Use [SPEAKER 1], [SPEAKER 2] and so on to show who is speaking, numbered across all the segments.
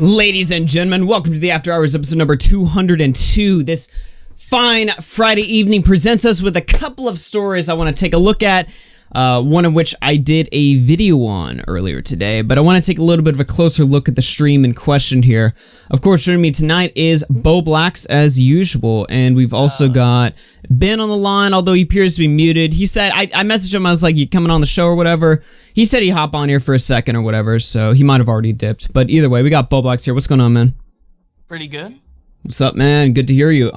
[SPEAKER 1] Ladies and gentlemen, welcome to the After Hours episode number 202. This fine Friday evening presents us with a couple of stories I want to take a look at, one of which I did a video on earlier today, but I want to take a little bit of a closer look at the stream in question here. Of course, joining me tonight is Bowblax as usual, and we've also got Ben on the line, although he appears to be muted. He said, I messaged him, I was like, you coming on the show or whatever? He said he'd hop on here for a second or whatever, so he might have already dipped. But either way, we got Bowblax here. What's going on, man?
[SPEAKER 2] Pretty good.
[SPEAKER 1] What's up, man? Good to hear you.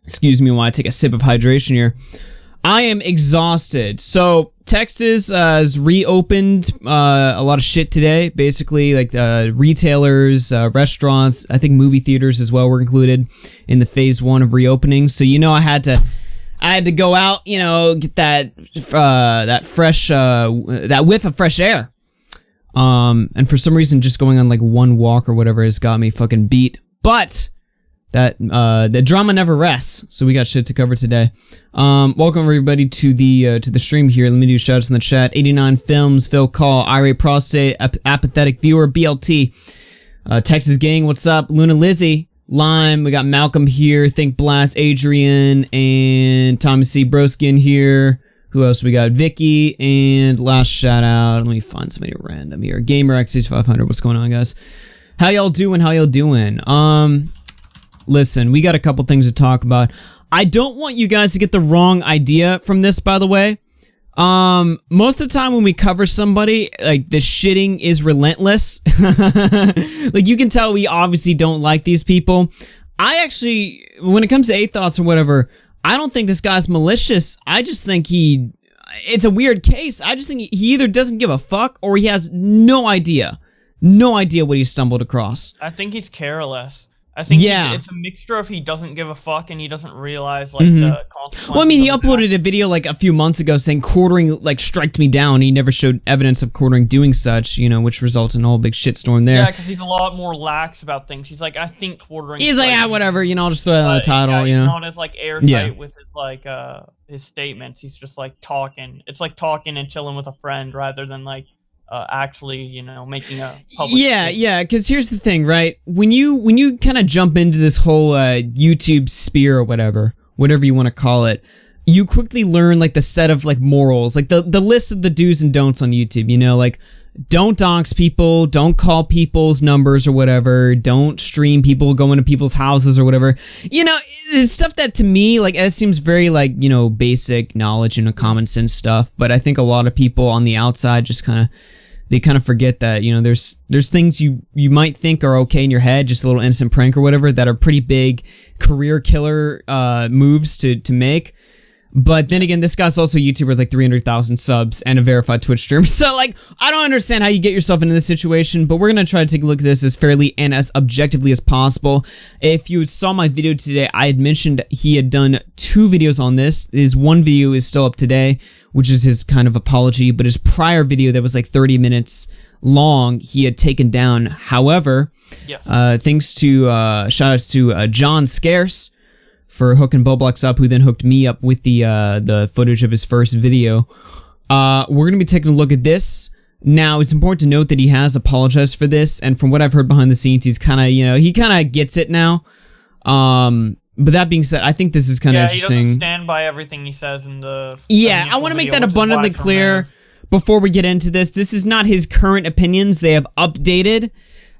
[SPEAKER 1] Excuse me while I take a sip of hydration here. I am exhausted. So, Texas has reopened a lot of shit today. Basically, like retailers, restaurants, I think movie theaters as well were included in the phase 1 of reopening. So, you know, I had to go out, you know, get that whiff of fresh air. And for some reason, just going on like one walk or whatever has got me fucking beat. But the drama never rests, so we got shit to cover today. Welcome everybody to the stream here. Let me do shoutouts in the chat. 89 Films, Phil Call, Irate Prostate, Apathetic Viewer, BLT, Texas Gang, what's up? Luna Lizzie, Lime, we got Malcolm here, Think Blast, Adrian, and Thomas C. Broskin here. Who else we got? Vicky, and last shout out, let me find somebody random here. GamerX6500, what's going on, guys? How y'all doing? Listen, we got a couple things to talk about. I don't want you guys to get the wrong idea from this, by the way. Most of the time when we cover somebody, like, the shitting is relentless. Like, you can tell we obviously don't like these people. I actually, when it comes to Athos or whatever, I don't think this guy's malicious. I just think it's a weird case. I just think he either doesn't give a fuck or he has no idea what he stumbled across.
[SPEAKER 2] I think he's careless. I think it's a mixture of he doesn't give a fuck and he doesn't realize like the consequences.
[SPEAKER 1] Well, I mean, he uploaded a video like a few months ago saying quartering like striked me down. He never showed evidence of quartering doing such, you know, which results in a whole big shitstorm there.
[SPEAKER 2] Yeah, because he's a lot more lax about things. He's like, I think quartering.
[SPEAKER 1] He's like, whatever, you know, I'll just throw that on the title, you know.
[SPEAKER 2] He's not as like airtight with his like his statements. He's just like talking. It's like talking and chilling with a friend rather than like actually, you know, making a public statement.
[SPEAKER 1] Yeah, because here's the thing, right? When you kind of jump into this whole YouTube sphere or whatever you want to call it, you quickly learn like the set of like morals, like the list of the do's and don'ts on YouTube, you know, like don't dox people, don't call people's numbers or whatever, don't stream people, go into people's houses or whatever. You know, it's stuff that to me, like, it seems very like, you know, basic knowledge and common sense stuff, but I think a lot of people on the outside just kind of forget that, you know, there's things you might think are okay in your head, just a little innocent prank or whatever, that are pretty big career killer moves to make. But then again, this guy's also a YouTuber with like 300,000 subs and a verified Twitch stream. So like, I don't understand how you get yourself into this situation, but we're going to try to take a look at this as fairly and as objectively as possible. If you saw my video today, I had mentioned he had done 2 videos on this. His one video is still up today, which is his kind of apology, but his prior video that was like 30 minutes long, he had taken down. However, thanks to, shoutouts to John Scarce for hooking Bowblax up, who then hooked me up with the footage of his first video. We're going to be taking a look at this. Now, it's important to note that he has apologized for this, and from what I've heard behind the scenes, he's kind of, you know, he kind of gets it now. But that being said, I think this is kind of interesting.
[SPEAKER 2] He doesn't stand by everything he says in the
[SPEAKER 1] I want to make that abundantly clear before we get into this. This is not his current opinions. They have updated.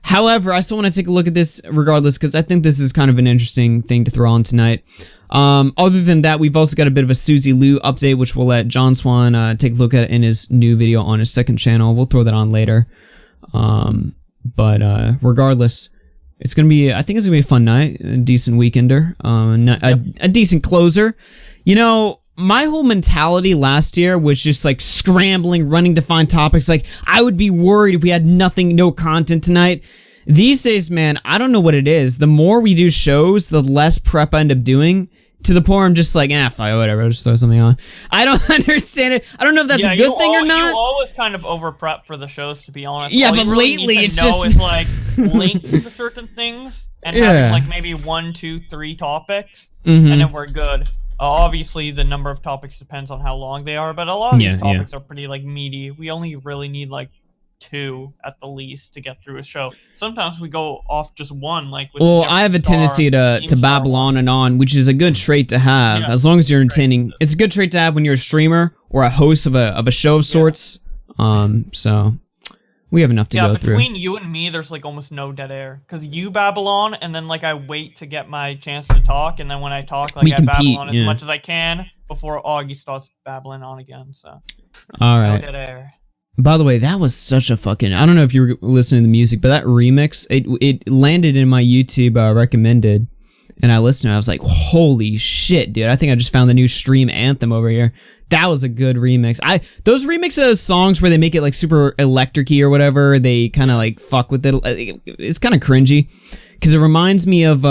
[SPEAKER 1] However, I still want to take a look at this regardless, because I think this is kind of an interesting thing to throw on tonight. Other than that, we've also got a bit of a Suzy Lou update, which we'll let John Swan take a look at in his new video on his second channel. We'll throw that on later. But regardless, it's going to be, I think it's going to be a fun night, a decent weekender, a decent closer. You know, my whole mentality last year was just like scrambling, running to find topics. Like, I would be worried if we had no content tonight. These days, man, I don't know what it is. The more we do shows, the less prep I end up doing. To the point where I'm just like, fine, whatever, I'll just throw something on. I don't understand it. I don't know if that's a good thing or not.
[SPEAKER 2] You always kind of over prep for the shows, to be honest.
[SPEAKER 1] Yeah,
[SPEAKER 2] all
[SPEAKER 1] but
[SPEAKER 2] you really
[SPEAKER 1] lately
[SPEAKER 2] need to
[SPEAKER 1] it's
[SPEAKER 2] know
[SPEAKER 1] just
[SPEAKER 2] is like links to certain things and having like maybe 1, 2, 3 topics, and then we're good. Obviously, the number of topics depends on how long they are, but a lot of these topics are pretty like meaty. We only really need like 2 at the least to get through a show. Sometimes we go off just one, like with
[SPEAKER 1] well, I have a tendency to babble on and on, which is a good trait to have, as long as you're entertaining. It's a good trait to have when you're a streamer or a host of a show of sorts. So we have enough to go through.
[SPEAKER 2] Between you and me, there's like almost no dead air, because you babble on, and then like I wait to get my chance to talk, and then when I talk, like I babble on as much as I can before Augie starts babbling on again. So
[SPEAKER 1] all right.
[SPEAKER 2] No dead air.
[SPEAKER 1] By the way, that was such a fucking... I don't know if you were listening to the music, but that remix, it landed in my YouTube recommended, and I listened to it. I was like, holy shit, dude. I think I just found the new stream anthem over here. That was a good remix. Those remixes of those songs where they make it like super electric-y or whatever, they kind of like fuck with it. It's kind of cringy, because it reminds me of...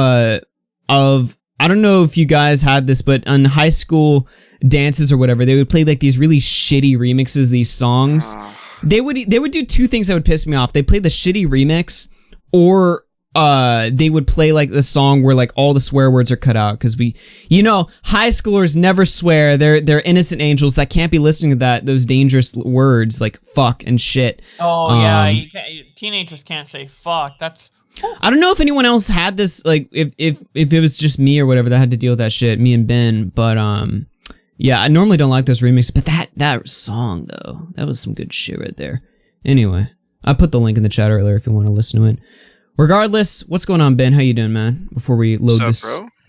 [SPEAKER 1] I don't know if you guys had this, but on high school dances or whatever, they would play like these really shitty remixes of these songs. They would do two things that would piss me off. They play the shitty remix, or they would play like the song where like all the swear words are cut out, because high schoolers never swear. They're innocent angels that can't be listening to those dangerous words like fuck and shit.
[SPEAKER 2] Oh yeah, teenagers can't say fuck. That's...
[SPEAKER 1] I don't know if anyone else had this, like if it was just me or whatever that had to deal with that shit, me and Ben, but yeah, I normally don't like those remixes, but that song though, that was some good shit right there. Anyway, I put the link in the chat earlier if you want to listen to it. Regardless, what's going on, Ben? How you doing, man? Before we load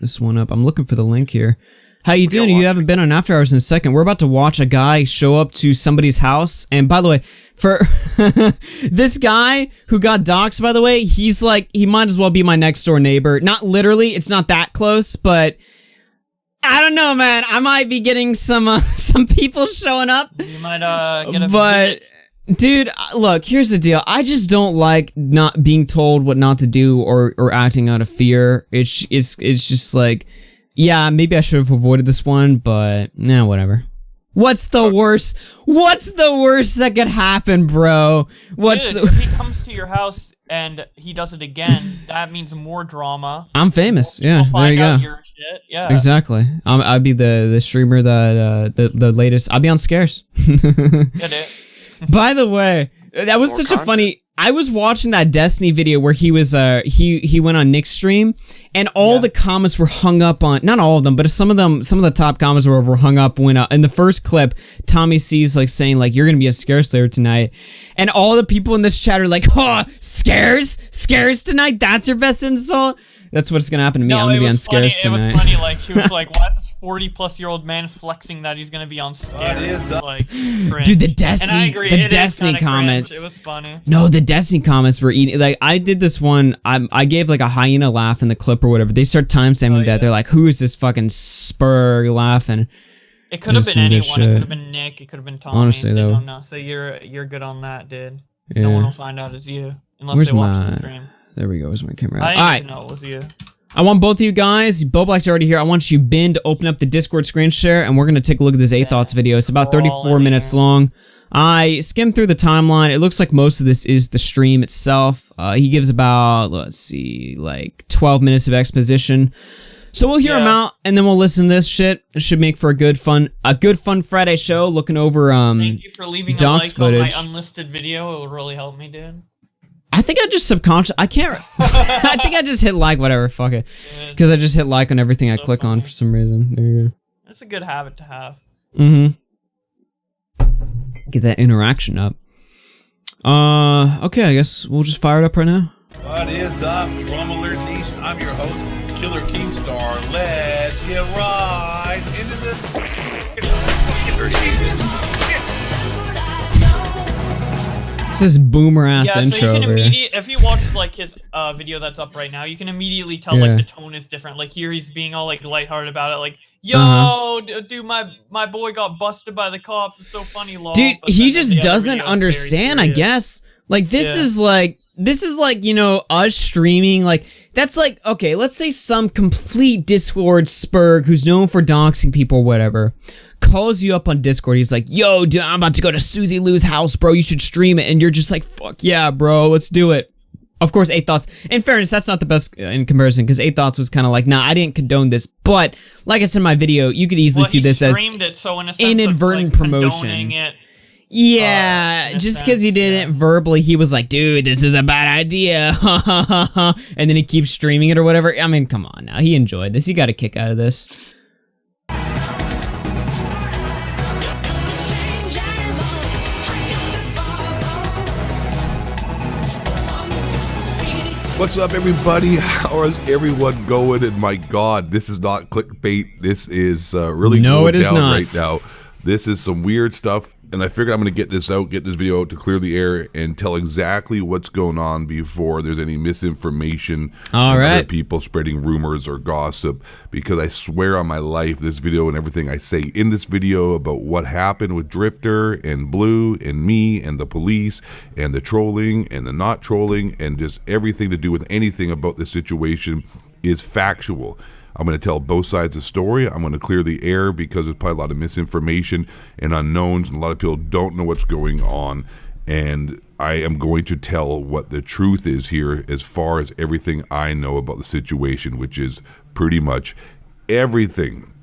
[SPEAKER 1] this one up, I'm looking for the link here. How you doing? You haven't been on After Hours in a second. We're about to watch a guy show up to somebody's house. And by the way, for this guy who got doxxed, by the way, he's like, he might as well be my next door neighbor. Not literally, it's not that close, but I don't know, man. I might be getting some people showing up.
[SPEAKER 2] You might get a visit.
[SPEAKER 1] Dude, look, here's the deal. I just don't like not being told what not to do or acting out of fear. It's just like, yeah, maybe I should have avoided this one, but nah, whatever. What's the worst? What's the worst that could happen, bro?
[SPEAKER 2] If he comes to your house and he does it again, that means more drama.
[SPEAKER 1] I'm famous. Yeah, there you go.
[SPEAKER 2] Your shit. Yeah,
[SPEAKER 1] exactly. I'd be the streamer that the latest. I'd be on Scares.
[SPEAKER 2] Get it.
[SPEAKER 1] By the way, that was such a funny... I was watching that Destiny video where he was he went on Nick's stream, and all the comments were hung up on, not all of them, but some of the top comments were hung up when in the first clip Tommy C's like saying like, you're gonna be a Scare Slayer tonight, and all the people in this chat are like, oh, Scares tonight, that's your best insult. That's what's gonna happen to me. I'm gonna be on Scares tonight.
[SPEAKER 2] It was funny, like he was like, why is this 40-plus-year-old man flexing that he's gonna be on Scares? Like,
[SPEAKER 1] dude, the Destiny comments.
[SPEAKER 2] It was funny.
[SPEAKER 1] No, the Destiny comments were eating. Like, I did this one. I gave like a hyena laugh in the clip or whatever. They start timestamping that. They're like, who is this fucking spur laughing?
[SPEAKER 2] It could have been anyone. It could have been Nick. It could have been Tommy.
[SPEAKER 1] Honestly, though.
[SPEAKER 2] No, so you're good on that, dude.
[SPEAKER 1] Yeah.
[SPEAKER 2] No one will find out it's you unless they watch the stream.
[SPEAKER 1] There we go. Where's my camera?
[SPEAKER 2] I didn't know it was you.
[SPEAKER 1] I want both of you guys. Bowblax already here. I want you, Ben, to open up the Discord screen share, and we're gonna take a look at this A-Thoughts video. It's about 34 minutes long. I skimmed through the timeline. It looks like most of this is the stream itself. He gives about, let's see, like 12 minutes of exposition. So we'll hear him out, and then we'll listen to this shit. It should make for a good fun Friday show. Looking over
[SPEAKER 2] Thank you for leaving a like
[SPEAKER 1] footage
[SPEAKER 2] on my unlisted video. It would really help me, dude.
[SPEAKER 1] I think I just I can't. I think I just hit like, whatever, fuck it. Because I just hit like on everything I click on for some reason. There you go.
[SPEAKER 2] That's a good habit to have.
[SPEAKER 1] Get that interaction up. Okay, I guess we'll just fire it up right now.
[SPEAKER 3] What is up, Drum Alert Nation? I'm your host, Killer Keemstar. Let's get right into
[SPEAKER 1] This is boomer ass intro.
[SPEAKER 2] So you can
[SPEAKER 1] over
[SPEAKER 2] if you watch like his video that's up right now, you can immediately tell like the tone is different. Like here he's being all like lighthearted about it, like, yo, dude, my boy got busted by the cops. It's so funny, lol.
[SPEAKER 1] Dude, he just doesn't understand, I guess. Like this is like you know, us streaming, like that's like, okay, let's say some complete Discord spurg who's known for doxing people or whatever calls you up on Discord. He's like, yo, dude, I'm about to go to Suzy Lou's house, bro. You should stream it. And you're just like, fuck yeah, bro. Let's do it. Of course, A-Thoughts. In fairness, that's not the best in comparison, because A-Thoughts was kind of like, nah, I didn't condone this. But like I said in my video, you could easily see this as
[SPEAKER 2] it, so in a sense
[SPEAKER 1] inadvertent
[SPEAKER 2] like
[SPEAKER 1] promotion.
[SPEAKER 2] It.
[SPEAKER 1] Yeah, just because he didn't verbally, he was like, dude, this is a bad idea. And then he keeps streaming it or whatever. I mean, come on now. He enjoyed this. He got a kick out of this.
[SPEAKER 3] What's up, everybody? How is everyone going? And my God, this is not clickbait. This is really going down right now. This is some weird stuff, and I figured I'm going to get this video out to clear the air and tell exactly what's going on before there's any misinformation and other people spreading rumors or gossip, because I swear on my life, this video and everything I say in this video about what happened with Drifter and Blue and me and the police and the trolling and the not trolling and just everything to do with anything about this situation is factual. I'm going to tell both sides of the story. I'm going to clear the air because there's probably a lot of misinformation and unknowns, and a lot of people don't know what's going on. And I am going to tell what the truth is here as far as everything I know about the situation, which is pretty much everything.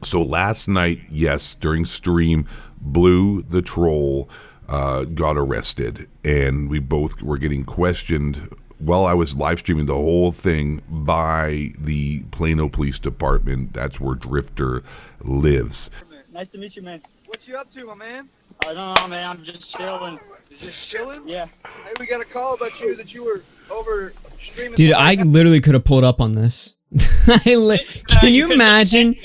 [SPEAKER 3] So last night, yes, during stream, Blue the troll got arrested, and we both were getting questioned while I was live streaming the whole thing by the Plano Police Department. That's where Drifter lives.
[SPEAKER 4] Nice to meet you, man.
[SPEAKER 5] What you up to, my man?
[SPEAKER 4] I don't know, man. I'm just chilling.
[SPEAKER 5] You just chilling?
[SPEAKER 4] Yeah.
[SPEAKER 5] Hey, we got a call about you that you were over streaming.
[SPEAKER 1] Dude, I literally could have pulled up on this. Can you imagine?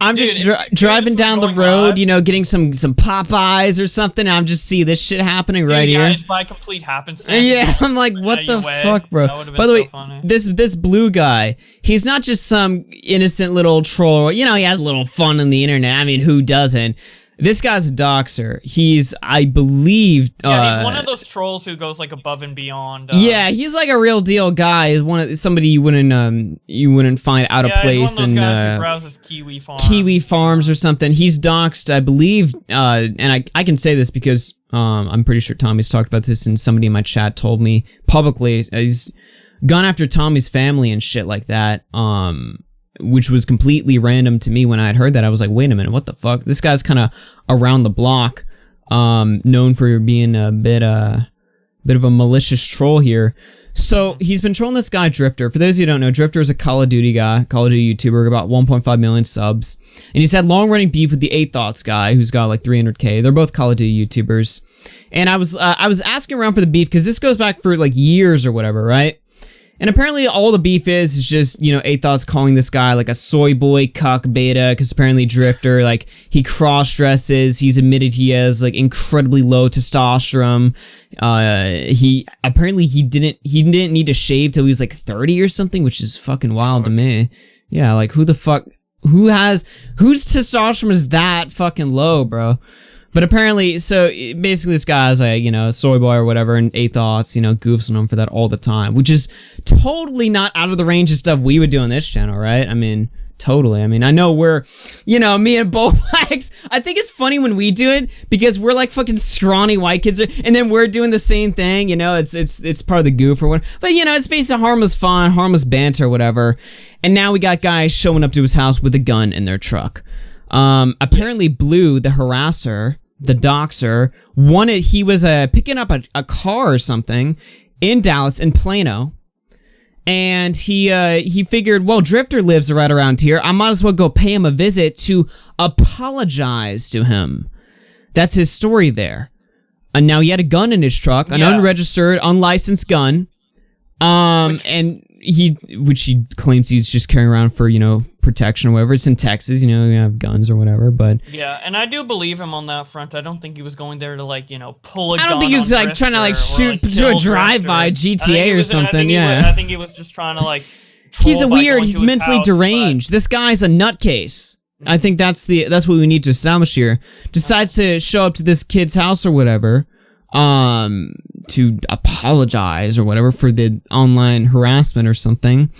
[SPEAKER 1] I'm just driving down the road, you know, getting some Popeyes or something. And I'm just see this shit happening right here.
[SPEAKER 2] It's by complete happenstance.
[SPEAKER 1] Yeah, I'm like, what the fuck, bro? By the way, this Blue guy, he's not just some innocent little troll. You know, he has a little fun on the internet. I mean, who doesn't? This guy's a doxer. He's, I believe,
[SPEAKER 2] yeah, he's one of those trolls who goes like above and beyond.
[SPEAKER 1] Yeah, he's like a real deal guy. He's somebody you wouldn't find out of place in Kiwi Farms or something. He's doxed, I believe, and I can say this because I'm pretty sure Tommy's talked about this, and somebody in my chat told me publicly. He's gone after Tommy's family and shit like that. Which was completely random to me when I had heard that. I was like, wait a minute, what the fuck? This guy's kind of around the block, known for being a bit of a malicious troll here. So he's been trolling this guy Drifter. For those of you who don't know, Drifter is a Call of Duty guy, Call of Duty YouTuber, about 1.5 million subs. And he's had long-running beef with the 8thoughts guy, who's got like 300K. They're both Call of Duty YouTubers. And I was asking around for the beef, because this goes back for like years or whatever, right? And apparently all the beef is just, you know, 8thoughts calling this guy like a soy boy cuck beta, because apparently Drifter, like, he cross-dresses, he's admitted he has like incredibly low testosterone. He didn't need to shave till he was like 30 or something, which is fucking wild to me. Yeah, like, whose testosterone is that fucking low, bro? But apparently, so basically this guy's like, you know, a soy boy or whatever, and 8thoughts, you know, goofs on him for that all the time, which is totally not out of the range of stuff we would do on this channel, right? I mean, totally. I mean, I know we're, you know, me and Bowblax, I think it's funny when we do it, because we're like fucking scrawny white kids, and then we're doing the same thing, you know, it's part of the goof or whatever. But, you know, it's based on harmless fun, harmless banter or whatever. And now we got guys showing up to his house with a gun in their truck. Apparently Blue, the harasser, the doxer, he was picking up a car or something in Dallas, in Plano, and he figured, well, Drifter lives right around here, I might as well go pay him a visit to apologize to him. That's his story there. And now he had a gun in his truck, an unregistered, unlicensed gun, which he claims he's just carrying around for, you know, protection or whatever. It's in Texas, you know, you have guns or whatever, but... Yeah,
[SPEAKER 2] and I do believe him on that front. I don't think he was going there to, like, you know, pull a gun.
[SPEAKER 1] I don't think he was, like, trying to, like, shoot to a drive-by GTA or something, yeah.
[SPEAKER 2] I think he was just trying to, like...
[SPEAKER 1] He's he's mentally deranged. This guy's a nutcase. I think that's what we need to establish here. Decides to show up to this kid's house or whatever, to apologize or whatever for the online harassment or something.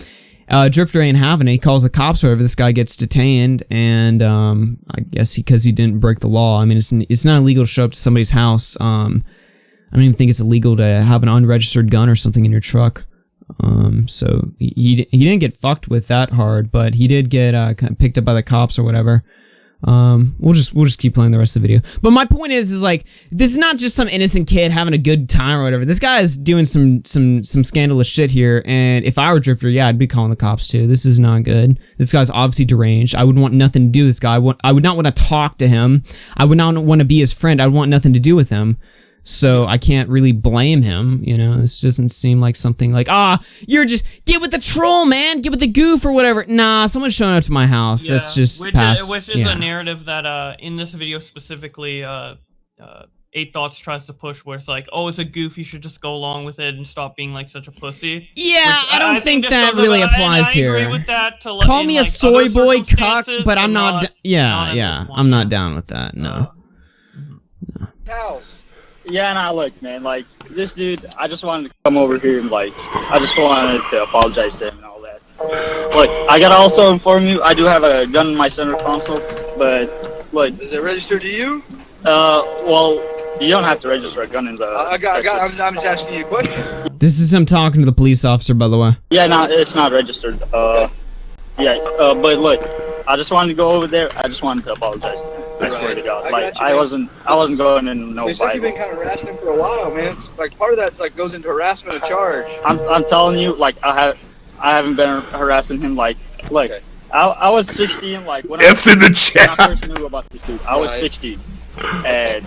[SPEAKER 1] Drifter ain't having it. He calls the cops or whatever. This guy gets detained, and I guess because he didn't break the law. I mean, it's not illegal to show up to somebody's house. I don't even think it's illegal to have an unregistered gun or something in your truck. So he didn't get fucked with that hard, but he did get picked up by the cops or whatever. We'll just keep playing the rest of the video. But my point is like, this is not just some innocent kid having a good time or whatever. This guy is doing some scandalous shit here, and if I were Drifter, yeah, I'd be calling the cops too. This is not good. This guy's obviously deranged. I would want nothing to do with this guy. I would not want to talk to him. I would not want to be his friend. I'd want nothing to do with him. So I can't really blame him, you know. This doesn't seem like something like, you're just, get with the troll, man, get with the goof or whatever. Nah, someone's showing up to my house.
[SPEAKER 2] Yeah,
[SPEAKER 1] That's just
[SPEAKER 2] which is a narrative that in this video specifically, 8 Thoughts tries to push, where it's like, oh, it's a goof, you should just go along with it and stop being like such a pussy.
[SPEAKER 1] Yeah, I don't think that really applies here.
[SPEAKER 2] I agree with that.
[SPEAKER 1] Call me a soy boy cuck, but I'm not. I'm not down with that. No.
[SPEAKER 5] House.
[SPEAKER 4] Yeah, nah, look, man, like, this dude, I just wanted to come over here and, like, I just wanted to apologize to him and all that. Look, I gotta also inform you, I do have a gun in my center console, but, look.
[SPEAKER 5] Is it registered to you?
[SPEAKER 4] Well, you don't have to register a gun in the
[SPEAKER 5] I'm just asking you a question.
[SPEAKER 1] This is him talking to the police officer, by the way.
[SPEAKER 4] Yeah, no, it's not registered. But look, I just wanted to go over there, I just wanted to apologize to him. I swear to God, like, I wasn't going in no
[SPEAKER 5] They said you've been kind of harassing him for a while, man. It's like, part of that's like goes into harassment of charge.
[SPEAKER 4] I'm telling you, like, I haven't been harassing him, like, look, okay. I was 16, like, when
[SPEAKER 3] F's in the chat.
[SPEAKER 4] When I first knew about this dude, I was 16, and,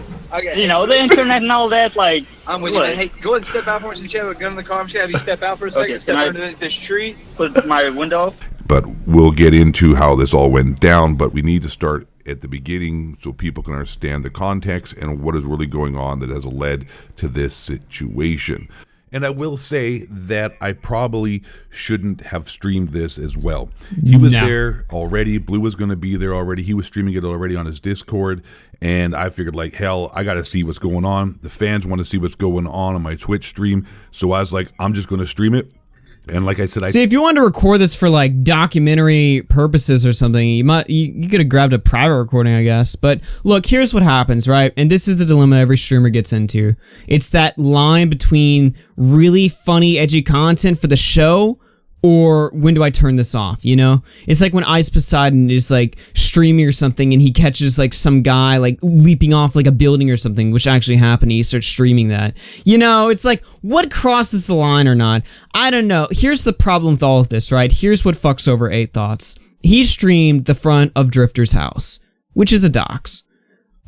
[SPEAKER 4] you know, the internet and all that, like,
[SPEAKER 5] I'm with you, man. Hey, go ahead and step out for us in the chat with a gun in the car. I'm just gonna have you step out for a second, step underneath this tree.
[SPEAKER 4] Put my window.
[SPEAKER 3] But we'll get into how this all went down, but we need to start at the beginning so people can understand the context and what is really going on that has led to this situation. And I will say that I probably shouldn't have streamed this as well. He was there already. Blue was going to be there already. He was streaming it already on his Discord. And I figured, like, hell, I got to see what's going on. The fans want to see what's going on my Twitch stream. So I was like, I'm just going to stream it. And like I said,
[SPEAKER 1] see, if you wanted to record this for like documentary purposes or something, you could have grabbed a private recording, I guess. But look, here's what happens, right? And this is the dilemma every streamer gets into. It's that line between really funny, edgy content for the show, or when do I turn this off, you know? It's like when Ice Poseidon is like streaming or something and he catches like some guy like leaping off like a building or something, which actually happened, and he starts streaming that. You know, it's like, what crosses the line or not? I don't know. Here's the problem with all of this, right? Here's what fucks over 8 Thoughts. He streamed the front of Drift0r's house, which is a dox.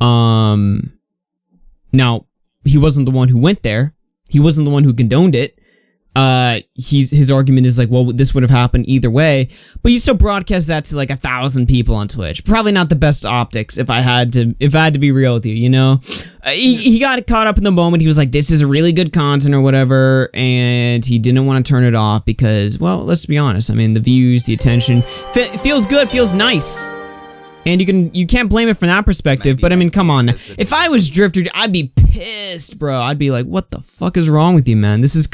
[SPEAKER 1] Now, he wasn't the one who went there. He wasn't the one who condoned it. His argument is like, well, this would have happened either way, but you still broadcast that to like 1,000 people on Twitch. Probably not the best optics, if I had to be real with you, you know? He got caught up in the moment. He was like, this is really good content or whatever, and he didn't want to turn it off because, well, let's be honest. I mean, the views, the attention, feels good, feels nice. And you can't blame it from that perspective, but I mean, come on. If I was Drift0r, I'd be pissed, bro. I'd be like, what the fuck is wrong with you, man? This is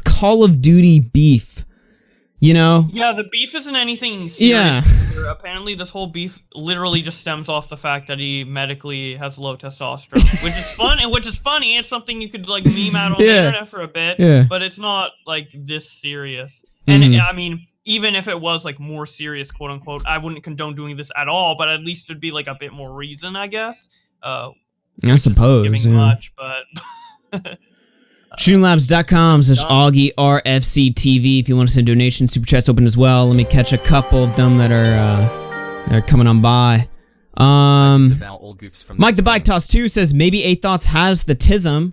[SPEAKER 1] Call of Duty beef, you know?
[SPEAKER 2] Yeah, the beef isn't anything serious.
[SPEAKER 1] Yeah.
[SPEAKER 2] Apparently, this whole beef literally just stems off the fact that he medically has low testosterone, which is fun, and which is funny. It's something you could like meme out on the internet for a bit, but it's not like this serious. And I mean, even if it was like more serious, quote unquote, I wouldn't condone doing this at all, but at least it'd be like a bit more reason, I guess.
[SPEAKER 1] I suppose.
[SPEAKER 2] Giving much, but
[SPEAKER 1] StreamLabs.com/AugieRFC TV if you want to send donations. Super chat's open as well. Let me catch a couple of them that are coming on by. Mike the Bike Toss 2 says maybe 8 Thoughts has the tism.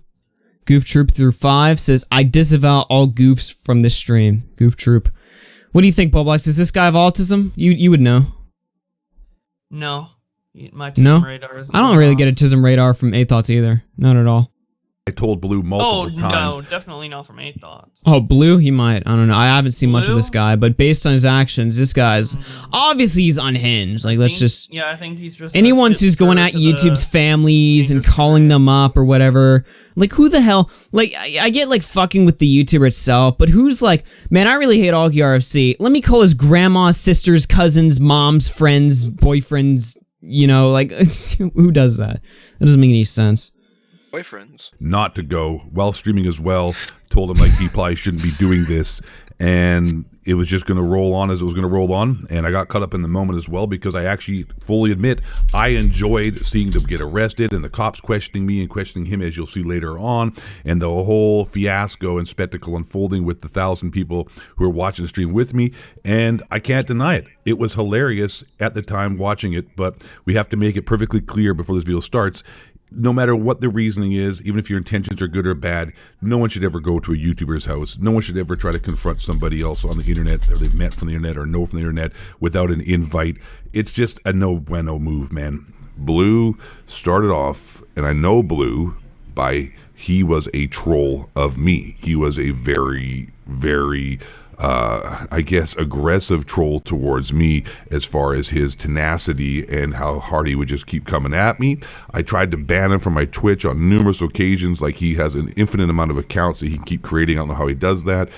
[SPEAKER 1] Goof Troop through 5 says I disavow all goofs from this stream. Goof Troop. What do you think, Bowblax? Does this guy have autism? You would know.
[SPEAKER 2] No. My tism radar is
[SPEAKER 1] I don't really get a tism radar from 8 Thoughts either. Not at all.
[SPEAKER 3] I told Blue multiple times.
[SPEAKER 2] No, definitely not from 8 Thoughts.
[SPEAKER 1] Oh, Blue? He might. I don't know. I haven't seen much of this guy, but based on his actions, this guy's obviously he's unhinged. Like, let's just.
[SPEAKER 2] Yeah, I think he's just.
[SPEAKER 1] Anyone who's going at YouTube's families and calling them up or whatever. Like, who the hell? Like, I get like fucking with the YouTuber itself, but who's like, man, I really hate AugieRFC. Let me call his grandma, sisters, cousins, moms, friends, boyfriends. You know, like, who does that? That doesn't make any sense.
[SPEAKER 5] Boyfriends.
[SPEAKER 3] Not to go while streaming as well. Told him like he probably shouldn't be doing this, and it was just going to roll on as it was going to roll on. And I got caught up in the moment as well, because I actually fully admit I enjoyed seeing them get arrested and the cops questioning me and questioning him, as you'll see later on, and the whole fiasco and spectacle unfolding with the 1,000 people who were watching the stream with me. And I can't deny it. It was hilarious at the time watching it, but we have to make it perfectly clear before this video starts. No matter what the reasoning is, even if your intentions are good or bad, no one should ever go to a YouTuber's house. No one should ever try to confront somebody else on the internet, or they've met from the internet or know from the internet, without an invite. It's just a no bueno move, man. Blue started off, and I know Blue by he was a troll of me. He was a very, very I guess, aggressive troll towards me as far as his tenacity and how hard he would just keep coming at me. I tried to ban him from my Twitch on numerous occasions. Like, he has an infinite amount of accounts that he can keep creating. I don't know how he does that.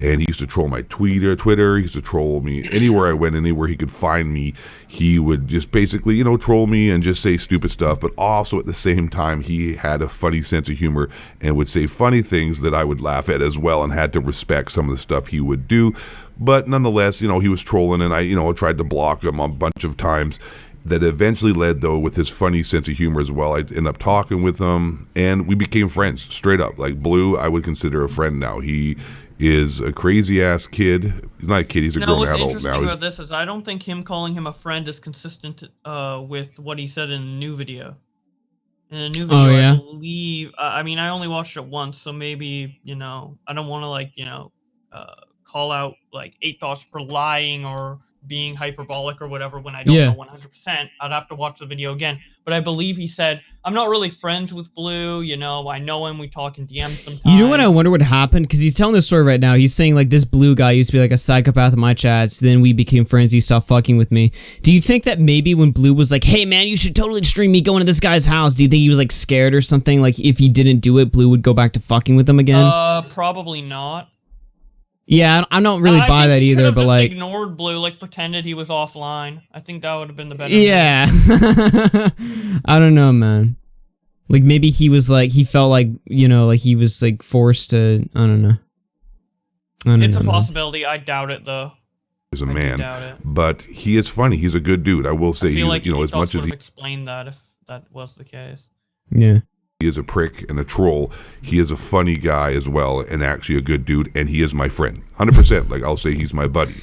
[SPEAKER 3] And he used to troll my Twitter. He used to troll me anywhere I went, anywhere he could find me. He would just basically, you know, troll me and just say stupid stuff. But also at the same time, he had a funny sense of humor and would say funny things that I would laugh at as well, and had to respect some of the stuff he would do. But nonetheless, you know, he was trolling, and I, you know, tried to block him a bunch of times. That eventually led, though, with his funny sense of humor as well. I ended up talking with him, and we became friends, straight up. Like, Blue, I would consider a friend now. He is a crazy-ass kid. He's not a kid, he's a grown adult now.
[SPEAKER 2] What's interesting about this is I don't think him calling him a friend is consistent with what he said in the new video. In the new video, I believe... I mean, I only watched it once, so maybe, you know, I don't want to, like, you know, call out, like, 8thoughts for lying or being hyperbolic or whatever when I don't know 100%. I'd have to watch the video again. But I believe he said, I'm not really friends with Blue, you know, I know him, we talk in DMs sometimes.
[SPEAKER 1] You know what I wonder what happened? Because he's telling this story right now. He's saying, like, this Blue guy used to be like a psychopath in my chats, then we became friends, he stopped fucking with me. Do you think that maybe when Blue was like, hey man, you should totally stream me going to this guy's house, do you think he was like scared or something? Like, if he didn't do it, Blue would go back to fucking with him again?
[SPEAKER 2] Probably not.
[SPEAKER 1] Yeah, I don't really buy that either, but like...
[SPEAKER 2] ignored Blue, like pretended he was offline. I think that would have been the better
[SPEAKER 1] Yeah. I don't know, man. Like, maybe he was like, he felt like, you know, like he was like forced to, I don't know.
[SPEAKER 2] It's a possibility, I doubt it though.
[SPEAKER 3] As a man, but he is funny. He's a good dude. I will say, you know, as much as he
[SPEAKER 2] explained that if that was the case.
[SPEAKER 1] Yeah.
[SPEAKER 3] He is a prick and a troll. He is a funny guy as well, and actually a good dude, and he is my friend. 100%. Like, I'll say he's my buddy.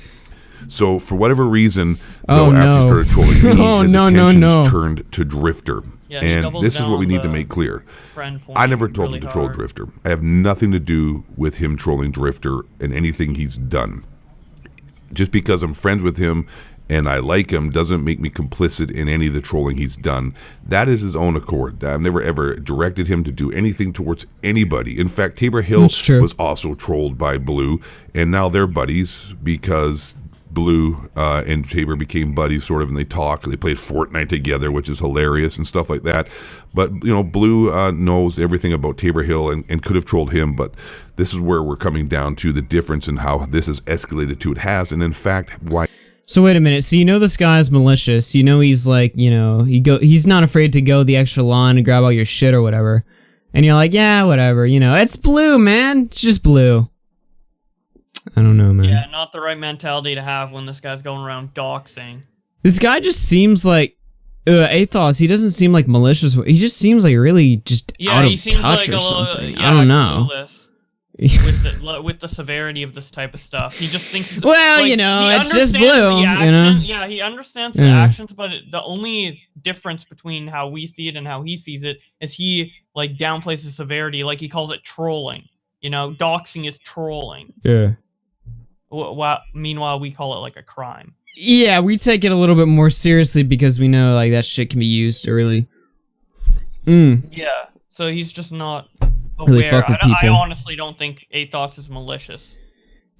[SPEAKER 3] So, for whatever reason, though, after he started trolling me, his attentions turned to Drifter.
[SPEAKER 2] Yeah,
[SPEAKER 3] and this is what we need to make clear. I never told him to troll Drifter. I have nothing to do with him trolling Drifter and anything he's done. Just because I'm friends with him and I like him doesn't make me complicit in any of the trolling he's done. That is his own accord. I've never ever directed him to do anything towards anybody. In fact, Tabor Hill was also trolled by Blue, and now they're buddies because Blue and Tabor became buddies, sort of, and they talk. They played Fortnite together, which is hilarious and stuff like that. But, you know, Blue knows everything about Tabor Hill and could have trolled him, but this is where we're coming down to the difference in how this has escalated to it has, and in fact, why...
[SPEAKER 1] So wait a minute. So you know this guy's malicious. You know he's like, you know, he's not afraid to go the extra line and grab all your shit or whatever. And you're like, yeah, whatever. You know, it's Blue, man. It's just Blue. I don't know, man.
[SPEAKER 2] Yeah, not the right mentality to have when this guy's going around doxing.
[SPEAKER 1] This guy just seems like, AugieRFC, he doesn't seem like malicious. He just seems like really just out of touch or something. I don't know.
[SPEAKER 2] With the severity of this type of stuff, he just thinks. It's,
[SPEAKER 1] well, like, you know, it's just Blue. You know?
[SPEAKER 2] Yeah, he understands the actions, but the only difference between how we see it and how he sees it is he like downplays the severity, like he calls it trolling. You know, doxing is trolling.
[SPEAKER 1] Yeah.
[SPEAKER 2] Meanwhile, we call it like a crime.
[SPEAKER 1] Yeah, we take it a little bit more seriously because we know like that shit can be used early.
[SPEAKER 2] Yeah, so he's just not
[SPEAKER 1] really
[SPEAKER 2] aware. I honestly don't think 8thoughts is malicious.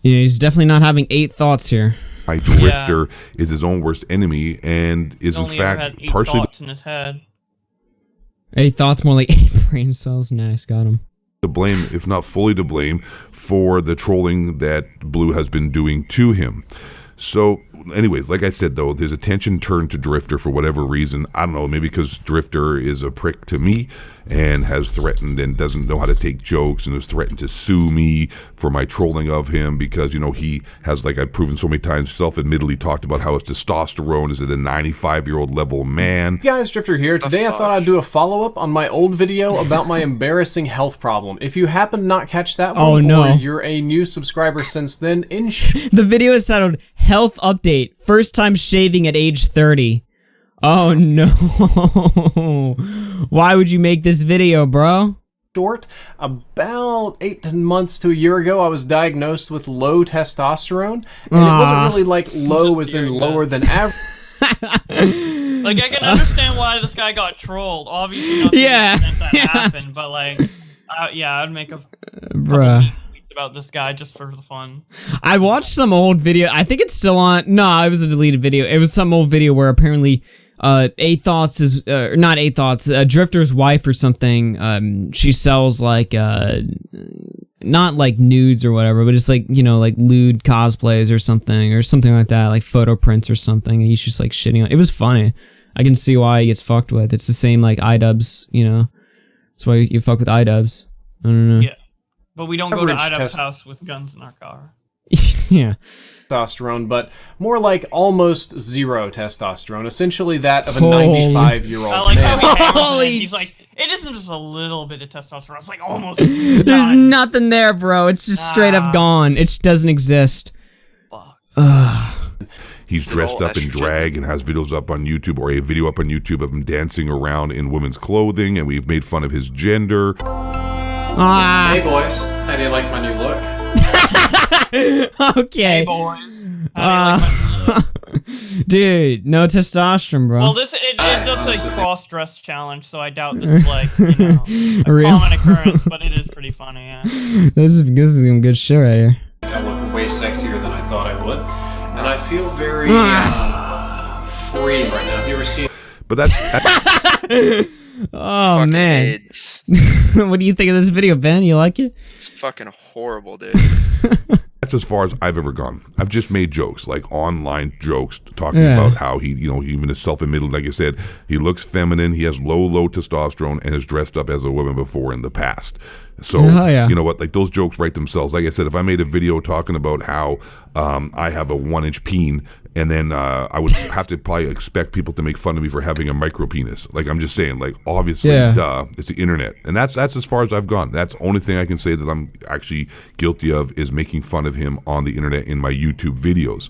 [SPEAKER 1] Yeah, he's definitely not having 8thoughts here.
[SPEAKER 3] Drifter is his own worst enemy and is in fact partially
[SPEAKER 2] thoughts in his head.
[SPEAKER 1] 8thoughts, more like 8 brain cells. Nice, got him.
[SPEAKER 3] To blame, if not fully to blame, for the trolling that Blue has been doing to him. So anyways, like I said, though, there's attention turned to Drifter for whatever reason. I don't know, maybe because Drifter is a prick to me and has threatened and doesn't know how to take jokes and has threatened to sue me for my trolling of him because, you know, he has, like I've proven so many times, self-admittedly talked about how his testosterone is at a 95-year-old level man.
[SPEAKER 6] Hey guys, Drifter here. Today I thought I'd do a follow-up on my old video about my embarrassing health problem. If you happen to not catch that one, or you're a new subscriber since then,
[SPEAKER 1] the video is titled Health Update, First Time Shaving at Age 30. Oh no. Why would you make this video, bro?
[SPEAKER 6] Short, about 8 months to a year ago, I was diagnosed with low testosterone, and it wasn't really like low as in lower than average.
[SPEAKER 2] Like, I can understand why this guy got trolled. Obviously, not to the extent that happened, but like, yeah, I'd make a couple about this guy just for the fun.
[SPEAKER 1] I watched some old video. I think it's still on. No, it was a deleted video. It was some old video where apparently A-Thoughts is not A-Thoughts, Drift0r's wife or something. She sells like not like nudes or whatever, but it's like, you know, like lewd cosplays or something like that, like photo prints or something. And he's just like shitting on. It was funny. I can see why he gets fucked with. It's the same like iDubbbz, you know. That's why you fuck with iDubbbz. I don't know.
[SPEAKER 2] Yeah. But we don't go to iDubbbz's house with guns in our car.
[SPEAKER 1] Yeah.
[SPEAKER 6] Testosterone, but more like almost zero testosterone. Essentially that of a 95-year-old
[SPEAKER 2] I like
[SPEAKER 6] man.
[SPEAKER 2] how he's like, it isn't just a little bit of testosterone. It's like almost.
[SPEAKER 1] There's nothing there, bro. It's just straight up gone. It just doesn't exist.
[SPEAKER 2] Fuck.
[SPEAKER 3] He's dressed up in drag and has videos up on YouTube, or a video up on YouTube of him dancing around in women's clothing, and we've made fun of his gender.
[SPEAKER 6] Hey boys, how do you like my new look?
[SPEAKER 1] Okay.
[SPEAKER 2] Hey boys. How do you like my
[SPEAKER 1] dude, no testosterone, bro.
[SPEAKER 2] Well, it does say cross-dress challenge, so I doubt this is like, you know, a common occurrence, but it is pretty funny, yeah.
[SPEAKER 1] This is some good shit right here.
[SPEAKER 6] I look way sexier than I thought I would, and I feel very free right now. Have you ever seen?
[SPEAKER 3] But that's
[SPEAKER 1] oh
[SPEAKER 7] fucking
[SPEAKER 1] man.
[SPEAKER 7] AIDS.
[SPEAKER 1] What do you think of this video, Ben? You like it?
[SPEAKER 7] It's fucking horrible, dude.
[SPEAKER 3] That's as far as I've ever gone. I've just made jokes, like online jokes, talking about how he, you know, even is self-admitted, like I said, he looks feminine, he has low testosterone, and has dressed up as a woman before in the past. So, you know what, like those jokes write themselves. Like I said, if I made a video talking about how I have a 1-inch peen, and then I would have to probably expect people to make fun of me for having a micro penis. Like, I'm just saying, like, obviously, duh, it's the internet. And that's as far as I've gone. That's the only thing I can say that I'm actually guilty of, is making fun of him on the internet in my YouTube videos.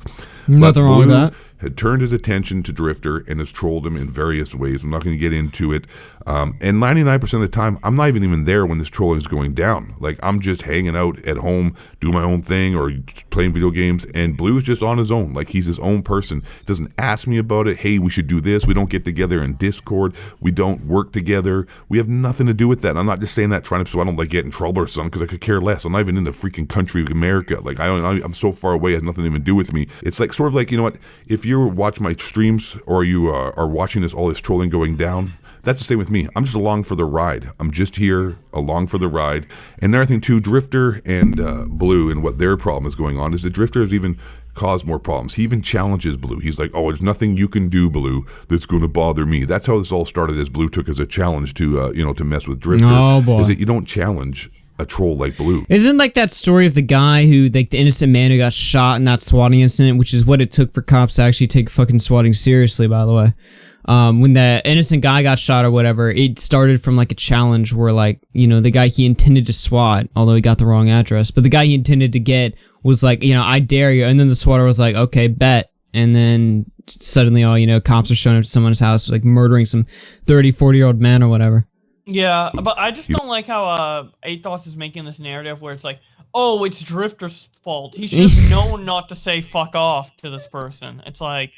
[SPEAKER 1] Nothing wrong with that.
[SPEAKER 3] Had turned his attention to Drifter and has trolled him in various ways. I'm not going to get into it. And 99% of the time, I'm not even there when this trolling is going down. Like, I'm just hanging out at home, doing my own thing, or playing video games, and Blue's just on his own. Like, he's his own person. Doesn't ask me about it. Hey, we should do this. We don't get together in Discord. We don't work together. We have nothing to do with that. I'm not just saying that trying to, so I don't like get in trouble or something, because I could care less. I'm not even in the freaking country of America. Like, I'm so far away, it has nothing to even do with me. It's like, sort of like, you know what, if you watch my streams, or you are watching all this trolling going down, that's the same with me. I'm just along for the ride. I'm just here along for the ride. And another thing too, Drifter and Blue, and what their problem is going on, is that Drifter has even caused more problems. He even challenges Blue. He's like, oh, there's nothing you can do, Blue, that's going to bother me. That's how this all started, as Blue took as a challenge to you know, to mess with Drifter.
[SPEAKER 1] Oh, boy.
[SPEAKER 3] Is that you don't challenge a troll like Blue.
[SPEAKER 1] Isn't like that story of the guy who, like the innocent man who got shot in that swatting incident, which is what it took for cops to actually take fucking swatting seriously, by the way. When the innocent guy got shot or whatever, it started from like a challenge where, like, you know, the guy he intended to swat, although he got the wrong address, but the guy he intended to get was like, you know, I dare you. And then the swatter was like, okay, bet. And then suddenly, you know, cops are showing up to someone's house, like murdering some 30, 40-year-old man or whatever.
[SPEAKER 2] Yeah, but I just don't like how A-Thoughts is making this narrative where it's like, oh, it's Drifter's fault. He should have known not to say fuck off to this person. It's like...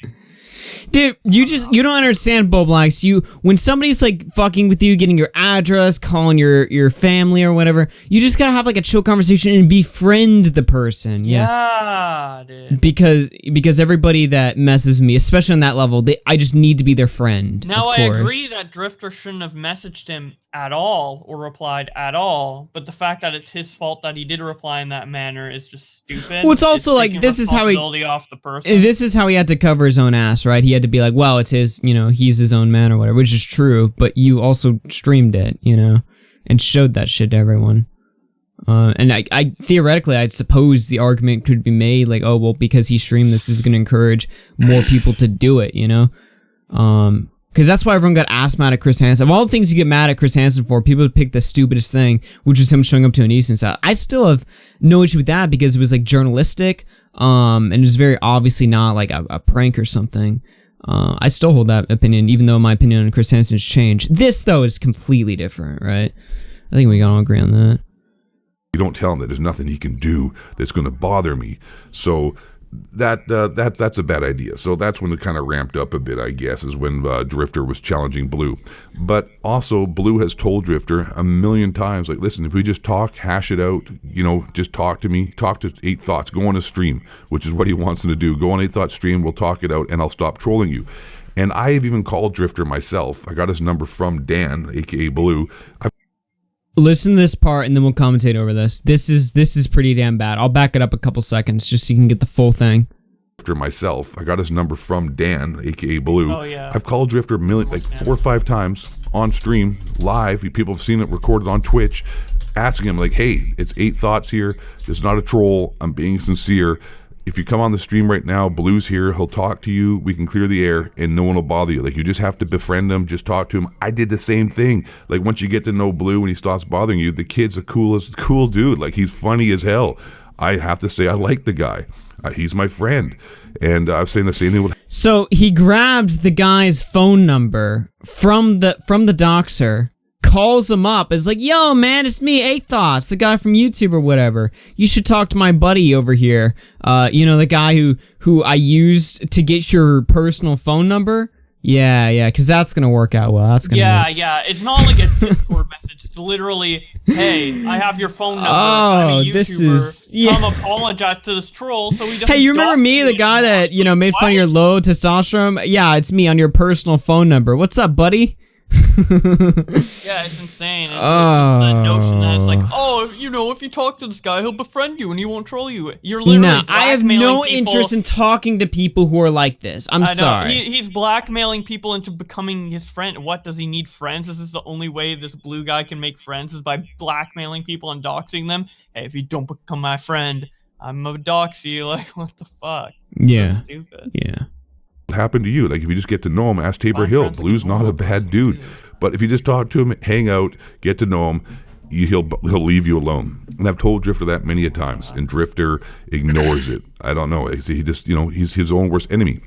[SPEAKER 1] Dude, you don't understand, Bowblax. When somebody's like fucking with you, getting your address, calling your family or whatever, you just gotta have like a chill conversation and befriend the person.
[SPEAKER 2] Yeah, dude.
[SPEAKER 1] Because everybody that messes with me, especially on that level, I just need to be their friend.
[SPEAKER 2] Now I agree that Drifter shouldn't have messaged him at all or replied at all, but the fact that it's his fault that he did reply reply in that manner is just stupid.
[SPEAKER 1] Well, it's also like this is how he
[SPEAKER 2] off the person.
[SPEAKER 1] This is how he had to cover his own ass, right? He had to be like, well, it's his, you know, he's his own man or whatever, which is true. But you also streamed it, you know, and showed that shit to everyone. And I theoretically, I suppose the argument could be made like, oh, well, because he streamed this is going to encourage more people to do it, you know? Because that's why everyone got ass mad at Chris Hansen. Of all the things you get mad at Chris Hansen for, people would pick the stupidest thing, which is him showing up to an Eastern side. I still have no issue with that because it was like journalistic, and it was very obviously not like a prank or something. I still hold that opinion, even though my opinion on Chris Hansen's changed. This, though, is completely different, right? I think we can all agree on that.
[SPEAKER 3] You don't tell him that there's nothing he can do that's going to bother me. So that's a bad idea. So that's when it kind of ramped up a bit, I guess, is when Drift0r was challenging Blue. But also, Blue has told Drift0r a million times, like, listen, if we just talk, hash it out, you know, just talk to me, talk to 8 Thoughts, go on a stream, which is what he wants him to do. Go on 8 Thoughts stream, we'll talk it out, and I'll stop trolling you. And I have even called Drift0r myself. I got his number from Dan, aka Blue.
[SPEAKER 1] Listen to this part and then we'll commentate over this. This is pretty damn bad. I'll back it up a couple seconds just so you can get the full thing.
[SPEAKER 3] Myself, I got his number from Dan, aka Blue.
[SPEAKER 2] Oh, yeah.
[SPEAKER 3] I've called Drift0r like 4 or 5 times on stream, live. People have seen it recorded on Twitch, asking him like, hey, it's 8 Thoughts here. It's not a troll. I'm being sincere. If you come on the stream right now, Blue's here. He'll talk to you. We can clear the air, and no one will bother you. Like, you just have to befriend him. Just talk to him. I did the same thing. Like, once you get to know Blue and he stops bothering you, the kid's a cool dude. Like, he's funny as hell. I have to say, I like the guy. He's my friend. And I was saying the same thing with...
[SPEAKER 1] So, he grabs the guy's phone number from the doxer, calls him up, is like, yo, man, it's me, 8 Thoughts, the guy from YouTube or whatever. You should talk to my buddy over here. You know, the guy who I used to get your personal phone number? Yeah, because that's gonna work out well. That's gonna
[SPEAKER 2] yeah. It's not like a Discord message. It's literally, hey, I have your phone number. I'm a YouTuber.
[SPEAKER 1] This is... Yeah.
[SPEAKER 2] Come apologize to this troll so he doesn't...
[SPEAKER 1] Hey, you remember me, the guy that, you know, made fun of your low testosterone? Yeah, it's me on your personal phone number. What's up, buddy?
[SPEAKER 2] Yeah, it's insane. Just the notion that it's like, oh, you know, if you talk to this guy, he'll befriend you and he won't troll you. You're literally
[SPEAKER 1] No, I have no
[SPEAKER 2] people.
[SPEAKER 1] interest in talking to people who are like this. I'm sorry.
[SPEAKER 2] He's blackmailing people into becoming his friend. What, does he need friends? This is the only way this Blue guy can make friends, is by blackmailing people and doxing them. Hey, if you don't become my friend, I'm gonna dox you. Like, what the fuck?
[SPEAKER 1] Yeah.
[SPEAKER 2] So stupid.
[SPEAKER 1] Yeah.
[SPEAKER 3] happened to you. Like, if you just get to know him, ask Tabor Hill. Blue's not a bad dude. But if you just talk to him, hang out, get to know him, he'll leave you alone. And I've told Drift0r that many a times, and Drift0r ignores it. I don't know. He just, you know, he's his own worst enemy.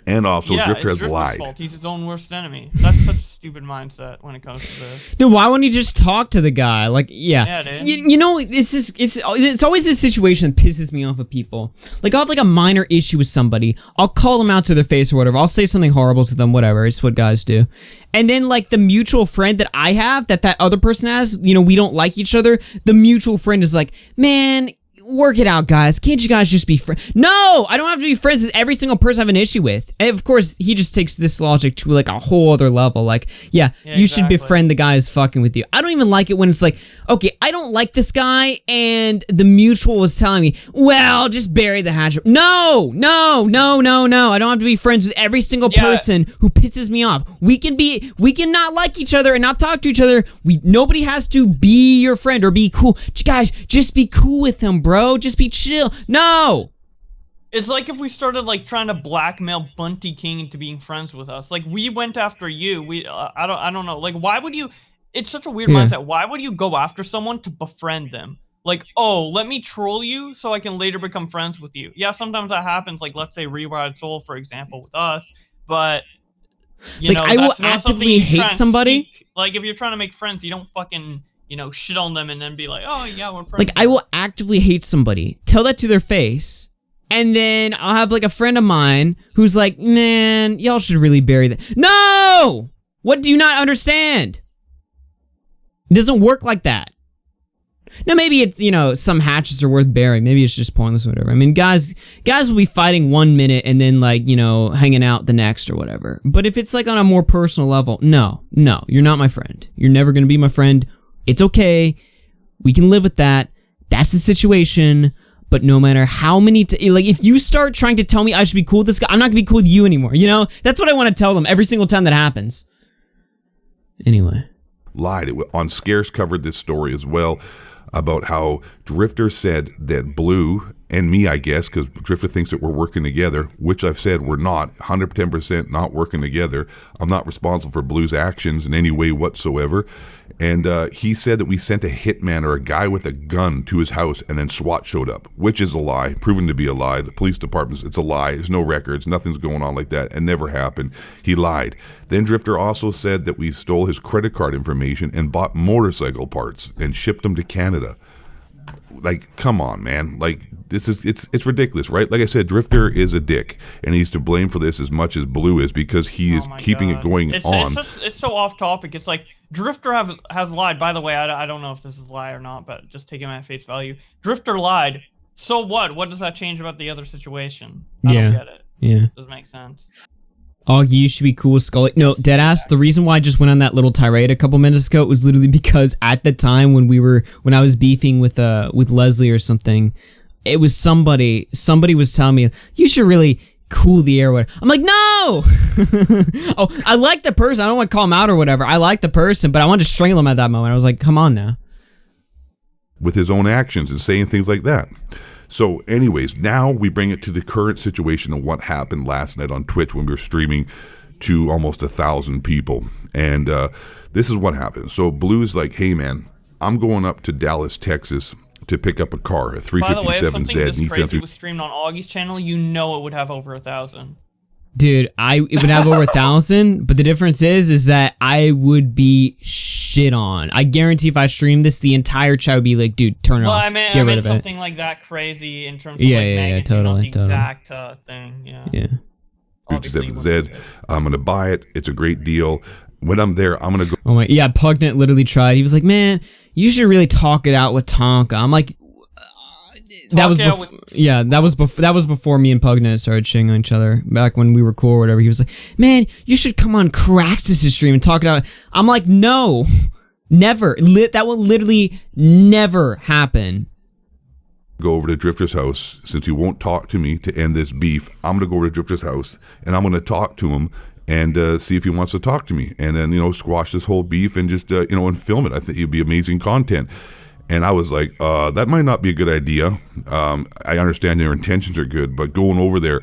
[SPEAKER 3] And also, Drift0r has lied.
[SPEAKER 2] Fault. He's his own worst enemy. That's such a stupid mindset when it comes to this.
[SPEAKER 1] Dude, why wouldn't you just talk to the guy? Like, yeah.
[SPEAKER 2] Dude.
[SPEAKER 1] You know, it's always this situation that pisses me off with people. Like, I'll have like a minor issue with somebody. I'll call them out to their face or whatever. I'll say something horrible to them, whatever. It's what guys do. And then, like, the mutual friend that I have, that other person has, you know, we don't like each other. The mutual friend is like, man, work it out, guys. Can't you guys just be friends? No! I don't have to be friends with every single person I have an issue with. And of course, he just takes this logic to, like, a whole other level. Like, yeah, you should befriend the guy who's fucking with you. I don't even like it when it's like, okay, I don't like this guy, and the mutual was telling me, well, just bury the hatchet. No! I don't have to be friends with every single person who pisses me off. We can not like each other and not talk to each other. Nobody has to be your friend or be cool. Guys, just be cool with him, bro. Just be chill. No!
[SPEAKER 2] It's like if we started like trying to blackmail Bunty King into being friends with us. Like, we went after you. I don't know. Like, why would you? It's such a weird mindset. Why would you go after someone to befriend them? Like, oh, let me troll you so I can later become friends with you. Yeah, sometimes that happens. Like, let's say Rewired Soul, for example, with us. But you know,
[SPEAKER 1] I will actively hate somebody.
[SPEAKER 2] Like, if you're trying to make friends, you don't fucking, you know, shit on them and then be like, oh yeah, we're friends.
[SPEAKER 1] Like, I will actively hate somebody, tell that to their face, and then I'll have like a friend of mine who's like, man, y'all should really bury that. No! What do you not understand? It doesn't work like that. Now, maybe it's, you know, some hatchets are worth burying. Maybe it's just pointless or whatever. I mean, guys will be fighting 1 minute and then, like, you know, hanging out the next or whatever. But if it's like on a more personal level, no, you're not my friend. You're never gonna be my friend. It's okay. We can live with that. that's the situation. But no matter how many, like, if you start trying to tell me I should be cool with this guy, I'm not gonna be cool with you anymore. You know, that's what I want to tell them every single time that happens. Anyway,
[SPEAKER 3] lied on Scarce covered this story as well about how Drifter said that Blue and me, I guess, because Drifter thinks that we're working together, which I've said we're not, 110% not working together. I'm not responsible for Blue's actions in any way whatsoever. And he said that we sent a hitman or a guy with a gun to his house and then SWAT showed up, which is a lie, proven to be a lie. The police department, it's a lie. There's no records. Nothing's going on like that. It never happened. He lied. Then Drifter also said that we stole his credit card information and bought motorcycle parts and shipped them to Canada. Like, come on, man. Like, it's ridiculous, right? Like I said, Drifter is a dick, and he's to blame for this as much as Blue is because he is keeping it going on.
[SPEAKER 2] It's so off topic. It's like Drifter has lied. By the way, I don't know if this is a lie or not, but just take him at face value. Drifter lied. So what? What does that change about the other situation? I don't get it.
[SPEAKER 1] Yeah.
[SPEAKER 2] Doesn't make sense.
[SPEAKER 1] Augie, you should be cool with Scully. No, deadass. The reason why I just went on that little tirade a couple minutes ago was literally because at the time when I was beefing with Leslie or something, it was somebody was telling me you should really cool the air. I'm like, no. Oh, I like the person. I don't want to call him out or whatever. I like the person, but I wanted to strangle him at that moment. I was like, come on now.
[SPEAKER 3] With his own actions and saying things like that. So anyways, now we bring it to the current situation of what happened last night on Twitch when we were streaming to almost 1,000 people. And this is what happened. So Blue's like, hey man, I'm going up to Dallas, Texas to pick up a car, a 357Z.
[SPEAKER 2] By the way, if something this crazy was streamed on Augie's channel, you know it would have over 1,000.
[SPEAKER 1] Dude, it would have over 1,000, but the difference is that I would be shit on. I guarantee if I streamed this, the entire chat would be like, dude, turn it off.
[SPEAKER 2] I meant something like that crazy in terms of magnitude,
[SPEAKER 1] totally,
[SPEAKER 2] not the exact thing. Yeah.
[SPEAKER 3] 357Z. I'm gonna buy it. It's a great deal. When I'm there, I'm gonna go.
[SPEAKER 1] Oh my, yeah, Pugnant literally tried. He was like, man, you should really talk it out with Tonka. I'm like, that was before me and Pugnant started shitting on each other. Back when we were cool or whatever, he was like, man, you should come on Craxus' stream and talk it out. I'm like, no, never. That will literally never happen.
[SPEAKER 3] Go over to Drifter's house since he won't talk to me to end this beef. I'm gonna go over to Drifter's house and I'm gonna talk to him and see if he wants to talk to me, and then squash this whole beef and just and film it. I think it'd be amazing content. And I was like, that might not be a good idea. I understand your intentions are good, but going over there,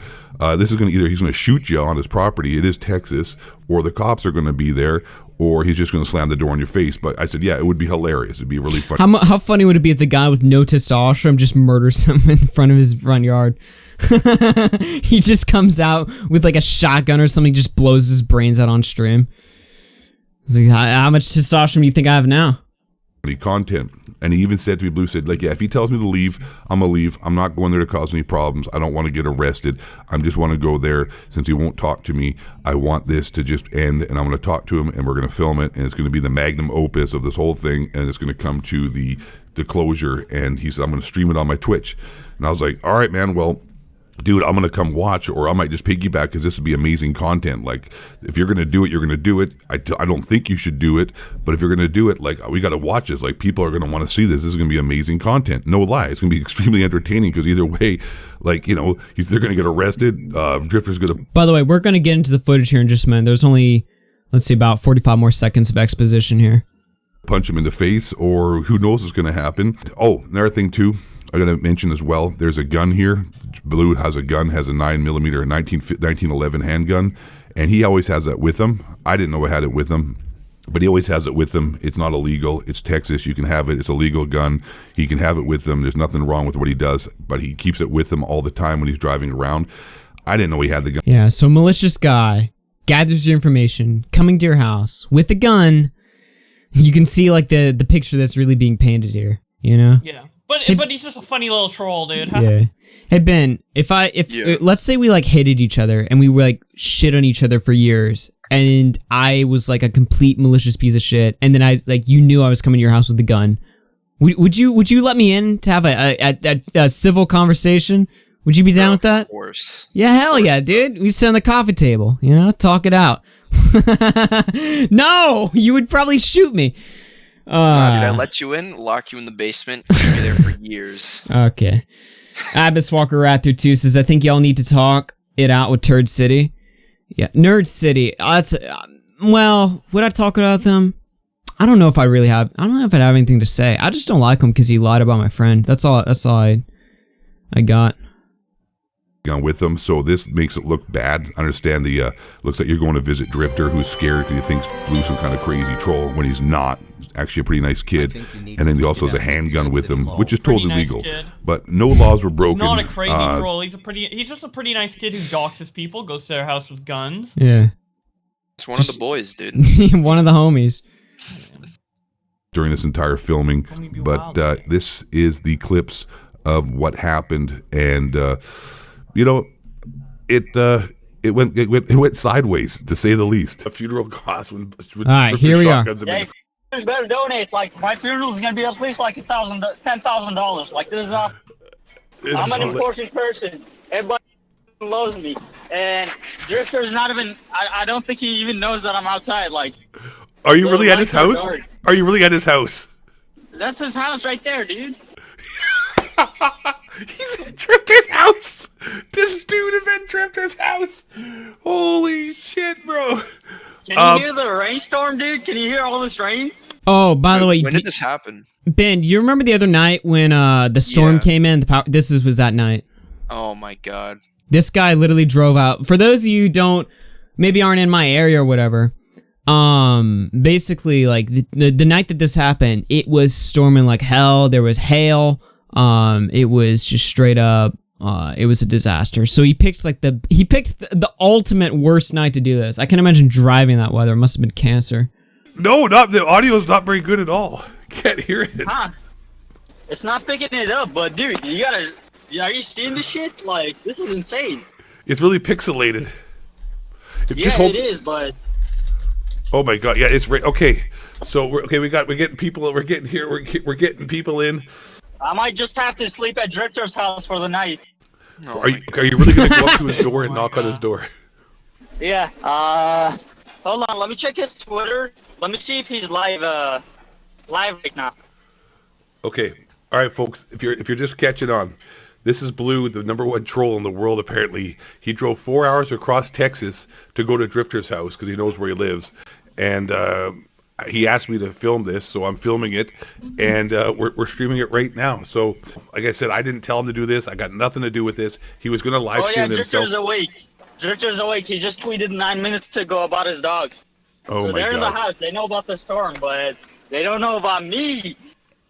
[SPEAKER 3] this is he's gonna shoot you on his property. It is Texas, or the cops are gonna be there, or he's just gonna slam the door in your face. But I said, yeah, it would be hilarious. It'd be really funny.
[SPEAKER 1] How funny would it be if the guy with no testosterone just murders him in front of his front yard? He just comes out with like a shotgun or something, just blows his brains out on stream. He's like, how much testosterone do you think I have now?
[SPEAKER 3] Content. And he even said to me, Blue said, like, yeah, if he tells me to leave, I'm gonna leave. I'm not going there to cause any problems. I don't want to get arrested. I just want to go there. Since he won't talk to me, I want this to just end, and I'm going to talk to him, and we're going to film it, and it's going to be the magnum opus of this whole thing, and it's going to come to the closure. And he said, I'm going to stream it on my Twitch. And I was like, all right, man, well, dude, I'm gonna come watch, or I might just piggyback because this would be amazing content. Like, if you're gonna do it, you're gonna do it. I don't think you should do it, but if you're gonna do it, like, we gotta watch this. Like, people are gonna want to see this. This is gonna be amazing content. No lie, it's gonna be extremely entertaining because either way, like, they're gonna get arrested. Drifter's gonna.
[SPEAKER 1] By the way, we're gonna get into the footage here in just a minute. There's only, let's see, about 45 more seconds of exposition here.
[SPEAKER 3] Punch him in the face, or who knows what's gonna happen. Oh, another thing too, I gotta mention as well, there's a gun here. Blue has a gun, has a 9mm 1911 handgun, and he always has that with him. I didn't know I had it with him, but he always has it with him. It's not illegal. It's Texas. You can have it. It's a legal gun. He can have it with him. There's nothing wrong with what he does, but he keeps it with him all the time when he's driving around. I didn't know he had the gun.
[SPEAKER 1] Yeah, so malicious guy gathers your information, coming to your house with a gun. You can see like the picture that's really being painted here,
[SPEAKER 2] Yeah. But he's just a funny little troll, dude. Huh?
[SPEAKER 1] Yeah. Hey Ben, if let's say we like hated each other and we were like shit on each other for years, and I was like a complete malicious piece of shit, and then you knew I was coming to your house with a gun, would you let me in to have a civil conversation? Would you be down with that?
[SPEAKER 7] Of course.
[SPEAKER 1] Yeah, hell yeah, dude. We sit on the coffee table, talk it out. No, you would probably shoot me.
[SPEAKER 7] Nah, dude, I let you in, lock you in the basement, keep you there for years.
[SPEAKER 1] Okay. Abyss Walker Rather 2 says, I think y'all need to talk it out with Turd City. Yeah, Nerd City. That's well, would I talk about them? I don't know if I really have. I don't know if I'd have anything to say. I just don't like him because he lied about my friend. That's all I got.
[SPEAKER 3] On with them, so this makes it look bad. Understand the looks like you're going to visit Drifter, who's scared because he thinks Blue's some kind of crazy troll when he's not. He's actually a pretty nice kid, and then he also has a handgun with him, which is totally legal. But no laws were broken.
[SPEAKER 2] He's not a crazy troll. He's just a pretty nice kid who doxes people, goes to their house with guns.
[SPEAKER 1] Yeah,
[SPEAKER 7] it's one of the boys, dude.
[SPEAKER 1] One of the homies.
[SPEAKER 3] During this entire filming, but this is the clips of what happened, and you know, it went sideways, to say the least. A funeral cost when
[SPEAKER 1] all right, here we are.
[SPEAKER 4] Yeah, you better donate. Like, my funeral is gonna be at least like $10,000. Like, this is I'm an important person. Everybody loves me, and Drifter is not even. I don't think he even knows that I'm outside. Like,
[SPEAKER 3] are you really at his house? Are you really at his house?
[SPEAKER 4] That's his house right there, dude.
[SPEAKER 3] He's at Drifter's house. This dude is at Drifter's house. Holy shit, bro.
[SPEAKER 4] Can you hear the rainstorm, dude? Can you hear all this rain?
[SPEAKER 1] Oh, by the way,
[SPEAKER 7] when did this happen?
[SPEAKER 1] Ben, do you remember the other night when the storm came in? Was that night.
[SPEAKER 7] Oh my god.
[SPEAKER 1] This guy literally drove out. For those of you who maybe aren't in my area or whatever, basically, like, the night that this happened, it was storming like hell. There was hail. It was just straight up, it was a disaster. So he picked the ultimate worst night to do this. I can imagine driving that weather. It must have been cancer.
[SPEAKER 3] No, the audio's not very good at all. Can't hear it.
[SPEAKER 4] Huh. It's not picking it up, but dude, are you seeing this shit? Like, this is insane.
[SPEAKER 3] It's really pixelated.
[SPEAKER 4] It is, but.
[SPEAKER 3] Oh my god, yeah, it's right. Okay, so we're getting people in.
[SPEAKER 4] I might just have to sleep at Drifter's house for the night.
[SPEAKER 3] Oh, are you really gonna go up to his door and knock on his door?
[SPEAKER 4] Yeah. Hold on. Let me check his Twitter. Let me see if he's live right now.
[SPEAKER 3] Okay. All right, folks. If you're just catching on, this is Blue, the #1 troll in the world. Apparently, he drove 4 hours across Texas to go to Drifter's house because he knows where he lives, and he asked me to film this, so I'm filming it, and we're streaming it right now. So, like I said, I didn't tell him to do this. I got nothing to do with this. He was going to live stream himself.
[SPEAKER 4] Drifter's awake. He just tweeted 9 minutes ago about his dog.
[SPEAKER 3] Oh
[SPEAKER 4] so
[SPEAKER 3] my
[SPEAKER 4] they're
[SPEAKER 3] God.
[SPEAKER 4] in the house. They know about the storm, but they don't know about me.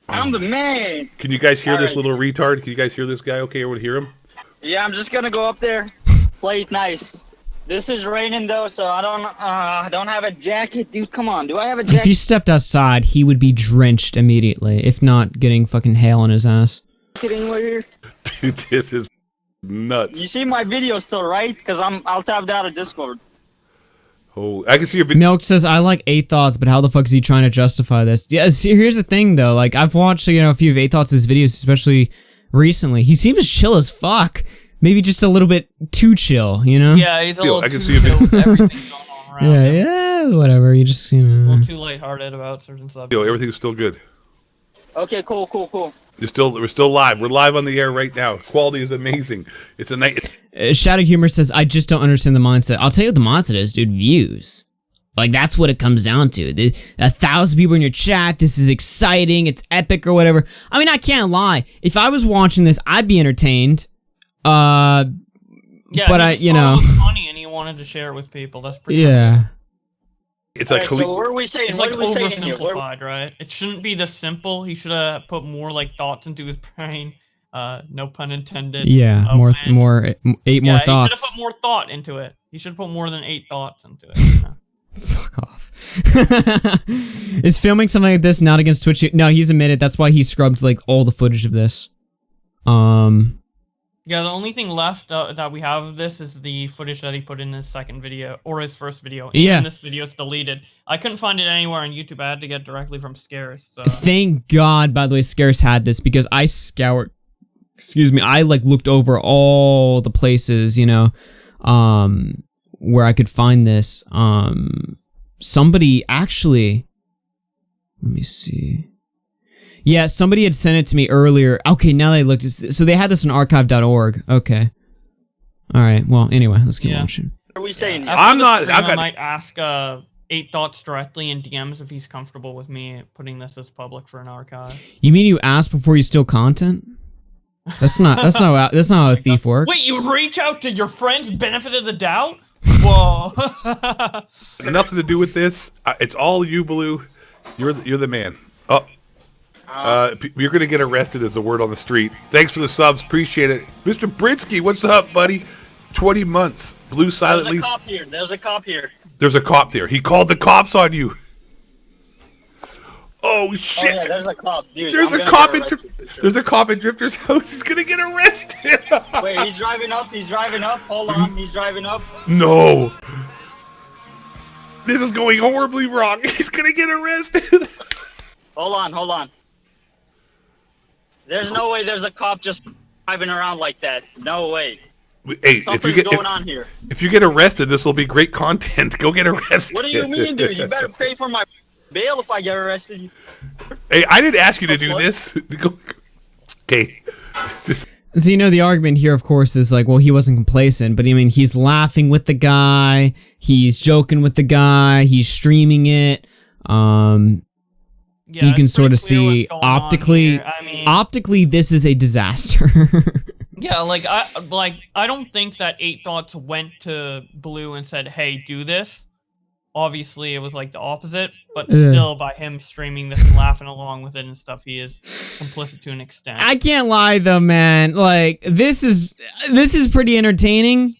[SPEAKER 4] I'm the man.
[SPEAKER 3] Can you guys hear this little retard? Can you guys hear this guy? Okay, everyone hear him?
[SPEAKER 4] Yeah, I'm just going to go up there, play it nice. This is raining though, so I don't have a jacket, dude. Come on, do I have a jacket?
[SPEAKER 1] If you stepped outside, he would be drenched immediately, if not getting fucking hail on his ass.
[SPEAKER 4] Anywhere here?
[SPEAKER 3] Dude, this is nuts.
[SPEAKER 4] You see my video still, right? Because I'll tab out of Discord.
[SPEAKER 3] Oh, I can see your video.
[SPEAKER 1] Milk says, I like 8 Thoughts, but how the fuck is he trying to justify this? Yeah, see, here's the thing though. Like, I've watched, a few of 8 Thoughts' videos, especially recently. He seems chill as fuck. Maybe just a little bit too chill,
[SPEAKER 2] Yeah, he's a little too chill with everything going on around him.
[SPEAKER 1] Yeah, whatever. You just,
[SPEAKER 2] A little too lighthearted about certain subjects.
[SPEAKER 3] Yo, everything's still good.
[SPEAKER 4] Okay, cool.
[SPEAKER 3] We're still live. We're live on the air right now. Quality is amazing. It's a night.
[SPEAKER 1] Shadow Humor says, I just don't understand the mindset. I'll tell you what the mindset is, dude. Views. Like, that's what it comes down to. 1,000 people in your chat. This is exciting. It's epic or whatever. I mean, I can't lie. If I was watching this, I'd be entertained.
[SPEAKER 2] Yeah,
[SPEAKER 1] but
[SPEAKER 2] it was funny and he wanted to share it with people. That's pretty much it.
[SPEAKER 3] It's like,
[SPEAKER 4] so what are we saying?
[SPEAKER 2] It's
[SPEAKER 4] what
[SPEAKER 2] like
[SPEAKER 4] are we saying here?
[SPEAKER 2] oversimplified, right? It shouldn't be this simple. He should have put more thoughts into his brain. No pun intended.
[SPEAKER 1] Yeah, more 8 more thoughts.
[SPEAKER 2] He should have put more thought into it. He should have put more than 8 thoughts into it.
[SPEAKER 1] Fuck off. Is filming something like this not against Twitch? No, he's admitted. That's why he scrubbed all the footage of this.
[SPEAKER 2] Yeah, the only thing left that we have of this is the footage that he put in his second video, or his first video.
[SPEAKER 1] Yeah.
[SPEAKER 2] And this video is deleted. I couldn't find it anywhere on YouTube. I had to get directly from Scarce. So.
[SPEAKER 1] Thank God, by the way, Scarce had this, because I scoured... Excuse me, I, looked over all the places, where I could find this. Somebody actually... Let me see. Yeah, somebody had sent it to me earlier. Okay, now they looked. So they had this on archive.org. Okay. All right. Well, anyway, let's keep watching.
[SPEAKER 4] What are we saying?
[SPEAKER 2] I might ask 8 Thoughts directly in DMs if he's comfortable with me putting this as public for an archive.
[SPEAKER 1] You mean you ask before you steal content? That's not how a thief works.
[SPEAKER 2] Wait, you reach out to your friends, benefit of the doubt? Whoa.
[SPEAKER 3] Nothing to do with this. It's all you, Blue. You're the man. Oh. You're gonna get arrested is the word on the street. Thanks for the subs, appreciate it. Mr. Britsky, what's up, buddy? 20 months. Blue silently.
[SPEAKER 4] There's a cop here. There's a cop here.
[SPEAKER 3] There's a cop there. He called the cops on you. Oh shit!
[SPEAKER 4] Oh, yeah, there's a cop, dude.
[SPEAKER 3] There's a cop at Drift0r's house. He's gonna get arrested.
[SPEAKER 4] Wait, he's driving up. He's driving up. Hold on, he's driving up.
[SPEAKER 3] No. This is going horribly wrong. He's gonna get arrested.
[SPEAKER 4] Hold on. There's no way there's a cop just driving around like that. No way.
[SPEAKER 3] Hey,
[SPEAKER 4] something's going on here.
[SPEAKER 3] If you get arrested, this will be great content. Go get arrested.
[SPEAKER 4] What do you mean, dude? You better pay for my bail if I get arrested.
[SPEAKER 3] Hey, I didn't ask you to do this. Okay.
[SPEAKER 1] So, you know, the argument here, of course, is like, well, he wasn't complacent, but I mean, he's laughing with the guy, he's joking with the guy, he's streaming it.
[SPEAKER 2] Yeah,
[SPEAKER 1] you can sort of see optically, optically, this is a disaster.
[SPEAKER 2] Yeah, I don't think that 8 Thoughts went to Blue and said, "Hey, do this." Obviously, it was like the opposite, but still, by him streaming this and laughing along with it and stuff, he is complicit to an extent.
[SPEAKER 1] I can't lie though, man. Like this is pretty entertaining.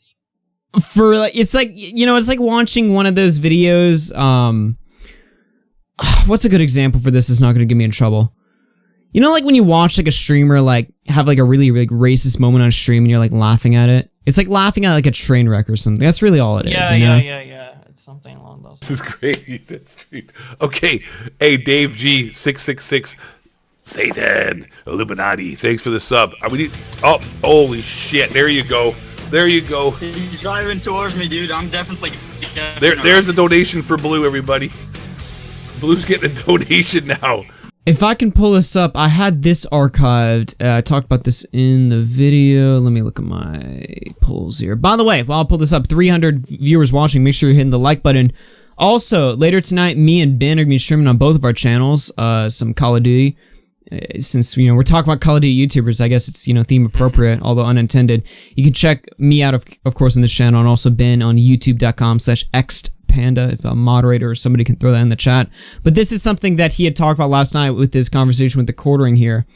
[SPEAKER 1] For like, it's like, you know, it's like watching one of those videos. What's a good example for this? That's not going to get me in trouble. You know, like when you watch like a streamer like have like a really like racist moment on stream and you're like laughing at it. It's like laughing at like a train wreck or something. That's really all it is.
[SPEAKER 2] Yeah. It's something along those lines.
[SPEAKER 3] This is great. That's great. Okay. Hey, Dave G666, Satan, Illuminati. Thanks for the sub. Oh, holy shit! There you go. There you go.
[SPEAKER 4] He's driving towards me, dude. I'm definitely.
[SPEAKER 3] There's a donation for Blue, everybody. Blue's getting a donation now.
[SPEAKER 1] If I can pull this up, I had this archived. I talked about this in the video. Let me look at my polls here. By the way, while I pull this up, 300 viewers watching. Make sure you're hitting the like button. Also, later tonight, me and Ben are going to be streaming on both of our channels some Call of Duty. Since, you know, we're talking about Call of Duty YouTubers, I guess it's, you know, theme appropriate, although unintended. You can check me out, of course, on this channel, and also Ben on youtube.com/ExedPanda. If a moderator or somebody can throw that in the chat. But this is something that he had talked about last night with his conversation with the Quartering here.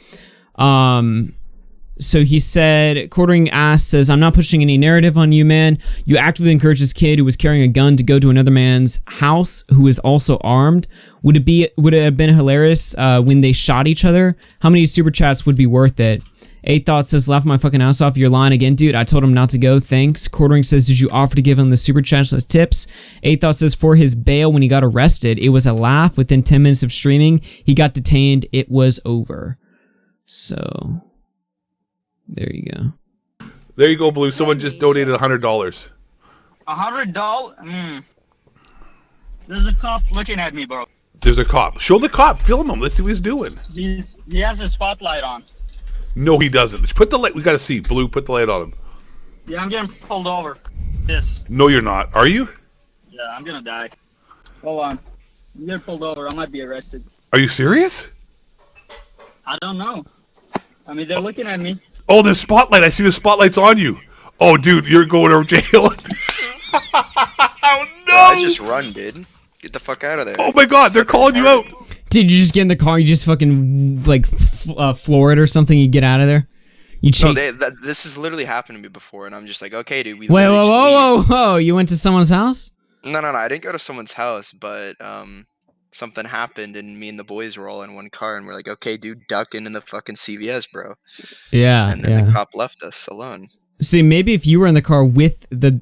[SPEAKER 1] So he said, Quartering says, I'm not pushing any narrative on you, man. You actively encouraged this kid who was carrying a gun to go to another man's house who is also armed. Would it have been hilarious when they shot each other? How many super chats would be worth it? 8 Thoughts says, laugh my fucking ass off. You're lying again, dude. I told him not to go. Thanks. Quartering says, did you offer to give him the super chat tips? 8 Thoughts says, for his bail when he got arrested, it was a laugh. Within 10 minutes of streaming, he got detained. It was over. So, there you go.
[SPEAKER 3] There you go, Blue. Someone just donated $100.
[SPEAKER 4] $100? There's a cop looking at me, bro.
[SPEAKER 3] There's a cop. Show the cop. Film him. Let's see what he's doing.
[SPEAKER 4] He has his spotlight on.
[SPEAKER 3] No, he doesn't. Put the light. We gotta see. Blue, put the light on him.
[SPEAKER 4] Yeah, I'm getting pulled over. This.
[SPEAKER 3] No, you're not. Are you?
[SPEAKER 4] Yeah, I'm gonna die. Hold on. I'm getting pulled over. I might be arrested.
[SPEAKER 3] Are you serious?
[SPEAKER 4] I don't know. I mean, they're looking at me.
[SPEAKER 3] Oh, the spotlight. I see the spotlight's on you. Oh, dude, you're going to jail. Oh, no.
[SPEAKER 7] I just run, dude. Get the fuck out of there.
[SPEAKER 3] Oh, my God. They're calling you out.
[SPEAKER 1] Did you just get in the car? You just fucking like floor it or something? You get out of there?
[SPEAKER 7] No, this has literally happened to me before, and I'm just like, okay, dude.
[SPEAKER 1] Wait, whoa! You went to someone's house?
[SPEAKER 7] No. I didn't go to someone's house, but something happened, and me and the boys were all in one car, and we're like, okay, dude, duck into the fucking CVS, bro.
[SPEAKER 1] Yeah.
[SPEAKER 7] And then the cop left us alone.
[SPEAKER 1] See, maybe if you were in the car with the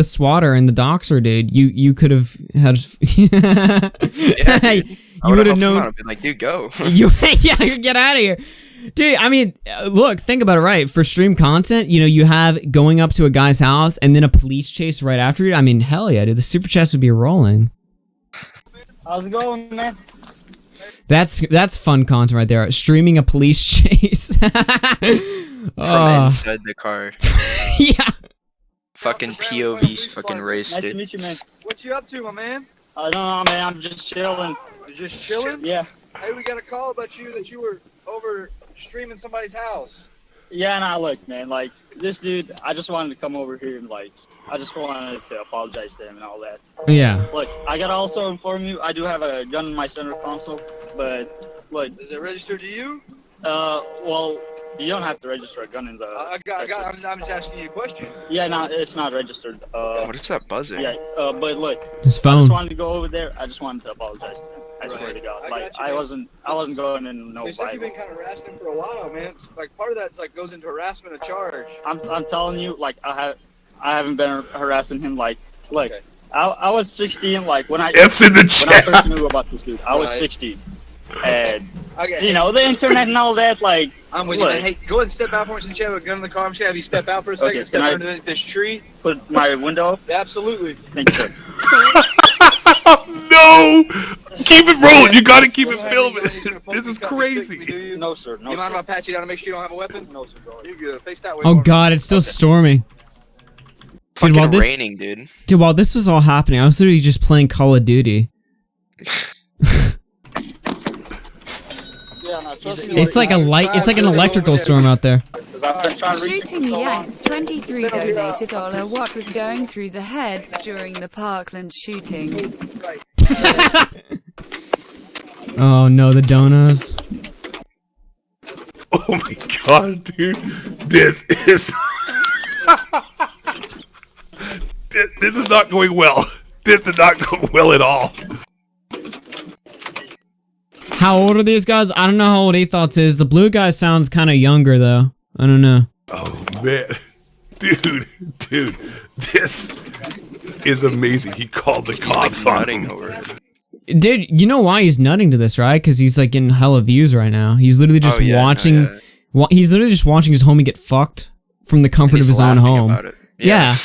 [SPEAKER 1] swatter and the doxer, dude, you could have had.
[SPEAKER 7] Yeah, dude.
[SPEAKER 1] You would have known.
[SPEAKER 7] I'd be like, dude, go.
[SPEAKER 1] You get out of here, dude. I mean, look, think about it. Right, for stream content, you know, you have going up to a guy's house and then a police chase right after you. I mean, hell yeah, dude. The super chats would be rolling.
[SPEAKER 4] How's it going, man?
[SPEAKER 1] That's fun content right there. Streaming a police chase.
[SPEAKER 7] From inside the car.
[SPEAKER 1] Yeah.
[SPEAKER 7] Fucking POV's fucking race,
[SPEAKER 4] Nice to
[SPEAKER 7] dude.
[SPEAKER 4] meet you, man.
[SPEAKER 5] What you up to, my man?
[SPEAKER 4] I don't know, man. I'm just chilling.
[SPEAKER 5] You just chilling?
[SPEAKER 4] Yeah.
[SPEAKER 5] Hey, we got a call about you that you were over streaming somebody's house.
[SPEAKER 4] Yeah, nah, look, man, like, this dude, I just wanted to come over here and, like, I just wanted to apologize to him and all that.
[SPEAKER 1] Yeah.
[SPEAKER 4] Look, I gotta also inform you, I do have a gun in my center console, but, look,
[SPEAKER 5] Is it registered to you?
[SPEAKER 4] well, you don't have to register a gun in the...
[SPEAKER 5] I'm just asking you a question.
[SPEAKER 4] Yeah, no, it's not registered.
[SPEAKER 7] What is that buzzing?
[SPEAKER 4] Yeah, but look,
[SPEAKER 1] His
[SPEAKER 4] I
[SPEAKER 1] phone.
[SPEAKER 4] just wanted to go over there, I just wanted to apologize to him. I swear
[SPEAKER 5] Right.
[SPEAKER 4] to God.
[SPEAKER 5] I
[SPEAKER 4] Like,
[SPEAKER 5] got you,
[SPEAKER 4] I
[SPEAKER 5] man.
[SPEAKER 4] wasn't going in no
[SPEAKER 5] They said you've
[SPEAKER 4] Bible.
[SPEAKER 5] been kind of harassing him for a while, man. It's like part of that's like goes into harassment of charge.
[SPEAKER 4] I'm telling you, like, I haven't been harassing him, like, look,
[SPEAKER 5] Okay.
[SPEAKER 4] I was 16, like, when I
[SPEAKER 3] F's in the
[SPEAKER 4] when I
[SPEAKER 3] chat.
[SPEAKER 4] first knew about this dude, I was
[SPEAKER 5] Right.
[SPEAKER 4] 16. And,
[SPEAKER 5] Okay.
[SPEAKER 4] you know, the internet and all that, like,
[SPEAKER 5] I'm with you,
[SPEAKER 4] look,
[SPEAKER 5] man. Hey, go ahead and step out for us since you have a gun in the car. I'm just gonna have you step out for a second.
[SPEAKER 4] Okay,
[SPEAKER 5] Step
[SPEAKER 4] can I-
[SPEAKER 5] under this tree.
[SPEAKER 4] put my window up.
[SPEAKER 5] Absolutely.
[SPEAKER 4] Thank you, sir.
[SPEAKER 3] No! Keep it rolling. You gotta keep it
[SPEAKER 5] Go ahead,
[SPEAKER 3] filming.
[SPEAKER 5] you're just gonna poke
[SPEAKER 3] This is
[SPEAKER 5] this up and stick me,
[SPEAKER 3] crazy.
[SPEAKER 5] do you?
[SPEAKER 4] No, sir. No,
[SPEAKER 5] You mind if I
[SPEAKER 4] sir.
[SPEAKER 5] pat you down and make sure you don't have a weapon?
[SPEAKER 4] No, sir. Go ahead.
[SPEAKER 5] You're good. Face that way.
[SPEAKER 1] Oh
[SPEAKER 5] for me.
[SPEAKER 1] God, it's still storming.
[SPEAKER 7] Fucking
[SPEAKER 1] while this-
[SPEAKER 7] raining, dude.
[SPEAKER 1] Dude, while this was all happening, I was literally just playing Call of Duty.
[SPEAKER 4] Yeah, no, trust me,
[SPEAKER 1] It's like a light. It's like an electrical storm out there.
[SPEAKER 4] 'cause I've been trying to reach
[SPEAKER 8] Shooting
[SPEAKER 4] you for so long.
[SPEAKER 8] Yanks 23 donated $1. What was going through the heads during the Parkland shooting?
[SPEAKER 3] Oh no, the donos. Oh my god, dude. This is this is not going well. This is not going well at all.
[SPEAKER 1] How old are these guys? I don't know how old Athoughts is. The blue guy sounds kind of younger though. I don't know.
[SPEAKER 3] Oh man. Dude, this is amazing. He called the cops
[SPEAKER 7] Like
[SPEAKER 3] on
[SPEAKER 7] nutting
[SPEAKER 3] him.
[SPEAKER 7] over it.
[SPEAKER 1] Dude, you know why he's nutting to this, right? Because he's like getting hella views right now. He's literally just
[SPEAKER 7] Oh, yeah, no,
[SPEAKER 1] watching.
[SPEAKER 7] yeah.
[SPEAKER 1] He's literally just watching his homie get fucked from the comfort of
[SPEAKER 7] He's
[SPEAKER 1] his own
[SPEAKER 7] laughing
[SPEAKER 1] home.
[SPEAKER 7] about it.
[SPEAKER 1] Yeah.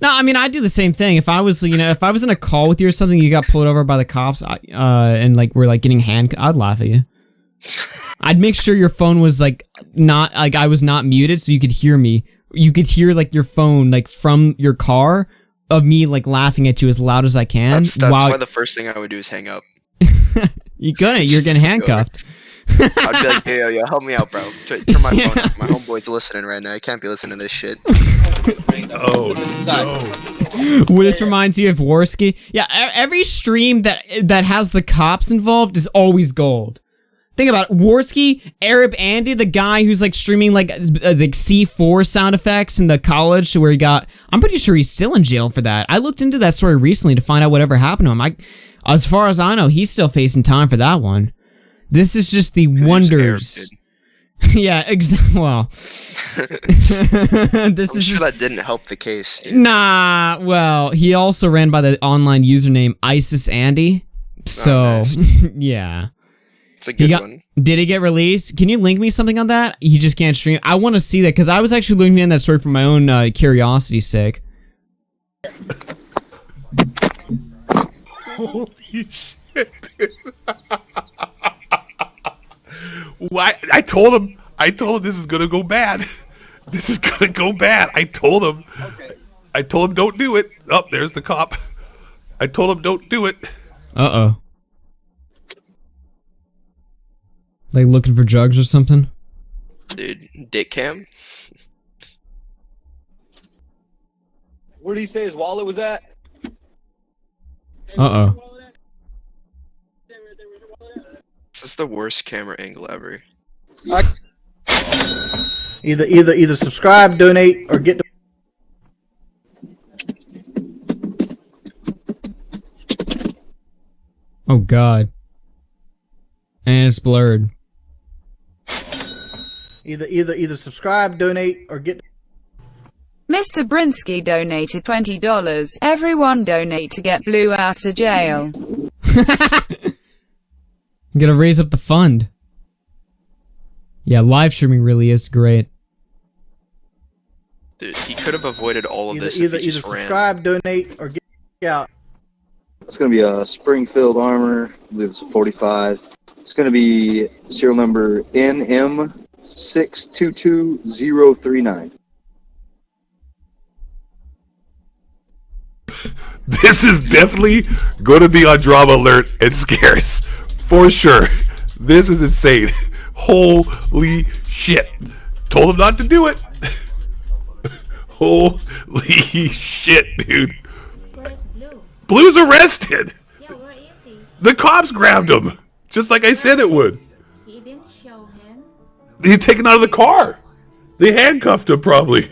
[SPEAKER 1] No, I mean I do the same thing. If I was, if I was in a call with you or something, you got pulled over by the cops, and like we're like getting handcuffed, I'd laugh at you. I'd make sure your phone was like not like I was not muted, so you could hear me. You could hear like your phone like from your car of me like laughing at you as loud as I can.
[SPEAKER 7] That's
[SPEAKER 1] while
[SPEAKER 7] why the first thing I would do is hang up.
[SPEAKER 1] you couldn't. You're getting handcuffed.
[SPEAKER 7] I'd be like, yo, help me out, bro. Turn my phone off. My homeboy's listening right now. I can't be listening to this shit.
[SPEAKER 3] Oh no.
[SPEAKER 1] Well, this reminds you of Warski. Yeah, every stream that has the cops involved is always gold. Think about it. Warski, Arab Andy, the guy who's like streaming like C4 sound effects in the college where he got... I'm pretty sure he's still in jail for that. I looked into that story recently to find out whatever happened to him. As far as I know, he's still facing time for that one. This is just the wonders. Yeah, well. This
[SPEAKER 7] I'm
[SPEAKER 1] is
[SPEAKER 7] sure
[SPEAKER 1] just...
[SPEAKER 7] that didn't help the case, dude.
[SPEAKER 1] Nah, well, he also ran by the online username ISIS Andy. So,
[SPEAKER 7] nice.
[SPEAKER 1] yeah.
[SPEAKER 7] It's a good one.
[SPEAKER 1] Did he get released? Can you link me something on that? He just can't stream. I want to see that because I was actually looking in that story for my own curiosity's sake.
[SPEAKER 3] Holy shit, dude. Why? I told him this is gonna go bad. This is gonna go bad. I told him.
[SPEAKER 5] Okay.
[SPEAKER 3] I told him don't do it. Oh, there's the cop. I told him don't do it.
[SPEAKER 1] Uh-oh. Like looking for drugs or something?
[SPEAKER 7] Dude, dick cam?
[SPEAKER 5] Where did he say his wallet was at?
[SPEAKER 1] Uh-oh.
[SPEAKER 7] This is the worst camera angle ever.
[SPEAKER 9] Either subscribe, donate, or get the
[SPEAKER 1] Oh, God. And it's blurred.
[SPEAKER 9] either subscribe, donate, or get
[SPEAKER 8] Mr. Brinsky donated $20. Everyone donate to get Blue out of jail.
[SPEAKER 1] Gotta raise up the fund. Yeah, live streaming really is great.
[SPEAKER 7] Dude, he could have avoided all of this
[SPEAKER 9] either
[SPEAKER 7] if he just ran.
[SPEAKER 9] subscribe, donate, or get out.
[SPEAKER 10] It's going to be a Springfield Armor. I believe it's a 45. It's going to be serial number NM622039.
[SPEAKER 3] This is definitely going to be on Drama Alert and Scarce. For sure. This is insane. Holy shit. Told him not to do it. Holy shit, dude.
[SPEAKER 11] Where's Blue?
[SPEAKER 3] Blue's arrested.
[SPEAKER 11] Yeah, where is he?
[SPEAKER 3] The cops grabbed him. Just like I said it would.
[SPEAKER 11] He didn't show him.
[SPEAKER 3] He's taken out of the car. They handcuffed him probably.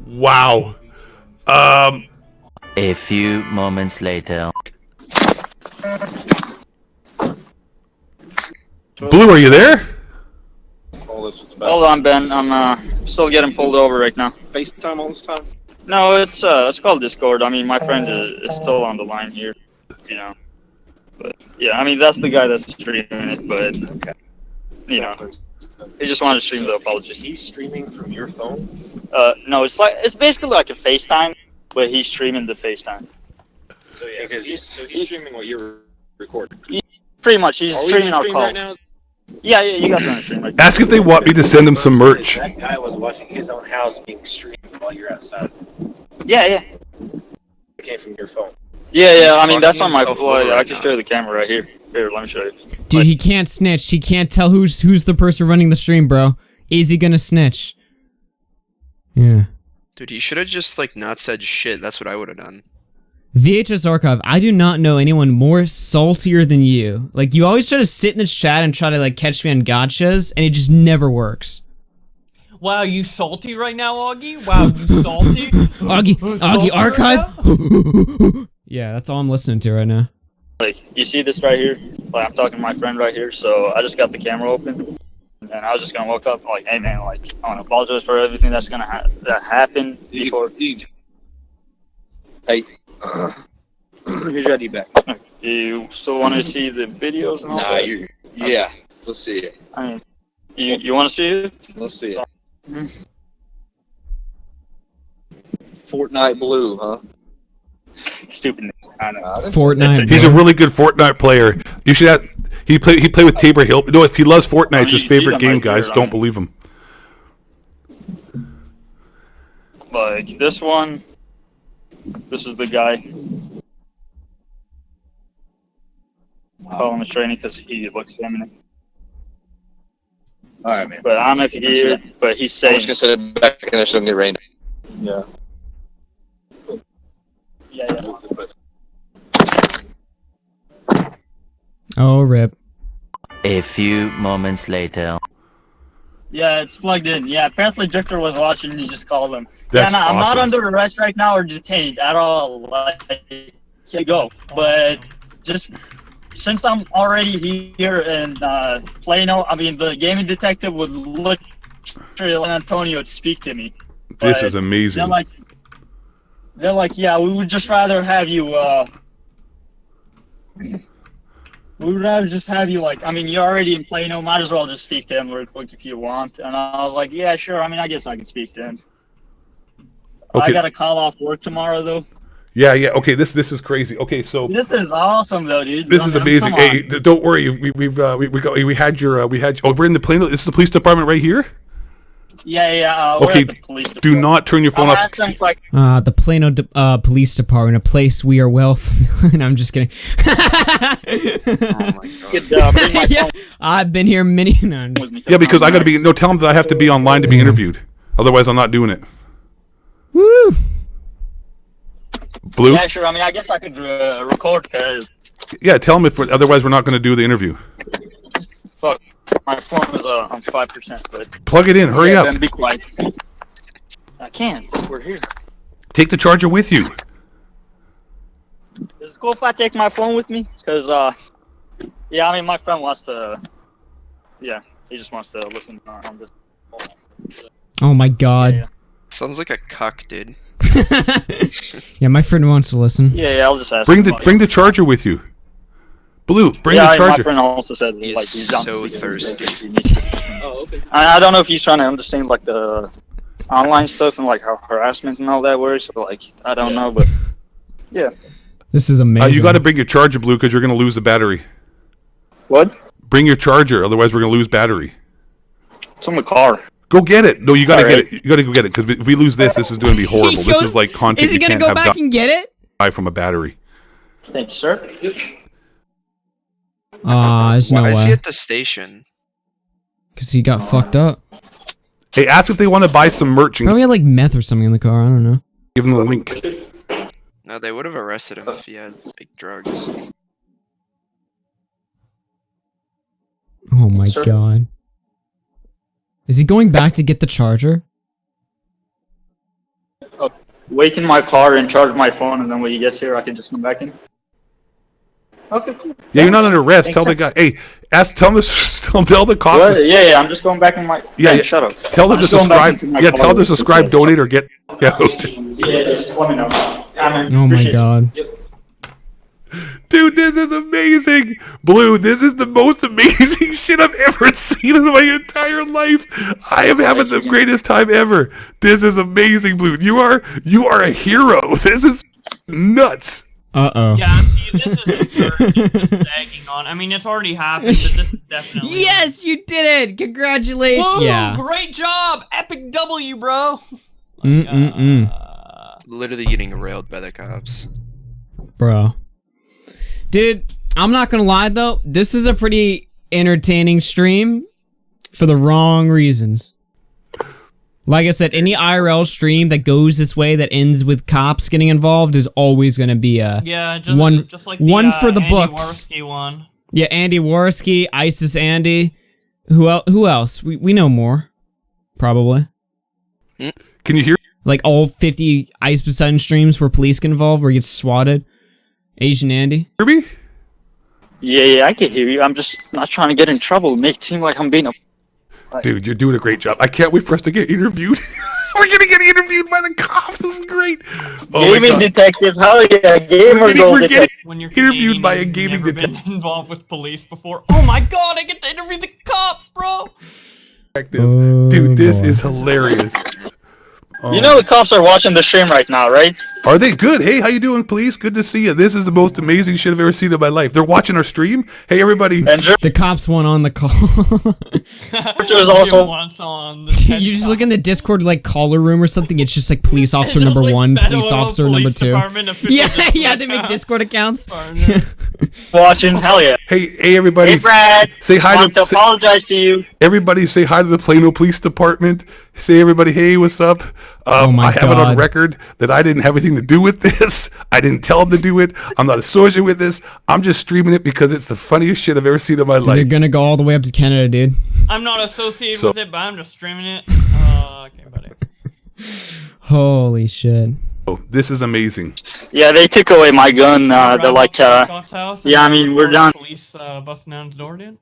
[SPEAKER 3] Wow.
[SPEAKER 12] A few moments later.
[SPEAKER 3] Blue, are you there?
[SPEAKER 4] Hold on, Ben. I'm still getting pulled over right now.
[SPEAKER 5] FaceTime all this time?
[SPEAKER 4] No, it's called Discord. I mean, my friend is still on the line here, you know. But yeah, I mean that's the guy that's streaming it, but you know, he just wanted to stream the apology.
[SPEAKER 5] He's streaming from your phone?
[SPEAKER 4] No, it's basically like a FaceTime, but he's streaming the FaceTime.
[SPEAKER 5] So yeah, he's streaming what you're recording.
[SPEAKER 4] Pretty much, he's streaming our call.
[SPEAKER 5] Right now?
[SPEAKER 4] Yeah, you guys are on stream. Like,
[SPEAKER 3] Ask if they want me to send them some merch.
[SPEAKER 5] That guy was watching his own house being streamed while you're outside.
[SPEAKER 4] Yeah.
[SPEAKER 5] It came from your phone.
[SPEAKER 4] Yeah. I mean, that's on my phone. I can show the camera right here. Here, let me show you.
[SPEAKER 1] Dude, he can't snitch. He can't tell who's the person running the stream, bro. Is he gonna snitch? Yeah.
[SPEAKER 7] Dude, he should have just, like, not said shit. That's what I would have done.
[SPEAKER 1] VHS Archive, I do not know anyone more saltier than you. Like, you always try to sit in the chat and try to, like, catch me on gotchas, and it just never works.
[SPEAKER 2] Wow, you salty right now, Augie? Wow, you salty?
[SPEAKER 1] Augie Archive? Yeah, that's all I'm listening to right now.
[SPEAKER 4] Like, you see this right here? Like, I'm talking to my friend right here, so I just got the camera open. And I was just gonna walk up, like, hey man, like, I wanna apologize for everything that's gonna that happened before.
[SPEAKER 10] Hey, here's your ID back.
[SPEAKER 4] Do you still want to see the videos and all that?
[SPEAKER 10] Yeah, let's see it.
[SPEAKER 4] I mean, you want to see it?
[SPEAKER 10] Let's see it. Fortnite Blue, huh?
[SPEAKER 4] Stupid. I know.
[SPEAKER 1] Fortnite.
[SPEAKER 3] He's a really good Fortnite player. You should have. He played with Tabor Hill. No, if he loves Fortnite, it's his favorite game, guys. Don't believe him.
[SPEAKER 4] Like this one. This is the guy. Call him a trainee because he looks feminine.
[SPEAKER 10] All right, man.
[SPEAKER 4] But I don't know if you hear, but he's saying.
[SPEAKER 10] I'm just gonna set it back and there's gonna get rained.
[SPEAKER 4] Yeah.
[SPEAKER 1] Oh, rip.
[SPEAKER 12] A few moments later.
[SPEAKER 4] Yeah, it's plugged in. Yeah, apparently Drift0r was watching and he just called him.
[SPEAKER 3] That's
[SPEAKER 4] I'm not
[SPEAKER 3] awesome.
[SPEAKER 4] under arrest right now or detained at all. Like, can't go. But just since I'm already here in Plano, I mean, the gaming detective would literally Antonio to speak to me.
[SPEAKER 3] This
[SPEAKER 4] But
[SPEAKER 3] is amazing.
[SPEAKER 4] they're like, yeah, we would just rather have you, we would rather just have you, like, I mean, you're already in Plano, might as well just speak to him real quick if you want. And I was like, yeah, sure, I mean, I guess I can speak to him.
[SPEAKER 3] Okay.
[SPEAKER 4] I gotta call off work tomorrow, though.
[SPEAKER 3] Yeah. Okay, this is crazy. Okay, so
[SPEAKER 4] This is awesome, though, dude.
[SPEAKER 3] this is amazing.
[SPEAKER 4] Come on.
[SPEAKER 3] Hey, don't worry. We had your Oh, we're in the Plano. This is the police department right here.
[SPEAKER 4] Yeah. We're
[SPEAKER 3] Okay.
[SPEAKER 4] at the police
[SPEAKER 3] Do
[SPEAKER 4] department.
[SPEAKER 3] not turn your phone
[SPEAKER 4] I'll
[SPEAKER 3] off.
[SPEAKER 4] ask them, like,
[SPEAKER 1] The Plano Police Department, a place we are well familiar. No, I'm just kidding.
[SPEAKER 4] bring my
[SPEAKER 1] Yeah,
[SPEAKER 4] phone
[SPEAKER 1] I've been here many. No, I'm just-
[SPEAKER 4] with me.
[SPEAKER 3] Yeah, because I gotta be. No, tell them that I have to be online to be interviewed. Otherwise, I'm not doing it.
[SPEAKER 1] Woo!
[SPEAKER 3] Blue.
[SPEAKER 4] Yeah, sure, I mean, I guess I could record, because,
[SPEAKER 3] Yeah, tell them if. Otherwise, we're not going to do the interview.
[SPEAKER 4] fuck, my phone is on 5%, but...
[SPEAKER 3] Plug it in. Hurry up.
[SPEAKER 4] Then be quiet. I can't. We're here.
[SPEAKER 3] Take the charger with you.
[SPEAKER 4] Is it cool if I take my phone with me? Because, yeah, I mean, my friend wants to... Yeah, he just wants to listen on this.
[SPEAKER 1] Oh my god.
[SPEAKER 4] Yeah.
[SPEAKER 7] Sounds like a cuck, dude.
[SPEAKER 1] Yeah, my friend wants to listen.
[SPEAKER 4] Yeah, I'll just ask
[SPEAKER 3] Bring
[SPEAKER 4] him
[SPEAKER 3] the
[SPEAKER 4] about it.
[SPEAKER 3] bring the charger with you. Blue, bring
[SPEAKER 4] Yeah,
[SPEAKER 3] the
[SPEAKER 4] my
[SPEAKER 3] charger.
[SPEAKER 4] friend also says
[SPEAKER 7] He's
[SPEAKER 4] like he's down to
[SPEAKER 7] so
[SPEAKER 4] see it.
[SPEAKER 7] thirsty.
[SPEAKER 5] Oh, okay.
[SPEAKER 4] I don't know if he's trying to understand like the online stuff and like how harassment and all that works. So, like I don't know, but Yeah.
[SPEAKER 1] This is amazing.
[SPEAKER 3] You got to bring your charger, Blue, because you're going to lose the battery.
[SPEAKER 4] What?
[SPEAKER 3] Bring your charger, otherwise we're going to lose battery.
[SPEAKER 4] It's in the car.
[SPEAKER 3] Go get it. No, you got to get it. You got to go get it, because if we lose this, this is going to be horrible. This is like content.
[SPEAKER 1] Is he going to go back and get it?
[SPEAKER 3] From a battery.
[SPEAKER 4] Thank you, sir.
[SPEAKER 1] There's no way.
[SPEAKER 7] Why is he at the station?
[SPEAKER 1] Because he got fucked up.
[SPEAKER 3] Hey, ask if they want to buy some merch.
[SPEAKER 1] Probably had like meth or something in the car. I don't know.
[SPEAKER 3] Give them the link.
[SPEAKER 7] No, they would have arrested him if he had big drugs.
[SPEAKER 1] Oh my god. Is he going back to get the charger?
[SPEAKER 4] Wait in my car and charge my phone, and then when he gets here, I can just come back in. Okay, cool.
[SPEAKER 3] Yeah, you're not under arrest.
[SPEAKER 4] Thanks,
[SPEAKER 3] tell the guy. Hey, tell the cops.
[SPEAKER 4] What? Yeah, I'm just going back in my.
[SPEAKER 3] Yeah,
[SPEAKER 4] shut up.
[SPEAKER 3] Tell them to subscribe. Yeah, tell them to subscribe, donate, or get out.
[SPEAKER 4] Yeah, just let me know.
[SPEAKER 1] Oh my god.
[SPEAKER 3] Dude, this is amazing. Blue, this is the most amazing shit I've ever seen in my entire life. I am having the greatest time ever. This is amazing, Blue. You are a hero. This is nuts.
[SPEAKER 1] Uh-oh.
[SPEAKER 2] Yeah, see, this is sagging on. I mean, it's already happened, but this is definitely...
[SPEAKER 1] Yes, you did it! Congratulations!
[SPEAKER 2] Woo,
[SPEAKER 1] yeah.
[SPEAKER 2] Great job! Epic W, bro!
[SPEAKER 7] Literally getting railed by the cops.
[SPEAKER 1] Bro. Dude, I'm not gonna lie though, this is a pretty entertaining stream for the wrong reasons. Like I said, any IRL stream that goes this way that ends with cops getting involved is always gonna be a
[SPEAKER 2] just like the,
[SPEAKER 1] one for the
[SPEAKER 2] Andy
[SPEAKER 1] books.
[SPEAKER 2] Warski one.
[SPEAKER 1] Yeah, Andy Warski, ISIS Andy. Who else? We know more. Probably.
[SPEAKER 3] Can you hear?
[SPEAKER 1] Like all 50 Ice Poseidon streams where police get involved, where he gets swatted. Asian Andy.
[SPEAKER 3] Hear me?
[SPEAKER 4] Yeah, I can hear you. I'm just not trying to get in trouble. Make it seem like I'm being a...
[SPEAKER 3] Dude, you're doing a great job. I can't wait for us to get interviewed. We're gonna get interviewed by the cops. This is great.
[SPEAKER 4] Gaming detective, hell yeah, gamer gold detective.
[SPEAKER 2] When you're
[SPEAKER 3] interviewed by a gaming detective.
[SPEAKER 2] Been involved with police before. Oh my god, I get to interview the cops, bro.
[SPEAKER 3] Dude, this is hilarious.
[SPEAKER 4] You know the cops are watching the stream right now, right?
[SPEAKER 3] Are they good? Hey, how you doing, police? Good to see you. This is the most amazing shit I've ever seen in my life. They're watching our stream. Hey, everybody.
[SPEAKER 1] The cops went on the call.
[SPEAKER 4] There's also
[SPEAKER 2] on the
[SPEAKER 1] you just look in the Discord like caller room or something. It's just like police officer number
[SPEAKER 2] like
[SPEAKER 1] 1, police officer number 2. Yeah, they make Discord accounts.
[SPEAKER 4] Watching, hell yeah.
[SPEAKER 3] Hey, everybody.
[SPEAKER 4] Hey, Brad.
[SPEAKER 3] Say hi.
[SPEAKER 4] I want to apologize to you.
[SPEAKER 3] Everybody, say hi to the Plano Police Department. Say everybody, hey, what's up? I have it on record that I didn't have anything to do with this. I didn't tell them to do it. I'm not associated with this. I'm just streaming it because it's the funniest shit I've ever seen in my life.
[SPEAKER 1] You're gonna go all the way up to Canada, dude.
[SPEAKER 2] I'm not associated with it, but I'm just streaming it. Okay, buddy.
[SPEAKER 1] Holy shit.
[SPEAKER 3] Oh, this is amazing.
[SPEAKER 4] Yeah, they took away my gun. They're like, yeah, I mean, we're done.
[SPEAKER 2] Police busting down the door, dude.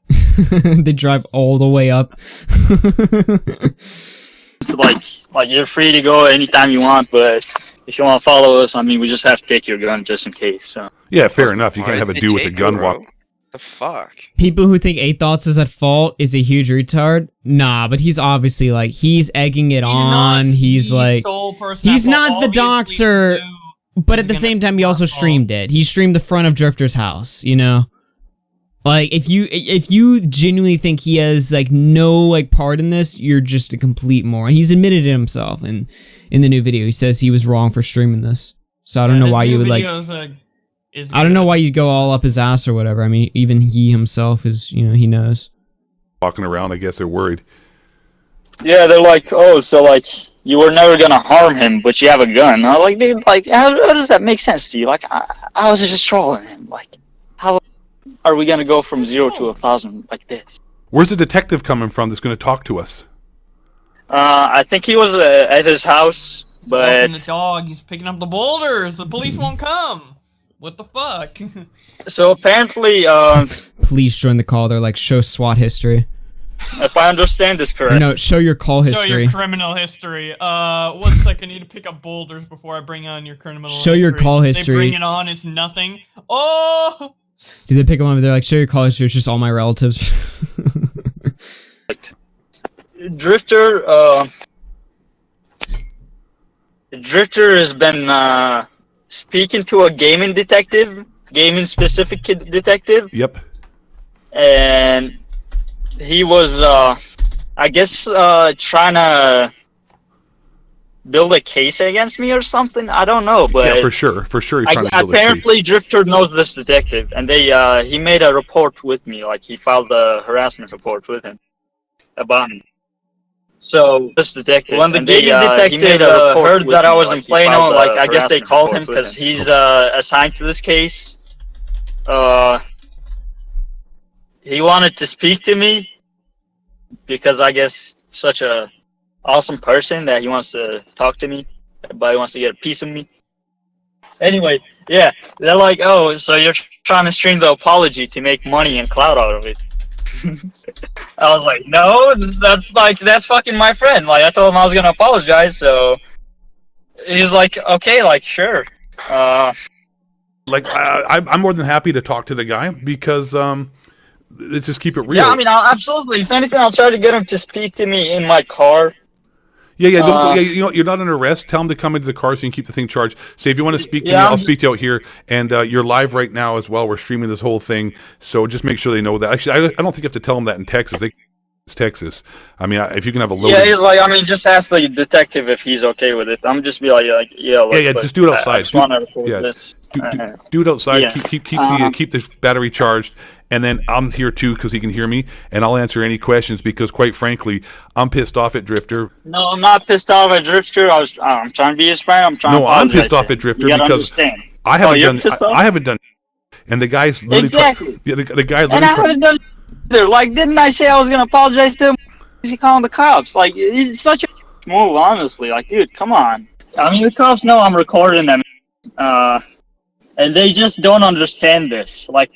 [SPEAKER 1] They drive all the way up.
[SPEAKER 4] like you're free to go anytime you want, but if you want to follow us, I mean, we just have to take your gun just in case. So.
[SPEAKER 3] Yeah, fair enough. You can't have a dude with a gun walk.
[SPEAKER 7] The fuck?
[SPEAKER 1] People who think 8 Thoughts is at fault is a huge retard. Nah, but he's obviously like, he's egging it on. He's like, he's not the doxer, but at the same time, he also streamed it. He streamed the front of Drift0r's house, you know? Like, if you genuinely think he has, like, no, like, part in this, you're just a complete moron. He's admitted it himself in the new video. He says he was wrong for streaming this. So I don't know why you would, like... I don't know why you'd go all up his ass or whatever. I mean, even he himself is, you know, he knows.
[SPEAKER 3] Walking around, I guess they're worried.
[SPEAKER 4] Yeah, they're like, oh, so, like, you were never gonna harm him, but you have a gun. I'm like, dude, like, how does that make sense to you? Like, I was just trolling him. Like, how are we gonna go from 0 to 1,000 like this?
[SPEAKER 3] Where's the detective coming from that's gonna talk to us?
[SPEAKER 4] I think he was at his house, but...
[SPEAKER 2] The dog, he's picking up the boulders. The police won't come. What the fuck?
[SPEAKER 4] So apparently,
[SPEAKER 1] Police join the call. They're like, show SWAT history.
[SPEAKER 4] If I understand this correct.
[SPEAKER 1] No, show your call history.
[SPEAKER 2] Show your criminal history. 1 second, I need to pick up boulders before I bring on your criminal history.
[SPEAKER 1] Show your call history.
[SPEAKER 2] They bring it on, it's nothing. Oh!
[SPEAKER 1] Do they pick them up? They're like, show your call history. It's just all my relatives.
[SPEAKER 4] Drift0r has been speaking to a gaming specific detective.
[SPEAKER 3] Yep.
[SPEAKER 4] And he was, I guess, trying to build a case against me or something. I don't know, but
[SPEAKER 3] yeah, for sure. He's trying to build
[SPEAKER 4] apparently
[SPEAKER 3] a case.
[SPEAKER 4] Drift0r knows this detective, and he made a report with me. Like, he filed a harassment report with him about me. So this detective, when the gaming detective heard that I was in Plano, like, I guess they called him because he's assigned to this case. He wanted to speak to me because I guess such a awesome person that he wants to talk to me. Everybody wants to get a piece of me. Anyways, yeah, they're like, oh, so you're trying to stream the apology to make money and clout out of it. I was like, no, that's fucking my friend. Like, I told him I was gonna apologize, so he's like, okay, like, sure.
[SPEAKER 3] Like, I'm more than happy to talk to the guy because let's just keep it real.
[SPEAKER 4] Yeah, I mean, absolutely. If anything, I'll try to get him to speak to me in my car.
[SPEAKER 3] Yeah, you know, you're not under arrest. Tell him to come into the car so you can keep the thing charged. Say, if you want to speak to me, I'll speak to you out here. And you're live right now as well. We're streaming this whole thing, so just make sure they know that. Actually, I don't think you have to tell them that in Texas. It's Texas. I mean, if you can have a little.
[SPEAKER 4] Yeah, he's like, I mean, just ask the detective if he's okay with it. I'm just be like, yeah. Look,
[SPEAKER 3] yeah, just do it outside.
[SPEAKER 4] I just want to record this.
[SPEAKER 3] Do it outside.
[SPEAKER 4] Yeah.
[SPEAKER 3] Keep the battery charged. And then I'm here too because he can hear me, and I'll answer any questions because, quite frankly, I'm pissed off at Drift0r.
[SPEAKER 4] No, I'm not pissed off at Drift0r. I'm trying to be his friend.
[SPEAKER 3] I'm pissed off at Drift0r because I haven't done, and the guy's literally
[SPEAKER 4] exactly.
[SPEAKER 3] The guy literally.
[SPEAKER 4] And I haven't done either. Like, didn't I say I was gonna apologize to him? Is he calling the cops? Like, it's such a move, honestly. Like, dude, come on. I mean, the cops know I'm recording them, and they just don't understand this. Like,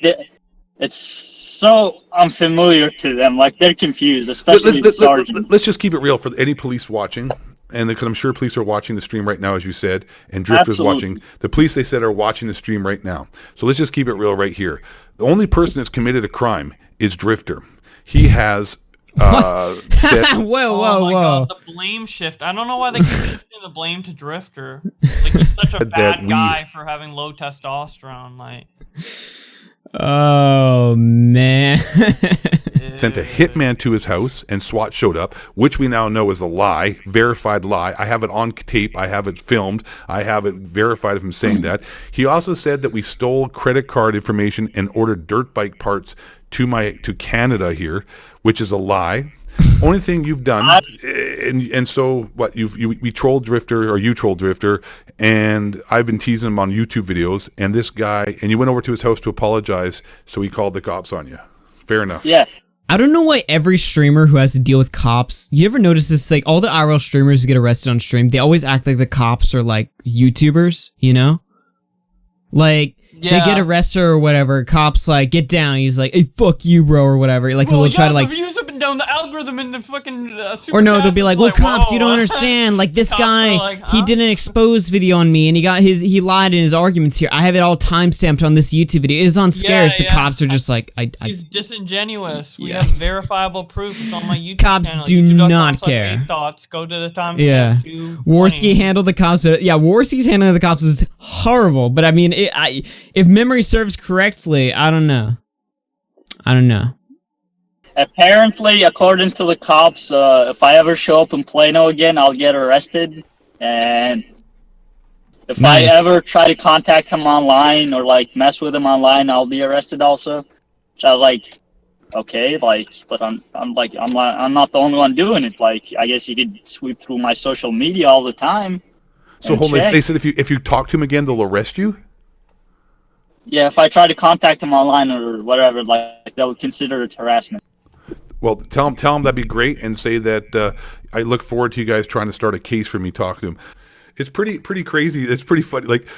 [SPEAKER 4] it's so unfamiliar to them. Like, they're confused, especially the sergeant.
[SPEAKER 3] Let's just keep it real for any police watching, and because I'm sure police are watching the stream right now, as you said, and Drift0r's watching. The police, they said, are watching the stream right now. So let's just keep it real right here. The only person that's committed a crime is Drift0r. He has said...
[SPEAKER 2] Whoa. God, the blame shift. I don't know why they keep shifting the blame to Drift0r. Like, he's such a bad guy for having low testosterone. Like...
[SPEAKER 1] Oh, man.
[SPEAKER 3] Sent a hitman to his house, and SWAT showed up, which we now know is a lie, verified lie. I have it on tape. I have it filmed. I have it verified of him saying that. He also said that we stole credit card information and ordered dirt bike parts to Canada here, which is a lie. Only thing you've done, and so what? We trolled Drift0r, or you trolled Drift0r, and I've been teasing him on YouTube videos. And this guy, and you went over to his house to apologize, so he called the cops on you. Fair enough.
[SPEAKER 4] Yeah.
[SPEAKER 1] I don't know why every streamer who has to deal with cops, you ever notice this, like, all the IRL streamers who get arrested on stream, they always act like the cops are, like, YouTubers, you know? Like, they get arrested or whatever, cops, like, get down, he's like, hey, fuck you, bro, or whatever. Like, he'll try to, like...
[SPEAKER 2] the views up and down, the algorithm and the fucking...
[SPEAKER 1] or no, they'll be like, well, cops, you don't understand, like, this guy, like, huh? He did an expose video on me, and he lied in his arguments here. I have it all timestamped on this YouTube video. It was on Scarce. The cops are just like,
[SPEAKER 2] he's disingenuous. We have verifiable proof. It's on my YouTube
[SPEAKER 1] cops
[SPEAKER 2] channel.
[SPEAKER 1] Do not care.
[SPEAKER 2] Thoughts. Go to the timestamp.
[SPEAKER 1] Yeah. Warski handled the cops. Yeah, Warski's handling the cops was horrible, but I mean, if memory serves correctly, I don't know.
[SPEAKER 4] Apparently, according to the cops, if I ever show up in Plano again, I'll get arrested. And if I ever try to contact him online or, like, mess with him online, I'll be arrested also. So I was like, okay, like, but I'm not the only one doing it. Like, I guess you could sweep through my social media all the time.
[SPEAKER 3] So hold on, they said if you talk to him again, they'll arrest you?
[SPEAKER 4] Yeah, if I try to contact him online or whatever, like, they'll consider it harassment.
[SPEAKER 3] Well, tell him that'd be great, and say that I look forward to you guys trying to start a case for me talking to him. It's pretty crazy. It's pretty funny. Like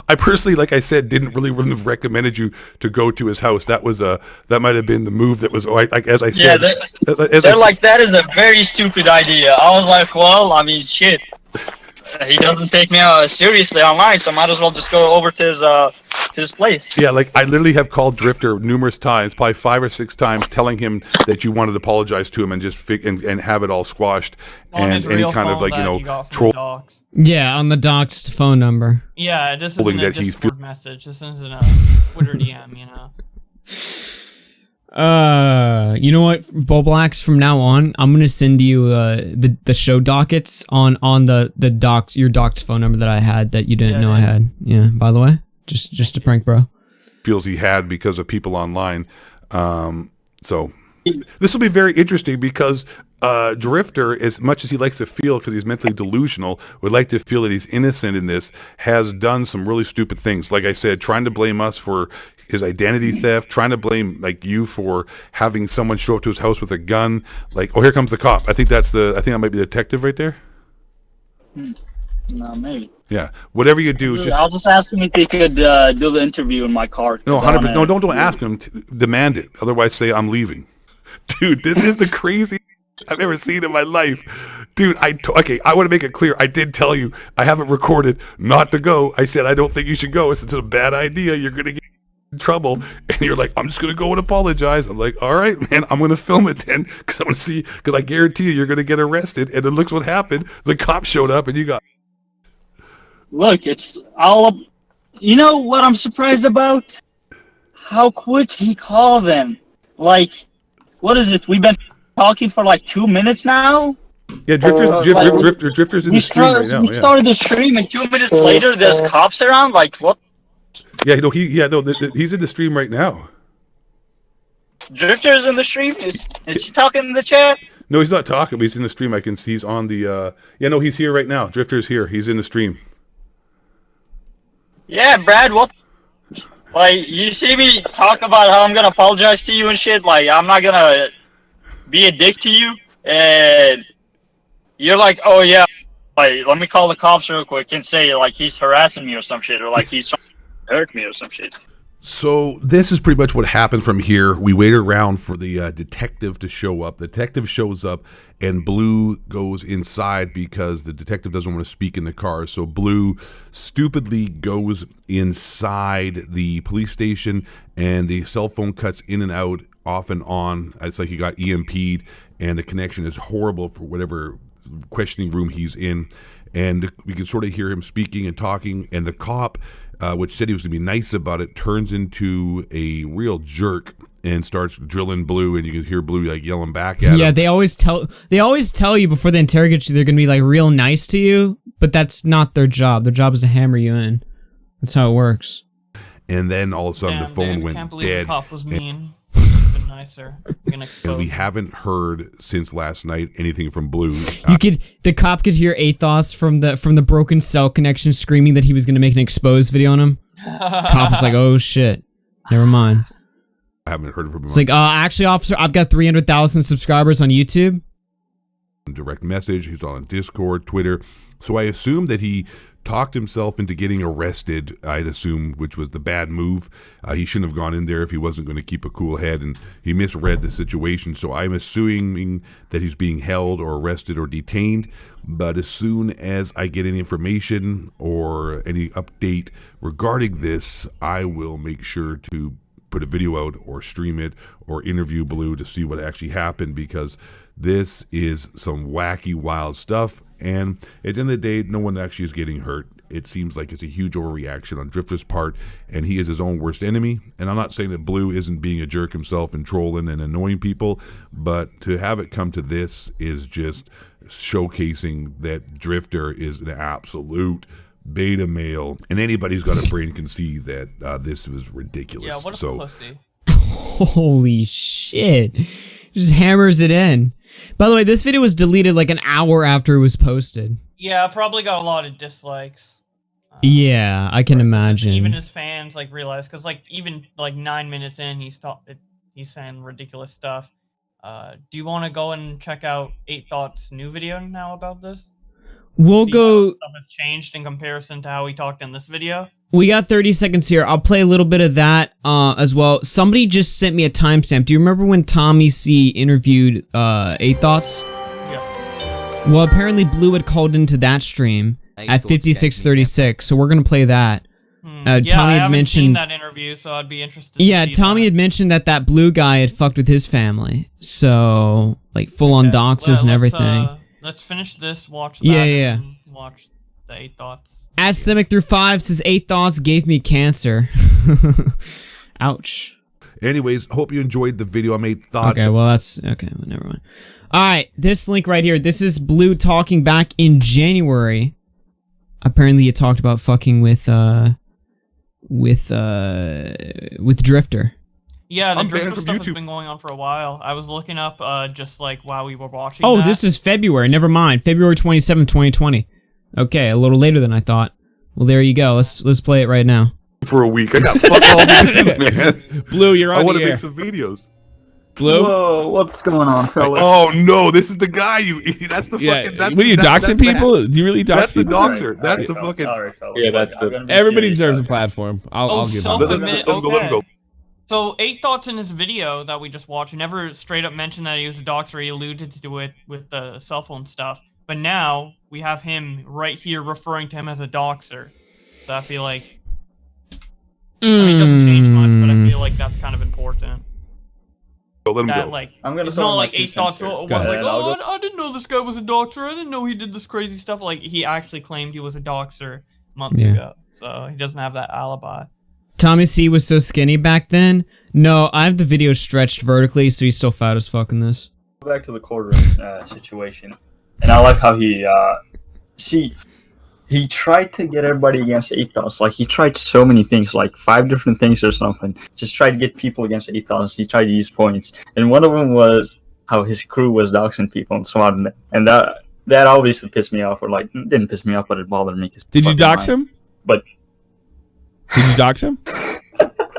[SPEAKER 3] I personally, like I said, wouldn't have recommended you to go to his house. That might have been the move that was, like, as I said.
[SPEAKER 4] Yeah, they're like, that is a very stupid idea. I was like, well, I mean, shit. he doesn't take me seriously online, so I might as well just go over to his place.
[SPEAKER 3] Yeah, like I literally have called Drifter numerous times, probably 5 or 6 times, telling him that you wanted to apologize to him and just and have it all squashed, and any kind of like troll.
[SPEAKER 1] Yeah, on the doxed phone number.
[SPEAKER 2] Yeah, this isn't a Discord message. This isn't a Twitter DM, you know.
[SPEAKER 1] You know what, Bowblax, from now on, I'm gonna send you the show dockets on the docs, your docs phone number that I had that you didn't know I had. Yeah, by the way, just a prank, bro.
[SPEAKER 3] Feels he had because of people online. So this will be very interesting because Drifter, as much as he likes to feel, because he's mentally delusional, would like to feel that he's innocent in this, has done some really stupid things. Like I said, trying to blame us for his identity theft, trying to blame like you for having someone show up to his house with a gun. Like, oh, here comes the cop. I think that might be the detective right there.
[SPEAKER 4] No, maybe.
[SPEAKER 3] Yeah, whatever you do,
[SPEAKER 4] I'll just ask him if he could do the interview in my car.
[SPEAKER 3] No, 100%. No, don't ask him. Demand it. Otherwise, say I'm leaving. Dude, this is the craziest I've ever seen in my life. Dude, okay, I want to make it clear. I did tell you, I haven't recorded not to go. I said I don't think you should go. It's a bad idea. You're going to get in trouble. And you're like, I'm just going to go and apologize. I'm like, all right, man, I'm going to film it then. Because I want to see, because I guarantee you, you're going to get arrested. And then looks what happened. The cop showed up and you got...
[SPEAKER 4] Look, it's all up. You know what I'm surprised about? How quick he called them. Like, what is it? We've been talking for like 2 minutes now?
[SPEAKER 3] Yeah, Drifter's in the stream right now.
[SPEAKER 4] We started the stream and 2 minutes later there's cops around? Like, what?
[SPEAKER 3] Yeah, no, he's in the stream right now.
[SPEAKER 4] Drifter's in the stream? Is he talking in the chat?
[SPEAKER 3] No, he's not talking, but he's in the stream. I can see he's on the... Yeah, no, he's here right now. Drifter's here. He's in the stream.
[SPEAKER 4] Yeah, Brad, what? Like, you see me talk about how I'm gonna apologize to you and shit? Like, I'm not gonna be a dick to you? And you're like, oh yeah, like, let me call the cops real quick and say, like, he's harassing me or some shit, or like, he's trying to hurt me or some shit.
[SPEAKER 3] So this is pretty much what happened from here. We waited around for the detective to show up. The detective shows up and Blue goes inside because the detective doesn't want to speak in the car. So Blue stupidly goes inside the police station and the cell phone cuts in and out, off and on. It's like he got EMP'd and the connection is horrible for whatever questioning room he's in. And we can sort of hear him speaking and talking, and the cop, which said he was going to be nice about it, turns into a real jerk and starts drilling Blue, and you can hear Blue like yelling back at him.
[SPEAKER 1] Yeah, they always tell you before they interrogate you they're going to be like real nice to you, but that's not their job. Their job is to hammer you in. That's how it works.
[SPEAKER 3] And then all of a sudden the phone went
[SPEAKER 2] can't believe
[SPEAKER 3] dead.
[SPEAKER 2] The cop was mean. Nicer.
[SPEAKER 3] And we haven't heard since last night anything from Blue.
[SPEAKER 1] The cop could hear Athos from the broken cell connection screaming that he was going to make an exposed video on him. Cop was like, oh shit, never mind.
[SPEAKER 3] I haven't heard from him.
[SPEAKER 1] It's like, actually, officer, I've got 300,000 subscribers on YouTube.
[SPEAKER 3] Direct message. He's on Discord, Twitter. So I assume that he talked himself into getting arrested, I'd assume, which was the bad move. He shouldn't have gone in there if he wasn't going to keep a cool head, and he misread the situation. So I'm assuming that he's being held or arrested or detained. But as soon as I get any information or any update regarding this, I will make sure to put a video out or stream it or interview Blue to see what actually happened, because this is some wacky, wild stuff. And at the end of the day, no one actually is getting hurt. It seems like it's a huge overreaction on Drifter's part, and he is his own worst enemy. And I'm not saying that Blue isn't being a jerk himself and trolling and annoying people, but to have it come to this is just showcasing that Drifter is an absolute beta male, and anybody who's got a brain can see that this was ridiculous.
[SPEAKER 2] Yeah, what a pussy.
[SPEAKER 1] Holy shit. Just hammers it in. By the way, this video was deleted like an hour after it was posted.
[SPEAKER 2] Yeah, probably got a lot of dislikes.
[SPEAKER 1] Yeah, I can imagine.
[SPEAKER 2] Even his fans like realized, because like even like 9 minutes in, he's saying ridiculous stuff. Do you want to go and check out 8Thought's new video now about this?
[SPEAKER 1] We'll go.
[SPEAKER 2] How stuff has changed in comparison to how he talked in this video.
[SPEAKER 1] We got 30 seconds here. I'll play a little bit of that as well. Somebody just sent me a timestamp. Do you remember when Tommy C interviewed 8Thoughts?
[SPEAKER 2] Yes.
[SPEAKER 1] Well, apparently Blue had called into that stream at 56:36, so we're gonna play that.
[SPEAKER 2] Yeah,
[SPEAKER 1] Tommy had mentioned
[SPEAKER 2] seen that interview, so I'd be interested.
[SPEAKER 1] Yeah,
[SPEAKER 2] to see
[SPEAKER 1] Tommy had mentioned that Blue guy had fucked with his family, so like full on doxes and everything.
[SPEAKER 2] Let's finish this. Watch that. And watch the 8 Thoughts.
[SPEAKER 1] Asthemic through 5 says 8 Thoughts gave me cancer. Ouch.
[SPEAKER 3] Anyways, hope you enjoyed the video. I made thoughts.
[SPEAKER 1] Okay, well that's okay. Well, never mind. All right, this link right here. This is Blue talking back in January. Apparently, he talked about fucking with Drifter.
[SPEAKER 2] Yeah, the Drifter stuff has been going on for a while. I was looking up just like while we were watching.
[SPEAKER 1] Oh, this is February. Never mind. February 27th, 2020. Okay, a little later than I thought. Well, there you go. Let's play it right now.
[SPEAKER 3] For a week, I got fuck all day, man.
[SPEAKER 13] Blue, you're on.
[SPEAKER 3] I want to make some videos.
[SPEAKER 13] Blue?
[SPEAKER 4] Whoa, what's going on, fellas?
[SPEAKER 3] Oh no, this is the guy you. That's the fucking. That's
[SPEAKER 13] what are you doxing people? Do you really dox
[SPEAKER 3] That's
[SPEAKER 13] people?
[SPEAKER 3] That's the doxer. That's the fucking.
[SPEAKER 4] Sorry, fellas.
[SPEAKER 13] Yeah, that's the. Everybody deserves a platform. I'll give them.
[SPEAKER 3] Let him go.
[SPEAKER 2] So 8 Thoughts in his video that we just watched never straight up mentioned that he was a doxer. He alluded to it with the cell phone stuff. But now we have him right here referring to him as a doxer. So I feel like. I mean, it doesn't change much, but I feel like that's kind of important.
[SPEAKER 3] So let him
[SPEAKER 2] that,
[SPEAKER 3] go.
[SPEAKER 2] Like,
[SPEAKER 4] I'm gonna
[SPEAKER 2] it's not like 8 Thoughts
[SPEAKER 4] was
[SPEAKER 2] like, oh, I didn't know this guy was a doxer. I didn't know he did this crazy stuff. Like, he actually claimed he was a doxer months ago. So he doesn't have that alibi.
[SPEAKER 1] Tommy C was so skinny back then. No, I have the video stretched vertically, so he's still fat as fuck in this.
[SPEAKER 4] Back to the courtroom situation, and I like how he he tried to get everybody against 8 Thoughts. Like, he tried so many things, like 5 different things or something. Just tried to get people against 8 Thoughts. He tried to use points. And one of them was how his crew was doxing people and swatting them. And that obviously pissed me off. Or, like, it didn't piss me off, but it bothered me.
[SPEAKER 13] Did you dox him?
[SPEAKER 4] But
[SPEAKER 13] did you dox him?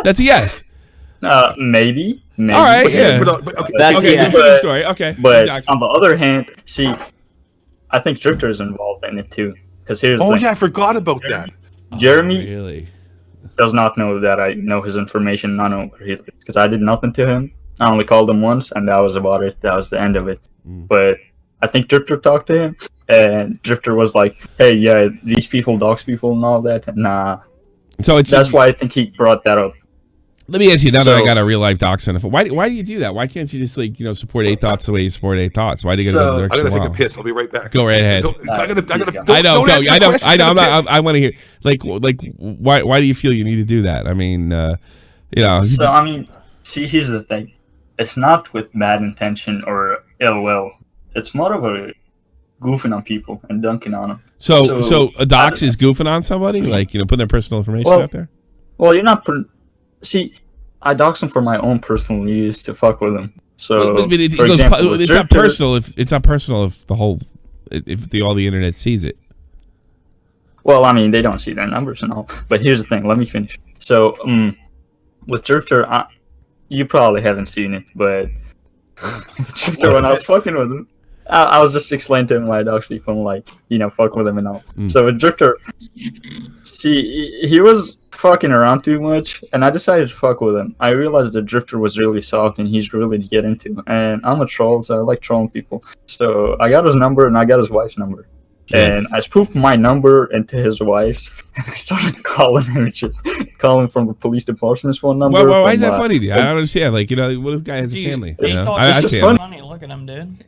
[SPEAKER 13] That's a yes.
[SPEAKER 4] Maybe.
[SPEAKER 13] All right, yeah.
[SPEAKER 4] That's
[SPEAKER 13] okay,
[SPEAKER 4] yes.
[SPEAKER 13] the story. Okay.
[SPEAKER 4] But on the other hand, see, I think Drift0r is involved in it, too. Here's
[SPEAKER 3] oh yeah, I forgot about that.
[SPEAKER 4] Jeremy
[SPEAKER 13] really
[SPEAKER 4] does not know that I know his information. I know where he lives because I did nothing to him. I only called him once, and that was about it. That was the end of it. But I think Drift0r talked to him, and Drift0r was like, "Hey, yeah, these people dox people and all that." Nah.
[SPEAKER 13] So
[SPEAKER 4] that's why I think he brought that up.
[SPEAKER 13] Let me ask you now that I got a real life doxing. Why do you do that? Why can't you just support 8 Thoughts the way you support 8 Thoughts? Why do you go to the extra
[SPEAKER 3] I'm gonna take a piss. I'll be right back.
[SPEAKER 13] Go right ahead. I know. I want to hear why do you feel you need to do that? I mean,
[SPEAKER 4] So I mean, see, here's the thing. It's not with bad intention or ill will. It's more of a goofing on people and dunking on them.
[SPEAKER 13] So a dox is goofing on somebody, like putting their personal information out there.
[SPEAKER 4] Well, you're not. See, I dox them for my own personal use to fuck with them. So,
[SPEAKER 13] but it's not personal. It's not personal if all the internet sees it.
[SPEAKER 4] Well, I mean, they don't see their numbers and all. But here's the thing. Let me finish. So, with Drift0r, you probably haven't seen it, but with Drift0r, when I was fucking with him, I was just explaining to him why I dox people, like, fuck with him and all. So with Drift0r, see, he was fucking around too much, and I decided to fuck with him. I realized that Drift0r was really soft and he's really to get into, and I'm a troll, so I like trolling people. So I got his number and I got his wife's number, and I spoofed my number into his wife's, and I started calling him shit, calling from the police department's phone number.
[SPEAKER 13] Why is that funny to you? I don't understand. Like, what if a guy has a family?
[SPEAKER 2] It's just funny. Look at him, dude.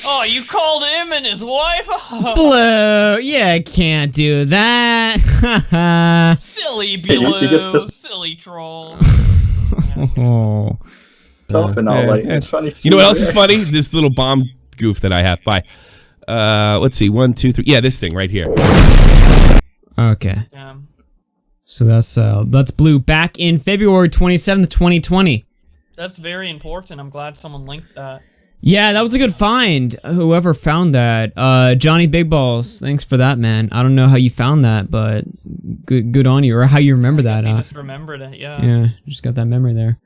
[SPEAKER 2] Oh, you called him and his wife?
[SPEAKER 1] Blue, yeah, can't do that.
[SPEAKER 2] Silly Blue, silly troll.
[SPEAKER 4] It's funny.
[SPEAKER 13] You know what else is funny? This little bomb goof that I have. Bye. Let's see. 1, 2, 3. Yeah, this thing right here.
[SPEAKER 1] Okay. So that's Blue back in February 27th, 2020.
[SPEAKER 2] That's very important. I'm glad someone linked that.
[SPEAKER 1] Yeah, that was a good find. Whoever found that. Johnny Big Balls, thanks for that, man. I don't know how you found that, but good on you, or how you remember that.
[SPEAKER 2] I just remembered it, yeah.
[SPEAKER 1] Yeah, just got that memory there.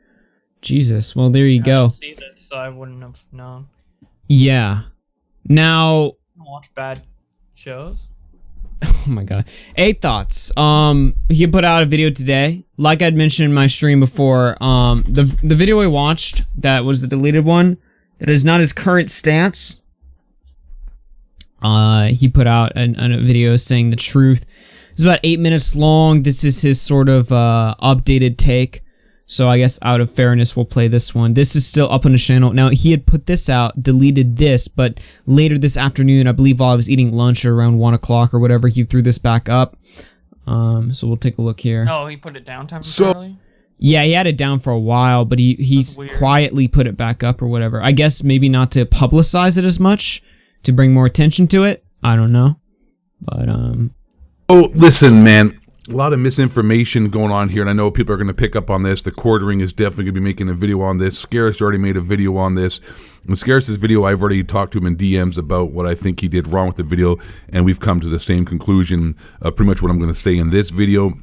[SPEAKER 1] Jesus, well, there you go.
[SPEAKER 2] I didn't see this, so I wouldn't have known.
[SPEAKER 1] Yeah. Now...
[SPEAKER 2] I don't watch bad shows.
[SPEAKER 1] Oh my god. 8 Thoughts. He put out a video today. Like I'd mentioned in my stream before, the video I watched, that was the deleted one, That is not his current stance. He put out a video saying the truth. It's about 8 minutes long. This is his sort of updated take. So I guess out of fairness, we'll play this one. This is still up on his channel. Now, he had put this out, deleted this, but later this afternoon, I believe while I was eating lunch or around 1 o'clock or whatever, he threw this back up. So we'll take a look here.
[SPEAKER 2] Oh, he put it down temporarily?
[SPEAKER 1] Yeah, he had it down for a while, but he quietly put it back up or whatever. I guess maybe not to publicize it as much, to bring more attention to it. I don't know. But,
[SPEAKER 3] Oh, listen, man. A lot of misinformation going on here, and I know people are going to pick up on this. The Quartering is definitely going to be making a video on this. Scarce already made a video on this. In Scarce's video, I've already talked to him in DMs about what I think he did wrong with the video, and we've come to the same conclusion of pretty much what I'm going to say in this video.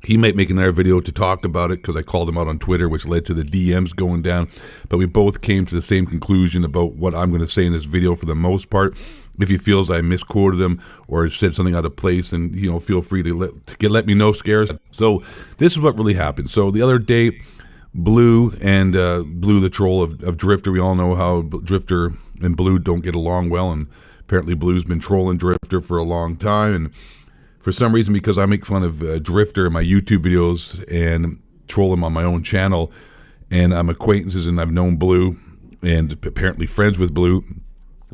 [SPEAKER 3] He might make another video to talk about it because I called him out on Twitter, which led to the DMs going down. But we both came to the same conclusion about what I'm going to say in this video for the most part. If he feels I misquoted him or said something out of place, then feel free to let me know, Scares. So this is what really happened. So the other day, Blue and Blue the troll of Drifter, we all know how Drifter and Blue don't get along well, and apparently Blue's been trolling Drifter for a long time, and for some reason, because I make fun of Drifter in my YouTube videos and troll him on my own channel, and I'm acquaintances and I've known Blue and apparently friends with Blue,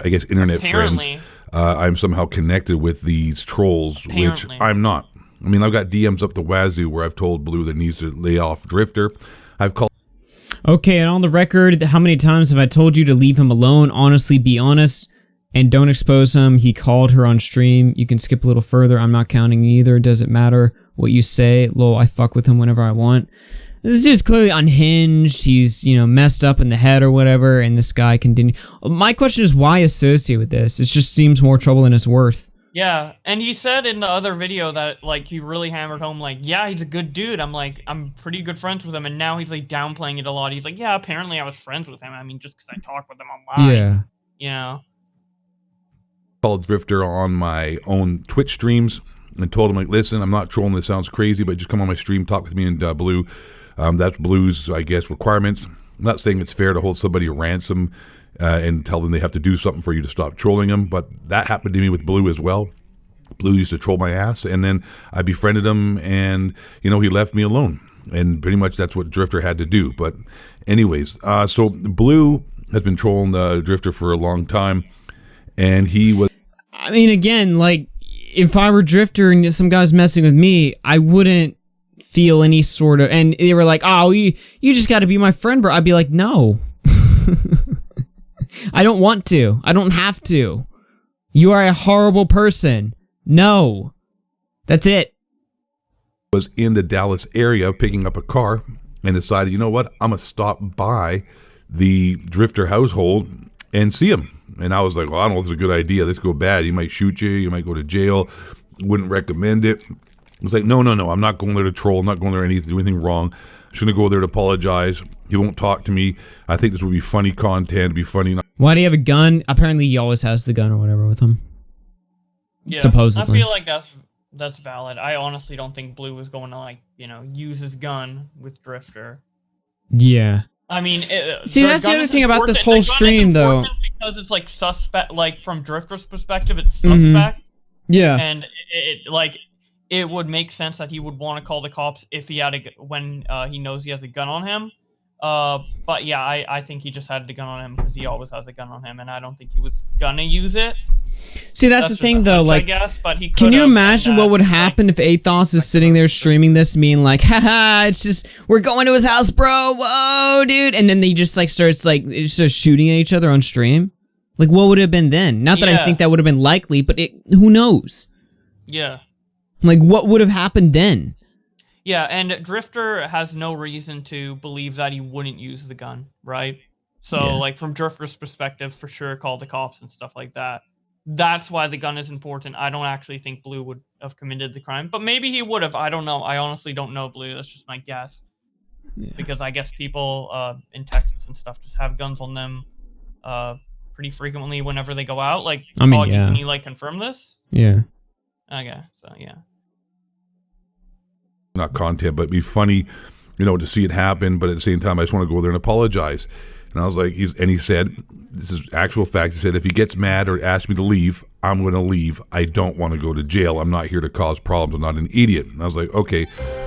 [SPEAKER 3] I guess internet friends, I'm somehow connected with these trolls, which I'm not. I mean, I've got DMs up the wazoo where I've told Blue that needs to lay off Drifter. I've called...
[SPEAKER 1] Okay, and on the record, how many times have I told you to leave him alone? Honestly, be honest. And don't expose him. He called her on stream. You can skip a little further. I'm not counting either. Doesn't matter what you say. Lol, I fuck with him whenever I want. This dude's clearly unhinged. He's, messed up in the head or whatever, and this guy continue. My question is, why associate with this? It just seems more trouble than it's worth.
[SPEAKER 2] Yeah, and he said in the other video that, he really hammered home, yeah, he's a good dude. I'm pretty good friends with him, and now he's, downplaying it a lot. He's like, yeah, apparently I was friends with him. I mean, just because I talk with him online. Yeah.
[SPEAKER 3] Called Drifter on my own Twitch streams and told him, listen, I'm not trolling, this sounds crazy, but just come on my stream, talk with me and Blue. That's Blue's, I guess, requirements. I'm not saying it's fair to hold somebody a ransom and tell them they have to do something for you to stop trolling them, but that happened to me with Blue as well. Blue used to troll my ass, and then I befriended him, and, he left me alone. And pretty much that's what Drifter had to do. But anyways, so Blue has been trolling Drifter for a long time, and he was...
[SPEAKER 1] I mean, again, if I were Drifter and some guy's messing with me, I wouldn't feel any sort of... And they were like, oh, you just got to be my friend, bro. I'd be like, no. I don't want to. I don't have to. You are a horrible person. No. That's it.
[SPEAKER 3] Was in the Dallas area picking up a car and decided, you know what? I'm going to stop by the Drifter household and see him. And I was like, well, I don't know if it's a good idea. This could go bad. He might shoot you. You might go to jail. Wouldn't recommend it. It's like, no. I'm not going there to troll. I'm not going there to do anything wrong. I'm just going to go there to apologize. He won't talk to me. I think this would be funny content. It'd be funny.
[SPEAKER 1] Why do you have a gun? Apparently, he always has the gun or whatever with him.
[SPEAKER 2] Yeah,
[SPEAKER 1] supposedly.
[SPEAKER 2] I feel like that's valid. I honestly don't think Blue was going to, use his gun with Drifter.
[SPEAKER 1] Yeah.
[SPEAKER 2] I mean,
[SPEAKER 1] see, that's the other thing about this whole stream, though.
[SPEAKER 2] Because it's suspect, from Drifter's perspective, it's suspect.
[SPEAKER 1] Yeah.
[SPEAKER 2] And it would make sense that he would want to call the cops if he had when he knows he has a gun on him. But yeah, I think he just had the gun on him because he always has a gun on him, and I don't think he was gonna use it.
[SPEAKER 1] See, that's the thing, though.
[SPEAKER 2] I guess, but he
[SPEAKER 1] can you imagine what would happen if Athos is sitting there streaming this, being like, haha, it's just, we're going to his house, bro, whoa, dude, and then they just, starts shooting at each other on stream? What would it have been then? Not that I think that would have been likely, but who knows?
[SPEAKER 2] Yeah.
[SPEAKER 1] What would have happened then?
[SPEAKER 2] Yeah, and Drifter has no reason to believe that he wouldn't use the gun, right? So, from Drifter's perspective, for sure, call the cops and stuff like that. That's why the gun is important. I don't actually think Blue would have committed the crime, but maybe he would have. I don't know. I honestly don't know Blue. That's just my guess. Yeah. Because I guess people in Texas and stuff just have guns on them pretty frequently whenever they go out. Can you confirm this?
[SPEAKER 1] Yeah.
[SPEAKER 2] Okay, so yeah.
[SPEAKER 3] Not content, but it'd be funny, to see it happen, but at the same time, I just want to go there and apologize. And I was like, he said, this is actual fact. He said, if he gets mad or asks me to leave, I'm going to leave. I don't want to go to jail. I'm not here to cause problems. I'm not an idiot. And I was like, okay,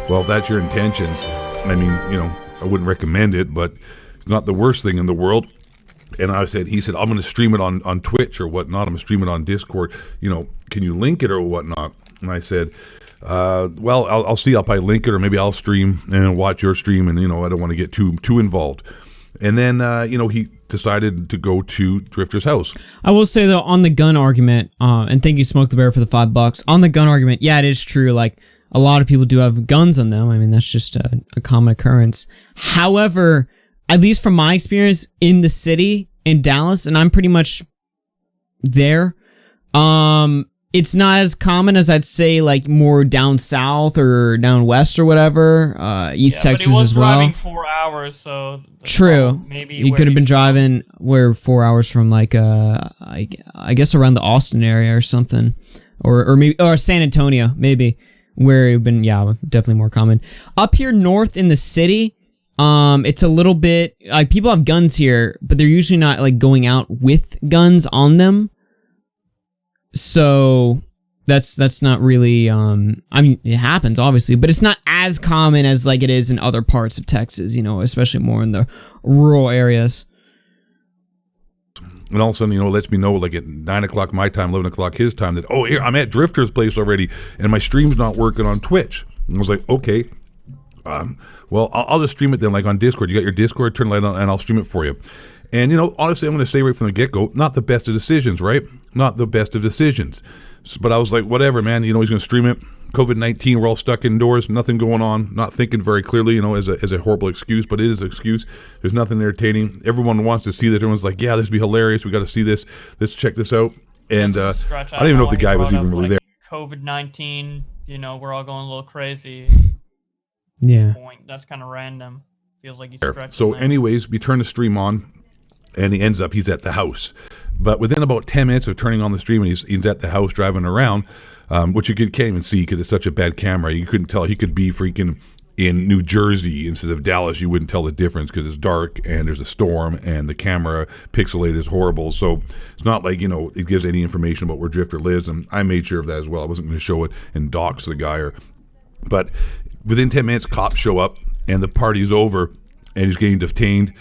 [SPEAKER 3] well, if that's your intentions, I mean, I wouldn't recommend it, but it's not the worst thing in the world. And he said, I'm going to stream it on Twitch or whatnot. I'm going to stream it on Discord. Can you link it or whatnot? And I said, well, I'll see. I'll probably link it, or maybe I'll stream and watch your stream. And, I don't want to get too involved. And then, he decided to go to Drift0r's house. I
[SPEAKER 1] will say, though, on the gun argument, and thank you, Smoke the Bear, for the $5. On the gun argument, yeah, it is true. Like, a lot of people do have guns on them. I mean, that's just a common occurrence. However, at least from my experience in the city, in Dallas, and I'm pretty much there, it's not as common as I'd say, like, more down south or down west or whatever, East Texas as well.
[SPEAKER 2] Driving 4 hours, so
[SPEAKER 1] true.
[SPEAKER 2] Maybe
[SPEAKER 1] you could have been driving 4 hours from, like, I guess around the Austin area or something, or San Antonio, maybe, where it'd been, definitely more common. Up here north in the city, it's a little bit like people have guns here, but they're usually not like going out with guns on them. So that's not really, I mean, it happens obviously, but it's not as common as like it is in other parts of Texas, especially more in the rural areas.
[SPEAKER 3] And all of a sudden, it lets me know, like at 9 o'clock my time, 11 o'clock his time, that, oh, here, I'm at Drift0r's place already, and my stream's not working on Twitch. And I was like, okay, well, I'll just stream it then, like on Discord. You got your Discord, turn the light on, and I'll stream it for you. And, honestly, I'm going to say right from the get-go, not the best of decisions, right? Not the best of decisions. But I was like, whatever, man, he's going to stream it. COVID-19, we're all stuck indoors, nothing going on, not thinking very clearly, as a horrible excuse, but it is an excuse. There's nothing entertaining. Everyone wants to see this. Everyone's like, yeah, this would be hilarious. We got to see this. Let's check this out. And I don't even know if the guy was even really there.
[SPEAKER 2] COVID-19, we're all going a little crazy.
[SPEAKER 1] Yeah.
[SPEAKER 2] That's kind of random. Feels like he's stretching.
[SPEAKER 3] So anyways, we turn the stream on, and he's at the house. But within about 10 minutes of turning on the stream, and he's at the house driving around, which you can't even see because it's such a bad camera. You couldn't tell. He could be freaking in New Jersey instead of Dallas. You wouldn't tell the difference because it's dark and there's a storm and the camera pixelated is horrible. So it's not like, it gives any information about where Drift0r lives. And I made sure of that as well. I wasn't going to show it and dox the guy. But within 10 minutes, cops show up and the party's over and he's getting detained.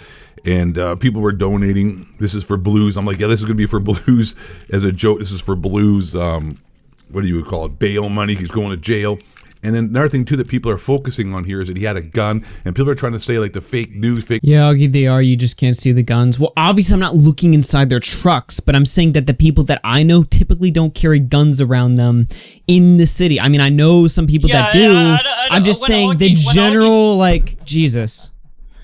[SPEAKER 3] And people were donating. This is for Blues. I'm like, yeah, this is going to be for Blues as a joke. This is for Blues, what do you call it, bail money. He's going to jail. And then another thing, too, that people are focusing on here is that he had a gun. And people are trying to say, like, the fake news.
[SPEAKER 1] Yeah, Augie, they are. You just can't see the guns. Well, obviously, I'm not looking inside their trucks, but I'm saying that the people that I know typically don't carry guns around them in the city. I mean, I know some people that do. I'm just saying the general, like, Jesus.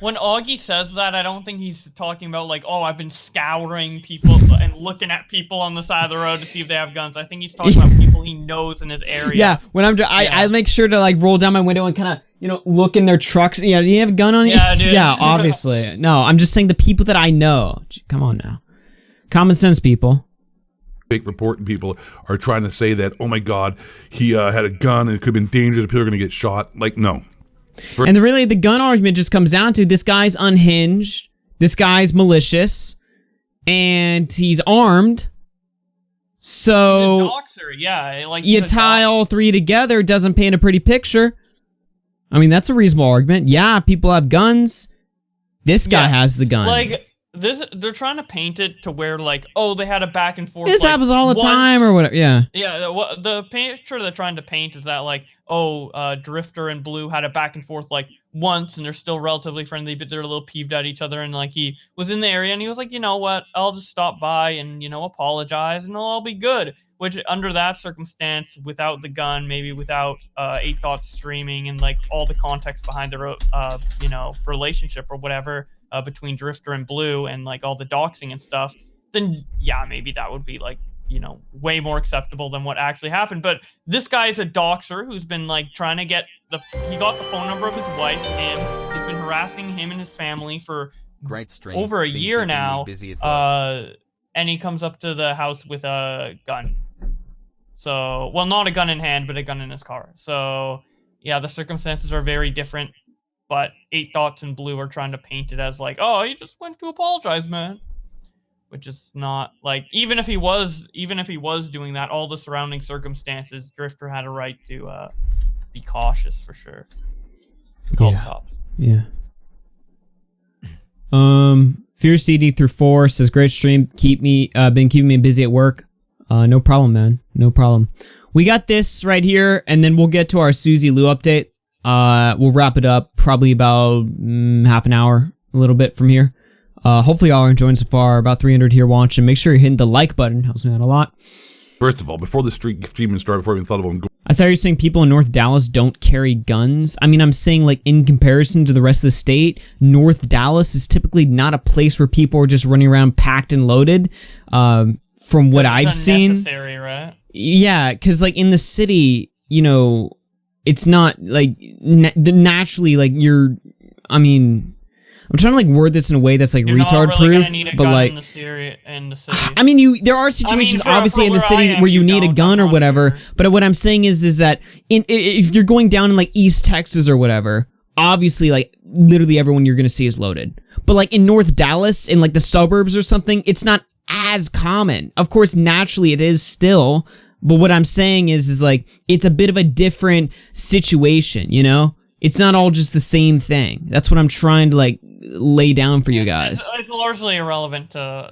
[SPEAKER 2] When Augie says that, I don't think he's talking about like, oh, I've been scouring people and looking at people on the side of the road to see if they have guns. I think he's talking about people he knows in his area.
[SPEAKER 1] Yeah, when I make sure to like roll down my window and kind of, look in their trucks. Yeah, do you have a gun on you?
[SPEAKER 2] Yeah, dude.
[SPEAKER 1] Yeah, obviously. No, I'm just saying the people that I know. Come on now. Common sense, people.
[SPEAKER 3] Fake reporting people are trying to say that, oh my God, he had a gun and it could have been dangerous. People are going to get shot. Like, no.
[SPEAKER 1] And the gun argument just comes down to this guy's unhinged, this guy's malicious, and he's armed. So
[SPEAKER 2] he's a doxer, yeah, like
[SPEAKER 1] you tie all three together, doesn't paint a pretty picture. I mean, that's a reasonable argument. Yeah, people have guns. This guy has the gun.
[SPEAKER 2] Like they're trying to paint it to where like, oh, they had a back and forth.
[SPEAKER 1] This
[SPEAKER 2] like,
[SPEAKER 1] happens all the time or whatever. Yeah.
[SPEAKER 2] Yeah. The picture they're trying to paint is that like, oh, Drift0r and Blue had a back and forth like once, and they're still relatively friendly, but they're a little peeved at each other. And like he was in the area, and he was like, you know what, I'll just stop by and apologize, and it'll all be good. Which under that circumstance, without the gun, maybe without 8 Thoughts streaming and like all the context behind the relationship or whatever between Drift0r and Blue and like all the doxing and stuff, then yeah, maybe that would be like way more acceptable than what actually happened. But this guy is a doxer who's been like trying to get he got the phone number of his wife, and he's been harassing him and his family for over a year now. And he comes up to the house with a gun. So, well, not a gun in hand, but a gun in his car. So, yeah, the circumstances are very different. but 8 Thoughts and Blue are trying to paint it as like, oh, he just went to apologize, man. Which is not like, even if he was doing that, all the surrounding circumstances, Drifter had a right to be cautious for sure. Call the cops.
[SPEAKER 1] Yeah. Fierce CD4 says, great stream. Been keeping me busy at work. No problem, man. No problem. We got this right here, and then we'll get to our Suzy Lou update. We'll wrap it up probably about half an hour, a little bit from here. Hopefully y'all are enjoying so far. About 300 here watching. Make sure you're hitting the like button. Helps me out a lot.
[SPEAKER 3] First of all, before the streaming started, before I even thought about going...
[SPEAKER 1] I thought you were saying people in North Dallas don't carry guns. I mean, I'm saying, like, in comparison to the rest of the state, North Dallas is typically not a place where people are just running around packed and loaded. From what I've seen...
[SPEAKER 2] Right?
[SPEAKER 1] Yeah, because, like, in the city, you know, it's not, like, naturally, like, I mean... I'm trying to like word this in a way that's like retard proof, but like,
[SPEAKER 2] in the city.
[SPEAKER 1] I mean, there are situations obviously in the city where you need a gun or whatever. But what I'm saying is that if you're going down in like East Texas or whatever, obviously like literally everyone you're gonna see is loaded. But like in North Dallas, in like the suburbs or something, it's not as common. Of course, naturally it is still. But what I'm saying is like it's a bit of a different situation, you know? It's not all just the same thing. That's what I'm trying to like lay down for you guys.
[SPEAKER 2] It's largely irrelevant to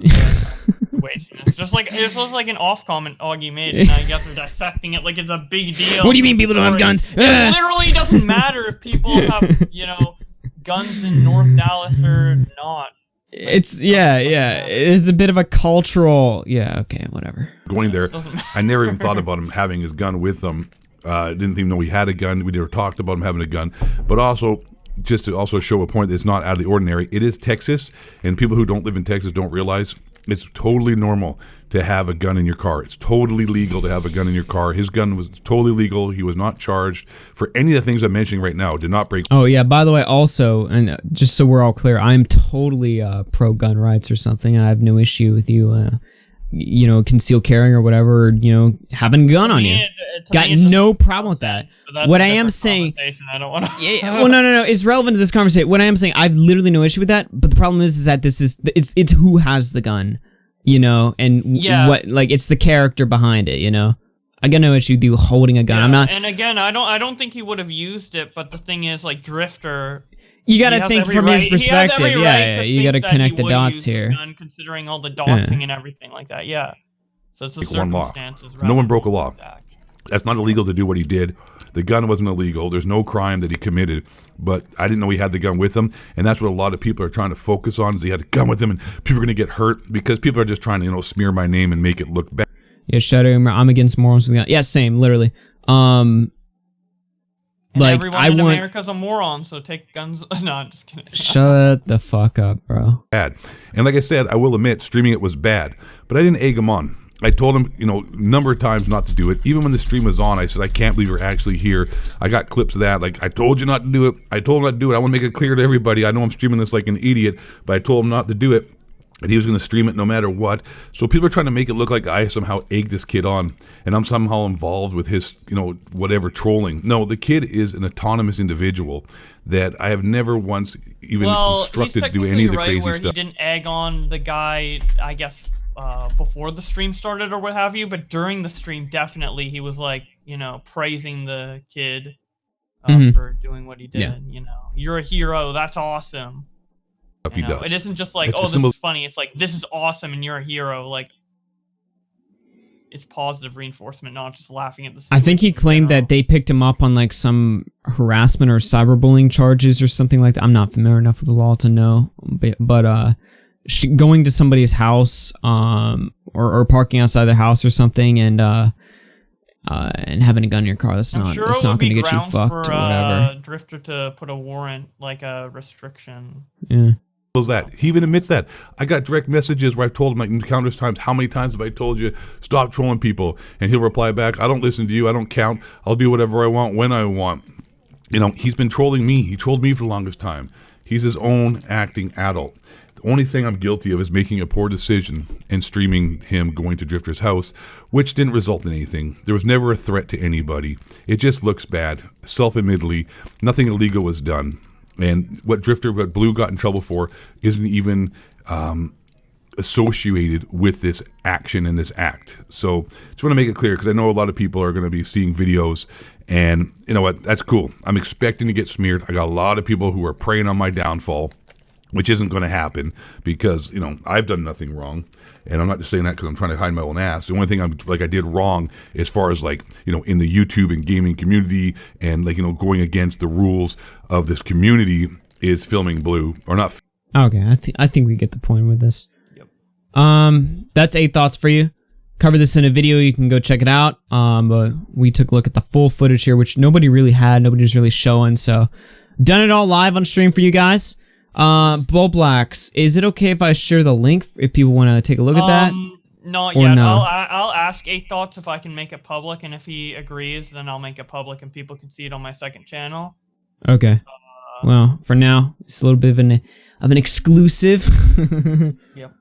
[SPEAKER 2] wage. It's just like an off comment Augie made, and I guess we're dissecting it like it's a big deal.
[SPEAKER 1] What do you mean people don't have guns?
[SPEAKER 2] It literally doesn't matter if people have, you know, guns in North Dallas or not.
[SPEAKER 1] It's it is a bit of a cultural okay, whatever.
[SPEAKER 3] Going there, I never even thought about him having his gun with him. Didn't even know he had a gun. We never talked about him having a gun. But also, just to also show a point that's not out of the ordinary, it is Texas, and people who don't live in Texas don't realize it's totally normal to have a gun in your car. It's totally legal to have a gun in your car. His gun was totally legal. He was not charged for any of the things I'm mentioning right now. Did not break.
[SPEAKER 1] Oh yeah, by the way, also, and just so we're all clear, I'm totally pro gun rights or something. I have no issue with you, you know, concealed carrying or whatever, or, you know, having a gun on you. Got no problem with that. What I am saying,
[SPEAKER 2] I don't want to.
[SPEAKER 1] Well, no, it's relevant to this conversation. What I am saying, I've literally no issue with that. But the problem is that it's who has the gun, you know, and what, like, it's the character behind it, you know. I got no issue with you holding a gun.
[SPEAKER 2] Yeah,
[SPEAKER 1] I'm not.
[SPEAKER 2] And again, I don't think he would have used it. But the thing is, like Drifter.
[SPEAKER 1] You got to think from his perspective. Yeah, you got to connect the dots here.
[SPEAKER 2] Considering all the doxing and everything like that. Yeah. So it's the circumstances.
[SPEAKER 3] No one broke a law. That's not illegal to do what he did. The gun wasn't illegal. There's no crime that he committed. But I didn't know he had the gun with him, and that's what a lot of people are trying to focus on. Is he had a gun with him, and people are going to get hurt because people are just trying to, you know, smear my name and make it look bad.
[SPEAKER 1] Yeah, Shadow, I'm against morals. Yeah, same, literally.
[SPEAKER 2] And
[SPEAKER 1] like
[SPEAKER 2] everyone in America's a moron, so take guns. No, I'm just kidding.
[SPEAKER 1] Shut the fuck up, bro.
[SPEAKER 3] Bad. And like I said, I will admit, streaming it was bad, but I didn't egg him on. I told him, you know, a number of times not to do it. Even when the stream was on, I said, I can't believe you're actually here. I got clips of that. Like, I told you not to do it. I told him not to do it. I want to make it clear to everybody. I know I'm streaming this like an idiot, but I told him not to do it. And he was going to stream it no matter what. So people are trying to make it look like I somehow egged this kid on, and I'm somehow involved with his, you know, whatever trolling. No, the kid is an autonomous individual that I have never once even instructed to do any of the crazy
[SPEAKER 2] where
[SPEAKER 3] stuff.
[SPEAKER 2] He didn't egg on the guy, I guess, before the stream started or what have you, but during the stream, definitely he was like, you know, praising the kid for doing what he did.
[SPEAKER 1] Yeah.
[SPEAKER 2] You know, you're a hero. That's awesome.
[SPEAKER 3] He does.
[SPEAKER 2] It isn't just like, this is funny. It's like, this is awesome and you're a hero. Like, it's positive reinforcement, not just laughing at the situation.
[SPEAKER 1] I think he claimed that they picked him up on like some harassment or cyberbullying charges or something like that. I'm not familiar enough with the law to know, but going to somebody's house or parking outside their house or something and having a gun in your car, that's not going to get you fucked or whatever.
[SPEAKER 2] Drifter to put a warrant, like a restriction.
[SPEAKER 1] Yeah.
[SPEAKER 3] That he even admits that. I got direct messages where I've told him like countless times, how many times have I told you stop trolling people, and he'll reply back, I don't listen to you, I don't count, I'll do whatever I want when I want. You know, he's been trolling me. He trolled me for the longest time. He's his own acting adult. The only thing I'm guilty of is making a poor decision and streaming him going to Drifter's house, which didn't result in anything. There was never a threat to anybody. It just looks bad. Self-admittedly, nothing illegal was done. And what Blue got in trouble for isn't even associated with this action and this act. So just want to make it clear, because I know a lot of people are going to be seeing videos, and you know what, that's cool. I'm expecting to get smeared. I got a lot of people who are preying on my downfall, which isn't going to happen because, you know, I've done nothing wrong. And I'm not just saying that because I'm trying to hide my own ass. The only thing I did wrong as far as like, you know, in the YouTube and gaming community and like, you know, going against the rules of this community is filming Blue or not.
[SPEAKER 1] Okay, I think we get the point with this. Yep. That's 8 thoughts for you. Cover this in a video. You can go check it out. But we took a look at the full footage here, which nobody really had. Nobody was really showing. So done it all live on stream for you guys. Bowblax, is it okay if I share the link if people want to take a look at that?
[SPEAKER 2] Not yet. No? I'll ask 8 thoughts if I can make it public, and if he agrees, then I'll make it public and people can see it on my second channel.
[SPEAKER 1] Okay. Well, for now, it's a little bit of an exclusive.
[SPEAKER 2] Yep.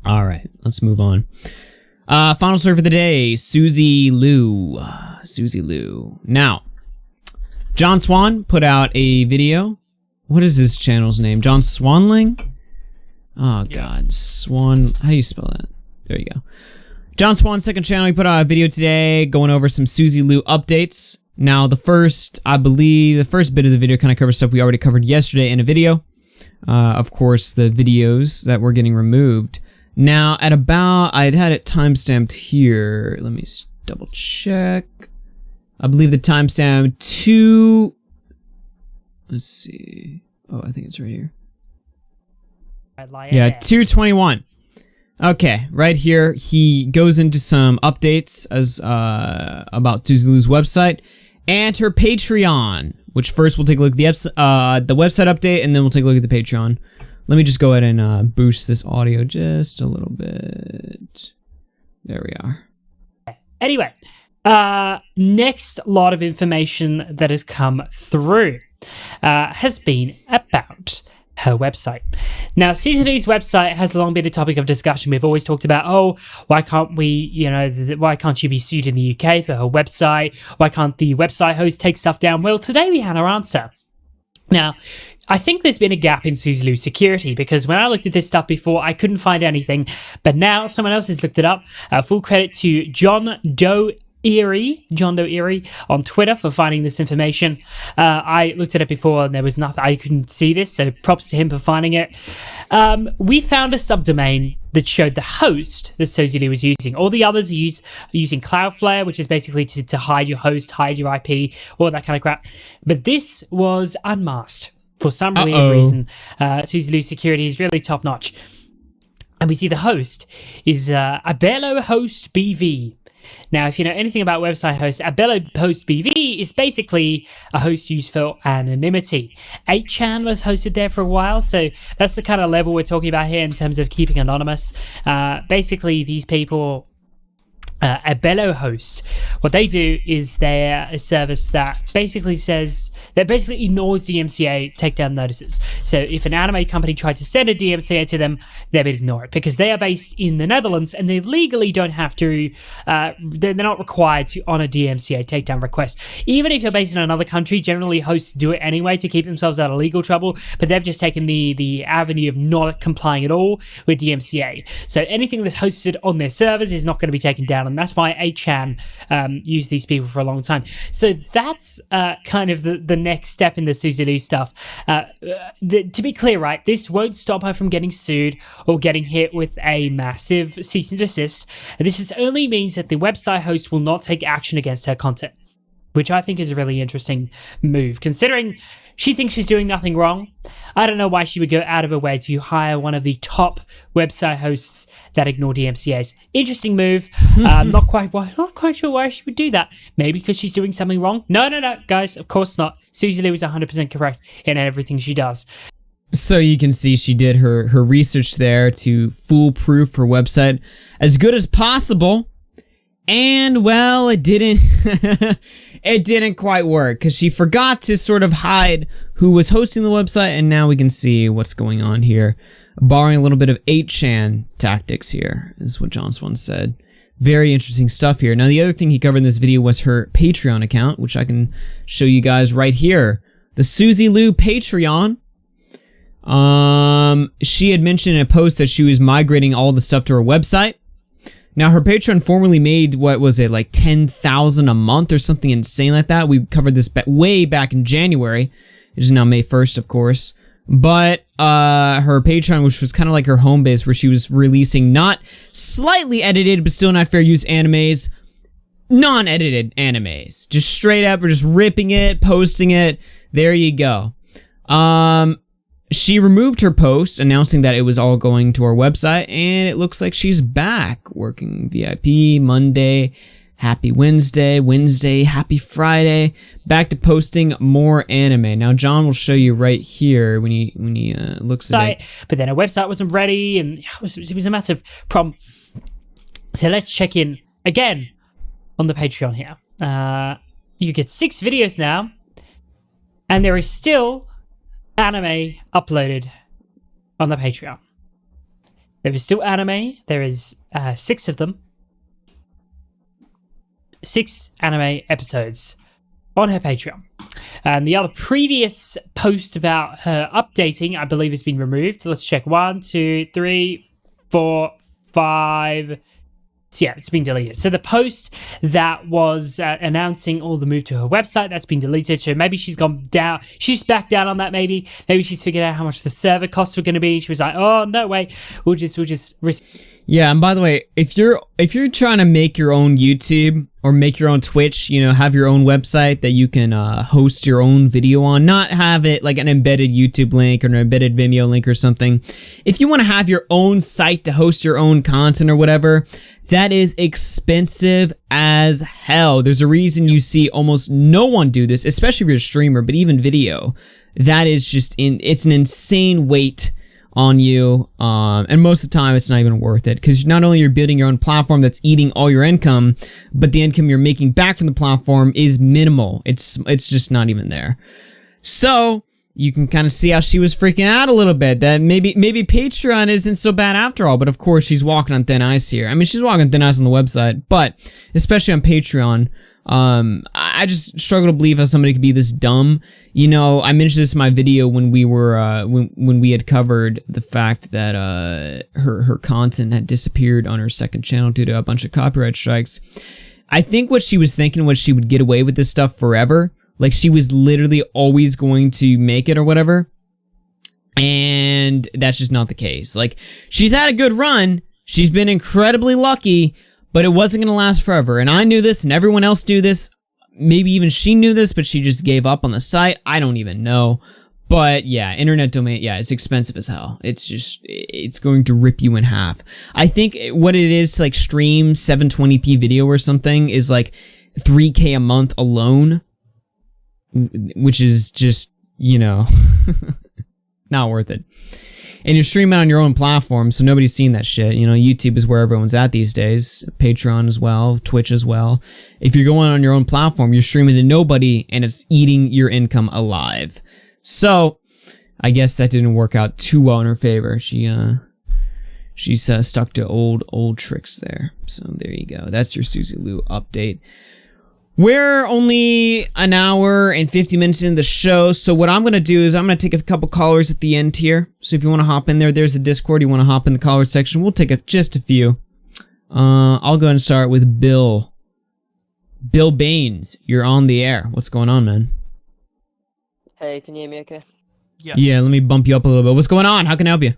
[SPEAKER 1] All right, let's move on. Final story for the day: Suzy Lou. Suzy Lou. Now, John Swan put out a video. What is his channel's name? John Swanling? Oh, God. Swan. How do you spell that? There you go. John Swan's second channel. He put out a video today going over some Suzy Lou updates. Now, I believe the first bit of the video kind of covers stuff we already covered yesterday in a video. Of course, the videos that were getting removed. Now, at about, I'd had it timestamped here. Let me double check. I believe the timestamp 2. Let's see. Oh, I think it's right here. Yeah, 2:21. Okay, right here he goes into some updates as about Suzy Lou's website and her Patreon. Which first we'll take a look at the website update, and then we'll take a look at the Patreon. Let me just go ahead and boost this audio just a little bit. There we are.
[SPEAKER 14] Anyway. Next lot of information that has come through has been about her website. Now, Suzy Lou's website has long been a topic of discussion. We've always talked about, oh, why can't why can't she be sued in the UK for her website? Why can't the website host take stuff down? Well, today we had our answer. Now, I think there's been a gap in Suzy Lou's security, because when I looked at this stuff before, I couldn't find anything, but now someone else has looked it up. Full credit to John Doe Erie on Twitter for finding this information. I looked at it before and there was nothing. I couldn't see this, so props to him for finding it. We found a subdomain that showed the host that Suzy Lou was using. All the others are using Cloudflare, which is basically to hide your host, hide your IP, all that kind of crap. But this was unmasked for some weird reason. Suzy Lou's security is really top notch. And we see the host is Abello Host BV. Now, if you know anything about website hosts, Abello Host BV is basically a host used for anonymity. 8chan was hosted there for a while, so that's the kind of level we're talking about here in terms of keeping anonymous. Basically, these people, Abello Host, what they do is they're a service that basically ignores DMCA takedown notices. So if an anime company tried to send a DMCA to them, they would ignore it because they are based in the Netherlands and they legally don't have to, they're not required to honor DMCA takedown requests. Even if you're based in another country, generally hosts do it anyway to keep themselves out of legal trouble, but they've just taken the avenue of not complying at all with DMCA. So anything that's hosted on their servers is not going to be taken down, and that's why 8chan used these people for a long time. So that's kind of the next step in the Suzy Lou stuff. To be clear, right, this won't stop her from getting sued or getting hit with a massive cease and desist. This only means that the website host will not take action against her content, which I think is a really interesting move, considering she thinks she's doing nothing wrong. I don't know why she would go out of her way to hire one of the top website hosts that ignore DMCAs. Interesting move. Not quite sure why she would do that. Maybe because she's doing something wrong? No, guys, of course not. Suzy Lou is 100% correct in everything she does.
[SPEAKER 1] So you can see she did her research there to foolproof her website as good as possible. And, well, it didn't it didn't quite work because she forgot to sort of hide who was hosting the website, and now we can see what's going on here. Borrowing a little bit of 8chan tactics here is what John Swan said. Very interesting stuff here. Now, the other thing he covered in this video was her Patreon account, which I can show you guys right here. The Suzy Lou Patreon. She had mentioned in a post that she was migrating all the stuff to her website. Now, her Patreon formerly made, what was it, like $10,000 a month or something insane like that. We covered this way back in January. It is now May 1st, of course. But her Patreon, which was kind of like her home base, where she was releasing not slightly edited, but still not fair use animes, non-edited animes. Just straight up, we're just ripping it, posting it. There you go. She removed her post announcing that it was all going to our website, and it looks like she's back working VIP Monday, happy Wednesday, happy Friday, back to posting more anime. Now John will show you right here when he looks at it.
[SPEAKER 14] But then her website wasn't ready, and it was a massive problem. So let's check in again on the Patreon here. You get 6 videos now, and there is still anime uploaded on the Patreon. There is still anime. There is 6 of them. 6 anime episodes on her Patreon. And the other previous post about her updating, I believe, has been removed. Let's check. 1, 2, 3, 4, 5. So yeah, it's been deleted. So the post that was announcing all the move to her website, that's been deleted. So maybe she's gone down. She's back down on that. Maybe she's figured out how much the server costs were going to be. She was like, oh no way, we'll just risk.
[SPEAKER 1] Yeah, and by the way, if you're trying to make your own YouTube or make your own Twitch, you know, have your own website that you can host your own video on, not have it like an embedded YouTube link or an embedded Vimeo link or something. If you want to have your own site to host your own content or whatever, that is expensive as hell. There's a reason you see almost no one do this, especially if you're a streamer, but even video. That is just it's an insane weight on you, and most of the time it's not even worth it, because not only you're building your own platform that's eating all your income, but the income you're making back from the platform is minimal. It's just not even there. So you can kind of see how she was freaking out a little bit, that maybe Patreon isn't so bad after all. But of course she's walking on thin ice here. I mean, she's walking on thin ice on the website, but especially on Patreon, I just struggle to believe how somebody could be this dumb. You know, I mentioned this in my video when we were when we had covered the fact that her content had disappeared on her second channel due to a bunch of copyright strikes. I think what she was thinking was she would get away with this stuff forever. Like, she was literally always going to make it or whatever. And that's just not the case. Like, she's had a good run. She's been incredibly lucky, but it wasn't going to last forever. And I knew this, and everyone else knew this. Maybe even she knew this, but she just gave up on the site. I don't even know. But yeah, internet domain, yeah, it's expensive as hell. It's going to rip you in half. I think what it is to like stream 720p video or something is like $3K a month alone, which is just, you know, not worth it. And you're streaming on your own platform, so nobody's seen that shit. You know, YouTube is where everyone's at these days. Patreon as well, Twitch as well. If you're going on your own platform, you're streaming to nobody, and it's eating your income alive. So, I guess that didn't work out too well in her favor. She's stuck to old tricks there. So there you go. That's your Suzy Lou update. We're only an hour and 50 minutes into the show, so what I'm going to do is I'm going to take a couple callers at the end here. So if you want to hop in there's a Discord, you want to hop in the caller section, we'll take just a few. I'll go ahead and start with Bill. Bill Baines, you're on the air. What's going on, man?
[SPEAKER 15] Hey, can you hear me okay?
[SPEAKER 2] Yes.
[SPEAKER 1] Yeah, let me bump you up a little bit. What's going on? How can I help you?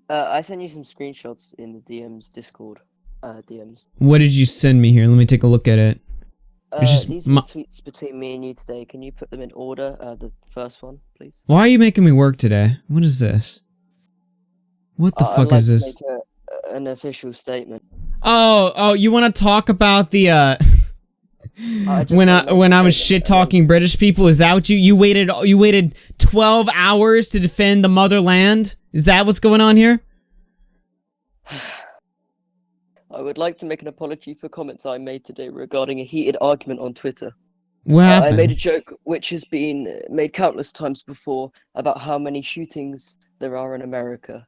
[SPEAKER 15] I sent you some screenshots in the DMs, Discord DMs.
[SPEAKER 1] What did you send me here? Let me take a look at it.
[SPEAKER 15] These are the tweets between me and you today. Can you put them in order? The first one, please.
[SPEAKER 1] Why are you making me work today? What is this? What the fuck is this?
[SPEAKER 15] I'd like to make an official statement.
[SPEAKER 1] Oh, you want to talk about the when I was shit talking British people? Is that what you waited 12 hours to defend the motherland? Is that what's going on here?
[SPEAKER 15] I would like to make an apology for comments I made today regarding a heated argument on Twitter.
[SPEAKER 1] What happened?
[SPEAKER 15] I made a joke which has been made countless times before about how many shootings there are in America.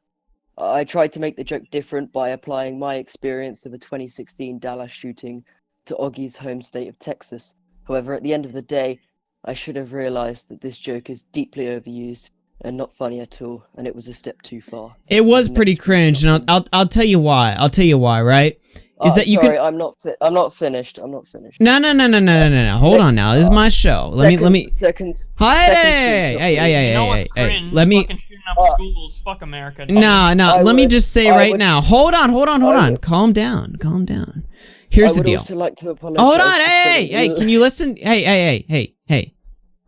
[SPEAKER 15] I tried to make the joke different by applying my experience of a 2016 Dallas shooting to Augie's home state of Texas. However, at the end of the day, I should have realized that this joke is deeply overused and not funny at all, and it was a step too far.
[SPEAKER 1] It was pretty cringe, and I'll tell you why. I'll tell you why, right? Is that you
[SPEAKER 15] sorry,
[SPEAKER 1] can...
[SPEAKER 15] I'm not finished. I'm not finished.
[SPEAKER 1] No. Hold on now. This is my show. Let me.
[SPEAKER 15] Seconds.
[SPEAKER 1] Hey. Let me.
[SPEAKER 2] Schools. Fuck America.
[SPEAKER 1] No. Let me just say right now. Hold on. Calm down. Here's the deal.
[SPEAKER 15] I would also like to apologize.
[SPEAKER 1] Hold on. Hey. Can you listen? Hey.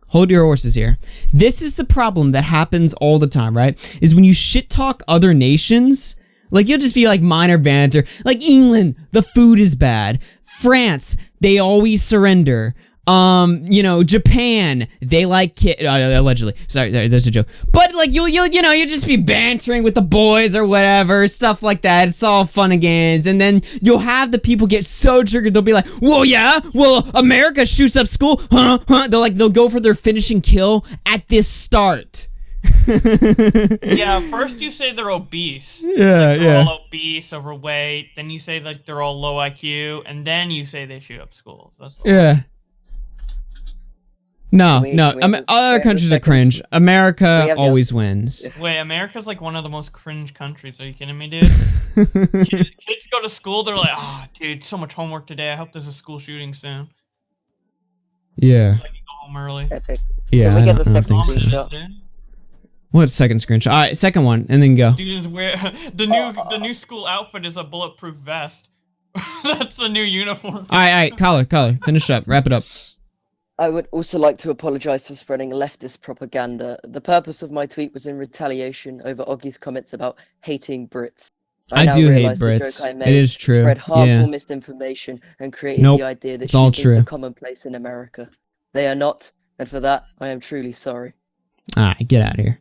[SPEAKER 1] Hold your horses here. This is the problem that happens all the time, right? Is when you shit talk other nations. Like, you'll just be like minor banter. Like, England, the food is bad. France, they always surrender. Japan, they like allegedly. Sorry, there's a joke. But, like, you'll just be bantering with the boys or whatever, stuff like that. It's all fun and games. And then you'll have the people get so triggered, they'll be like, well, America shoots up school, huh? They'll go for their finishing kill at this start.
[SPEAKER 2] Yeah, first you say they're obese.
[SPEAKER 1] They're
[SPEAKER 2] all obese, overweight. Then you say like they're all low IQ, and then you say they shoot up schools. That's all.
[SPEAKER 1] Yeah. No. Other countries are cringe. America always wins.
[SPEAKER 2] Wait, America's like one of the most cringe countries. Are you kidding me, dude? Kids go to school, they're like, dude, so much homework today. I hope there's a school shooting soon.
[SPEAKER 1] Yeah.
[SPEAKER 2] Like, you go home early.
[SPEAKER 1] Yeah.
[SPEAKER 15] Can we get the second screenshot?
[SPEAKER 1] What second screenshot? All right, second one, and then go.
[SPEAKER 2] Students wear the new school outfit is a bulletproof vest. That's the new uniform.
[SPEAKER 1] All right, caller, finish up, wrap it up.
[SPEAKER 15] I would also like to apologize for spreading leftist propaganda. The purpose of my tweet was in retaliation over Augie's comments about hating Brits.
[SPEAKER 1] I
[SPEAKER 15] now
[SPEAKER 1] do hate
[SPEAKER 15] realize the
[SPEAKER 1] Brits.
[SPEAKER 15] joke I made
[SPEAKER 1] It is true.
[SPEAKER 15] Spread harmful
[SPEAKER 1] Yeah.
[SPEAKER 15] misinformation and created
[SPEAKER 1] Nope,
[SPEAKER 15] the idea that
[SPEAKER 1] it's all
[SPEAKER 15] shootings
[SPEAKER 1] true.
[SPEAKER 15] are commonplace in America. They are not, and for that, I am truly sorry.
[SPEAKER 1] All right, get out of here.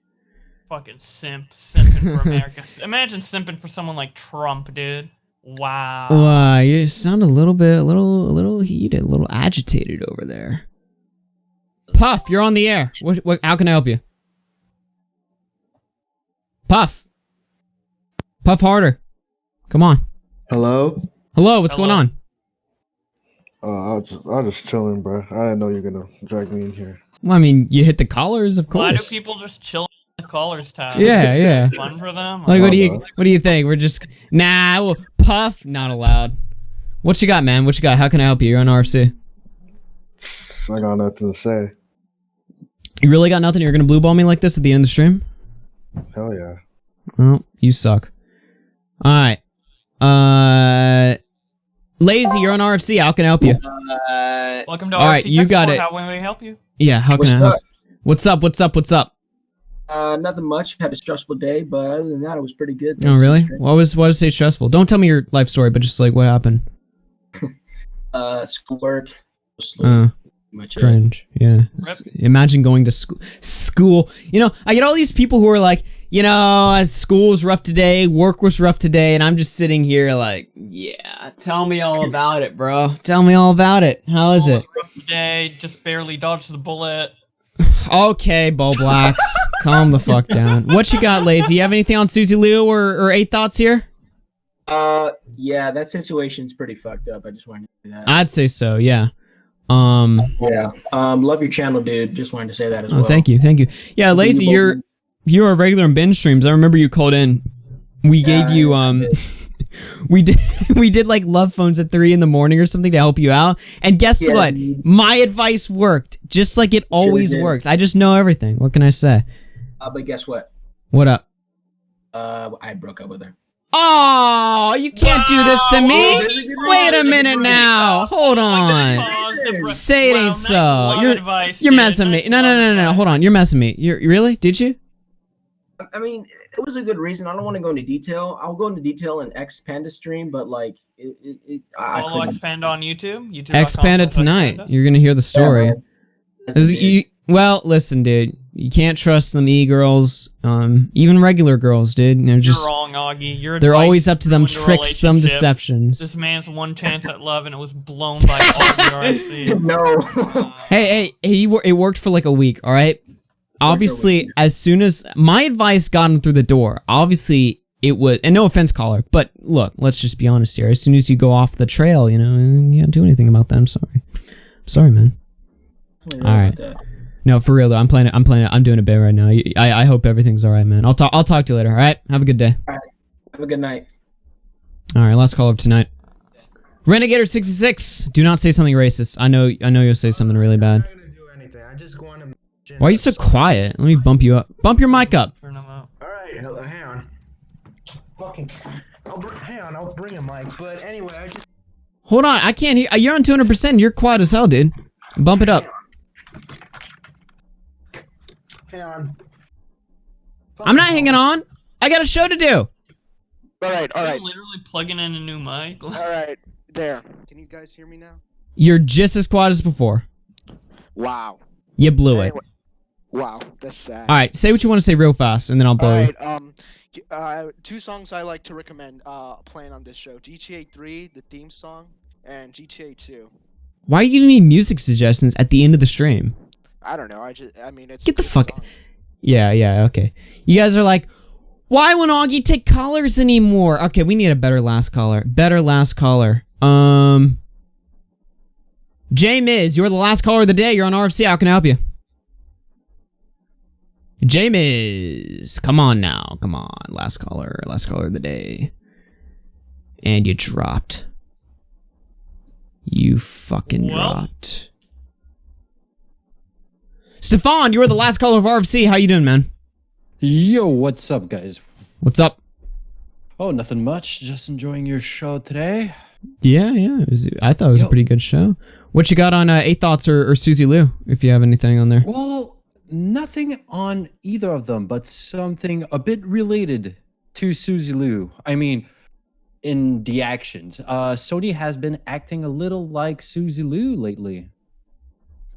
[SPEAKER 2] Fucking simping for America. Imagine simping for someone like Trump, dude. Wow.
[SPEAKER 1] Wow, you sound a little heated, a little agitated over there. Puff, you're on the air. How can I help you? Puff harder. Come on.
[SPEAKER 16] Hello,
[SPEAKER 1] what's going on?
[SPEAKER 16] I was just chilling, bro. I didn't know you were gonna drag me in here.
[SPEAKER 1] Well, I mean, you hit the collars, of course.
[SPEAKER 2] Why do people just chill in the callers tab?
[SPEAKER 1] Yeah.
[SPEAKER 2] Fun for them?
[SPEAKER 1] Like, what do you think? We're just Puff not allowed. What you got, man? What you got? How can I help you? You're on RFC.
[SPEAKER 16] I got nothing to say.
[SPEAKER 1] You really got nothing? You're gonna blue ball me like this at the end of the stream?
[SPEAKER 16] Hell yeah.
[SPEAKER 1] Well, you suck. All right. Lazy, you're on RFC. How can I help you?
[SPEAKER 2] Welcome to
[SPEAKER 1] All
[SPEAKER 2] RFC
[SPEAKER 1] right, you got it.
[SPEAKER 2] How can we help you?
[SPEAKER 1] Yeah, how can I help? What's up?
[SPEAKER 17] Nothing much. Had a stressful day, but other than that, it was pretty good.
[SPEAKER 1] Oh, really? Why was it stressful? Don't tell me your life story, but just like what happened.
[SPEAKER 17] Schoolwork.
[SPEAKER 1] Cringe. Yeah. Imagine going to school. I get all these people who are like, school was rough today, work was rough today, and I'm just sitting here like, yeah, tell me all about it, bro. Tell me all about it. How is it?
[SPEAKER 2] Rough today, just barely dodged the bullet.
[SPEAKER 1] Okay, Bowblax, calm the fuck down. What you got, Lazy? You have anything on Suzy Lou or 8 Thoughts here?
[SPEAKER 17] Yeah, that situation's pretty fucked up. I just wanted to say that.
[SPEAKER 1] I'd say so, yeah.
[SPEAKER 17] Yeah. Love your channel, dude. Just wanted to say that as well.
[SPEAKER 1] Thank you. Yeah, Lazy, you're a regular in binge streams. I remember you called in. We gave you we did like love phones at 3 a.m. or something to help you out. And guess what? My advice worked, just like it always works. I just know everything. What can I say?
[SPEAKER 17] But guess what?
[SPEAKER 1] What up?
[SPEAKER 17] I broke up with her.
[SPEAKER 1] Oh, you can't do this to me. Wait a minute now. Hold on. Say it ain't so. You're messing me. No. Hold on. You're messing me. You really? Did you?
[SPEAKER 17] I mean, it was a good reason. I don't want to go into detail. I'll go into detail in ExedPanda stream, but like,
[SPEAKER 2] Follow ExedPanda on YouTube.
[SPEAKER 1] ExedPanda tonight. You're gonna hear the story. Well, listen, dude. You can't trust them e-girls, even regular girls, dude. You're
[SPEAKER 2] wrong, Augie.
[SPEAKER 1] They're always up to them tricks, them deceptions.
[SPEAKER 2] This man's one chance at love, and it was blown by RFC.
[SPEAKER 17] No.
[SPEAKER 1] Hey, it worked for like a week. All right. Obviously, as soon as my advice got him through the door, obviously it was, and no offense, caller, but look, let's just be honest here. As soon as you go off the trail, you can't do anything about that. I'm sorry, man. All right. No, for real though. I'm playing it. I'm doing a bit right now. I hope everything's all right, man. I'll talk to you later. All right. Have a good day.
[SPEAKER 17] All right. Have a good night.
[SPEAKER 1] All right. Last call of tonight. Renegator66. Do not say something racist. I know you'll say something really bad. Why are you so quiet? Let me bump you up. Bump your mic up.
[SPEAKER 18] All right. Hang on. Hang on. I'll bring a mic. But anyway, I just.
[SPEAKER 1] Hold on. I can't hear. You're on 200%. You're quiet as hell, dude. Bump it up.
[SPEAKER 18] Hang on.
[SPEAKER 1] I'm not hanging on. I got a show to do.
[SPEAKER 5] All right.
[SPEAKER 2] You're literally plugging in a new mic.
[SPEAKER 5] All right. There. Can you guys hear me now?
[SPEAKER 1] You're just as quiet as before.
[SPEAKER 5] Wow.
[SPEAKER 1] You blew it.
[SPEAKER 5] Wow. That's sad.
[SPEAKER 1] All right. Say what you want to say real fast, and then I'll blow you.
[SPEAKER 5] All right. 2 songs I like to recommend playing on this show: GTA 3, the theme song, and GTA 2.
[SPEAKER 1] Why are you giving me music suggestions at the end of the stream?
[SPEAKER 5] I don't know. I mean, it's.
[SPEAKER 1] Get the fuck. Yeah. Okay. You guys are like, why won't Augie take callers anymore? Okay, we need a better last caller. J-Miz, you're the last caller of the day. You're on RFC. How can I help you? J-Miz, come on now. Come on. Last caller of the day. And you dropped. You fucking dropped. Stefan, you are the last caller of RFC. How you doing, man?
[SPEAKER 19] Yo, what's up, guys?
[SPEAKER 1] What's up?
[SPEAKER 19] Oh, nothing much. Just enjoying your show today.
[SPEAKER 1] Yeah. I thought it was a pretty good show. What you got on 8 Thoughts or Suzy Lou, if you have anything on there?
[SPEAKER 19] Well, nothing on either of them, but something a bit related to Suzy Lou. I mean, in the actions. Sony has been acting a little like Suzy Lou lately.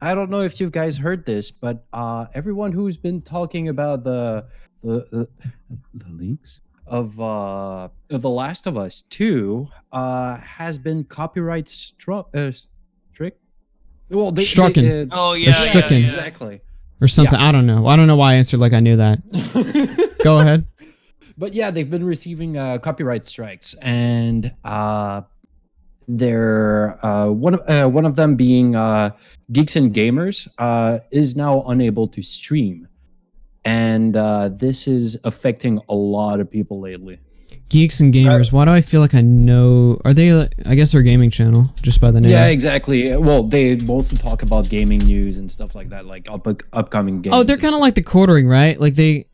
[SPEAKER 19] I don't know if you guys heard this, but everyone who's been talking about the leaks of The Last of Us 2 has been copyright strict. Well,
[SPEAKER 1] Strucken.
[SPEAKER 19] Stricken. Exactly.
[SPEAKER 1] Or something. Yeah. I don't know. I don't know why I answered like I knew that. Go ahead.
[SPEAKER 19] But yeah, they've been receiving copyright strikes, and they're one of them being Geeks and Gamers is now unable to stream, and this is affecting a lot of people lately.
[SPEAKER 1] Geeks and Gamers. Why do I feel like I know? Are they? I guess they're a gaming channel, just by the name.
[SPEAKER 19] Yeah, exactly. Well, they mostly talk about gaming news and stuff like that, like upcoming games.
[SPEAKER 1] Oh, they're kind of like the Quartering, right? Like they.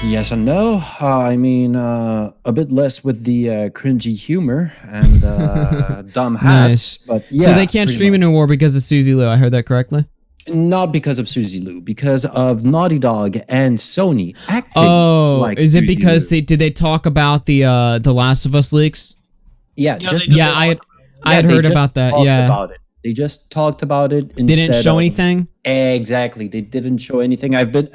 [SPEAKER 19] Yes and no. I mean, a bit less with the cringy humor and dumb hats. But yeah,
[SPEAKER 1] so they can't stream anymore because of Suzy Lou. I heard that correctly?
[SPEAKER 19] Not because of Suzy Lou, because of Naughty Dog and Sony acting.
[SPEAKER 1] Oh,
[SPEAKER 19] like
[SPEAKER 1] is it
[SPEAKER 19] Suzy
[SPEAKER 1] because
[SPEAKER 19] Lou.
[SPEAKER 1] did they talk about the Last of Us leaks?
[SPEAKER 19] Yeah,
[SPEAKER 1] I had heard about that. Yeah,
[SPEAKER 19] about it. They just talked about it.
[SPEAKER 1] Didn't show anything.
[SPEAKER 19] Exactly, they didn't show anything. I've been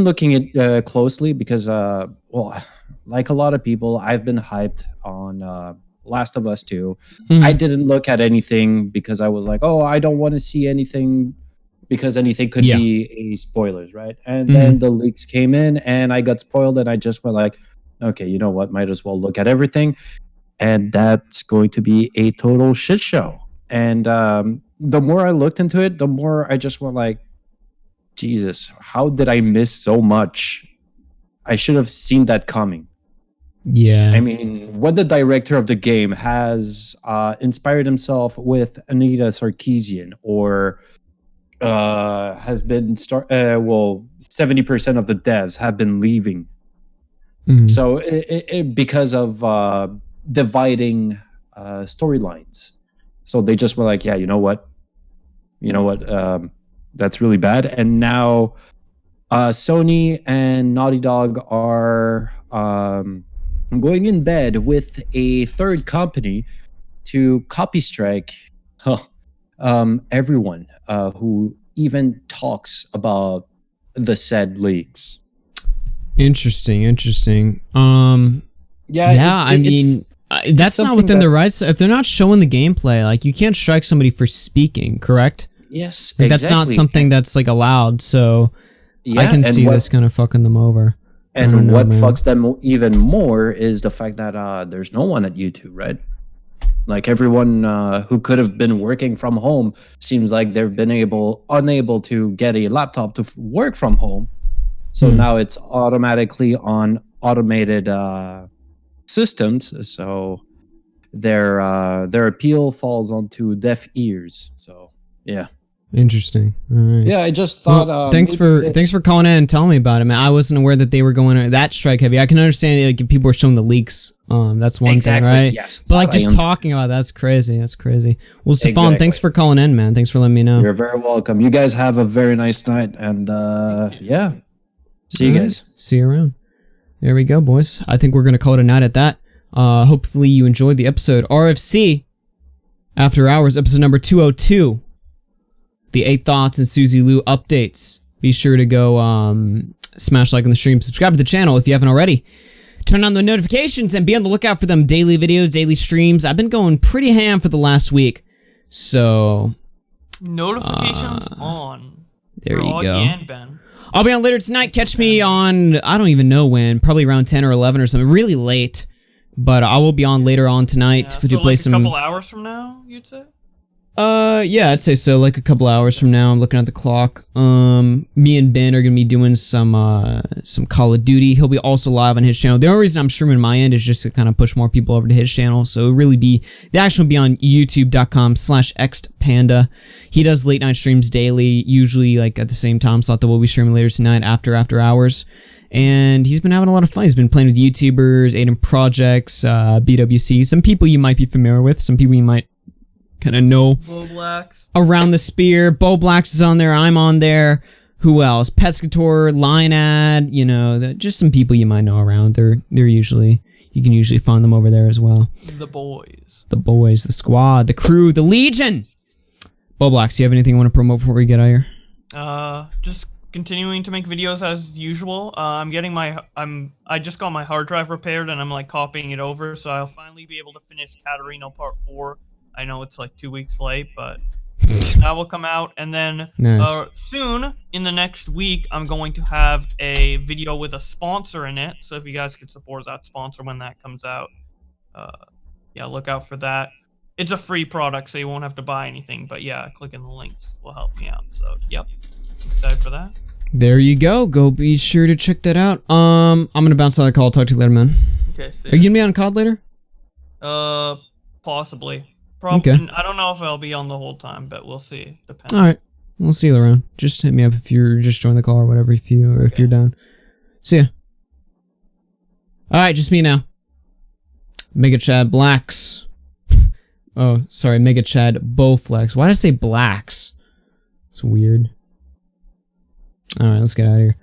[SPEAKER 19] looking at closely because, well, like a lot of people, I've been hyped on Last of Us 2. Mm-hmm. I didn't look at anything because I was like, oh, I don't want to see anything because anything could be a spoilers, right? And then the leaks came in and I got spoiled and I just went like, okay, you know what? Might as well look at everything. And that's going to be a total shit show. And the more I looked into it, the more I just went like, Jesus, how did I miss so much? I should have seen that coming.
[SPEAKER 1] Yeah.
[SPEAKER 19] I mean, when the director of the game has inspired himself with Anita Sarkeesian or has been 70% of the devs have been leaving. Mm-hmm. So it because of dividing storylines. So they just were like, yeah, you know what? That's really bad. And now Sony and Naughty Dog are going in bed with a third company to copy strike everyone who even talks about the said leaks.
[SPEAKER 1] Interesting. That's not within the rights. If they're not showing the gameplay, like you can't strike somebody for speaking, correct?
[SPEAKER 19] Yes,
[SPEAKER 1] like, that's not something that's like allowed. So I can see this kind of fucking them over.
[SPEAKER 19] And what fucks them even more is the fact that there's no one at YouTube, right? Like everyone who could have been working from home seems like they've been unable to get a laptop to work from home. So now it's automatically on automated systems. So their appeal falls onto deaf ears. So yeah.
[SPEAKER 1] Interesting. All right.
[SPEAKER 19] Yeah, I just thought.
[SPEAKER 1] Well, thanks for calling in and telling me about it, man. I wasn't aware that they were going that strike heavy. I can understand like people were showing the leaks. That's one thing, right?
[SPEAKER 19] Yes.
[SPEAKER 1] But like just talking about that's crazy. That's crazy. Well, Stefan, thanks for calling in, man. Thanks for letting me know.
[SPEAKER 19] You're very welcome. You guys have a very nice night, and yeah, see you guys.
[SPEAKER 1] See you around. There we go, boys. I think we're gonna call it a night at that. Hopefully you enjoyed the episode. RFC After Hours, episode number 202. The 8 Thoughts and Suzy Lou updates. Be sure to go smash like on the stream, subscribe to the channel if you haven't already. Turn on the notifications and be on the lookout for them daily videos, daily streams. I've been going pretty ham for the last week, so
[SPEAKER 2] notifications on.
[SPEAKER 1] There you
[SPEAKER 2] Augie
[SPEAKER 1] go.
[SPEAKER 2] And Ben.
[SPEAKER 1] I'll be on later tonight. Catch me on I don't even know when, probably around 10 or 11 or something, really late. But I will be on later on tonight to
[SPEAKER 2] So
[SPEAKER 1] play
[SPEAKER 2] like
[SPEAKER 1] some.
[SPEAKER 2] a couple hours from now, you'd say?
[SPEAKER 1] Yeah, I'd say so. Like a couple hours from now. I'm looking at the clock. Me and Ben are gonna be doing some Call of Duty. He'll be also live on his channel. The only reason I'm streaming my end is just to kind of push more people over to his channel. So it'll really be the action will be on youtube.com/ExedPanda. He does late night streams daily, usually like at the same time slot that we'll be streaming later tonight after hours. And he's been having a lot of fun. He's been playing with YouTubers, Aiden Projects, BWC, some people you might be familiar with, some people you might kind of know
[SPEAKER 2] Bowblax.
[SPEAKER 1] around the spear. Bowblax is on there. I'm on there. Who else? Pescator, Linead. You know, just some people you might know around. They're usually you can usually find them over there as well.
[SPEAKER 2] The boys,
[SPEAKER 1] the squad, the crew, the legion. Bowblax, do you have anything you want to promote before we get out here?
[SPEAKER 2] Just continuing to make videos as usual. I just got my hard drive repaired and I'm like copying it over, so I'll finally be able to finish Catarino Part 4. I know it's like 2 weeks late, but that will come out. And then soon, in the next week, I'm going to have a video with a sponsor in it. So if you guys could support that sponsor when that comes out, yeah, look out for that. It's a free product, so you won't have to buy anything. But yeah, clicking the links will help me out. So yep, excited for that.
[SPEAKER 1] There you go. Go be sure to check that out. I'm gonna bounce on the call. Talk to you later, man.
[SPEAKER 2] Okay. See
[SPEAKER 1] Are you gonna be on COD later?
[SPEAKER 2] Possibly. Probably.
[SPEAKER 1] Okay.
[SPEAKER 2] I don't know if I'll be on the whole time, but we'll see. Depends.
[SPEAKER 1] All right. We'll see you around. Just hit me up if you're just join the call or whatever. If you're down. See ya. All right, just me now. Mega Chad Blacks. Oh, sorry, Mega Chad Bowflex. Why did I say Blacks? It's weird. All right, let's get out of here.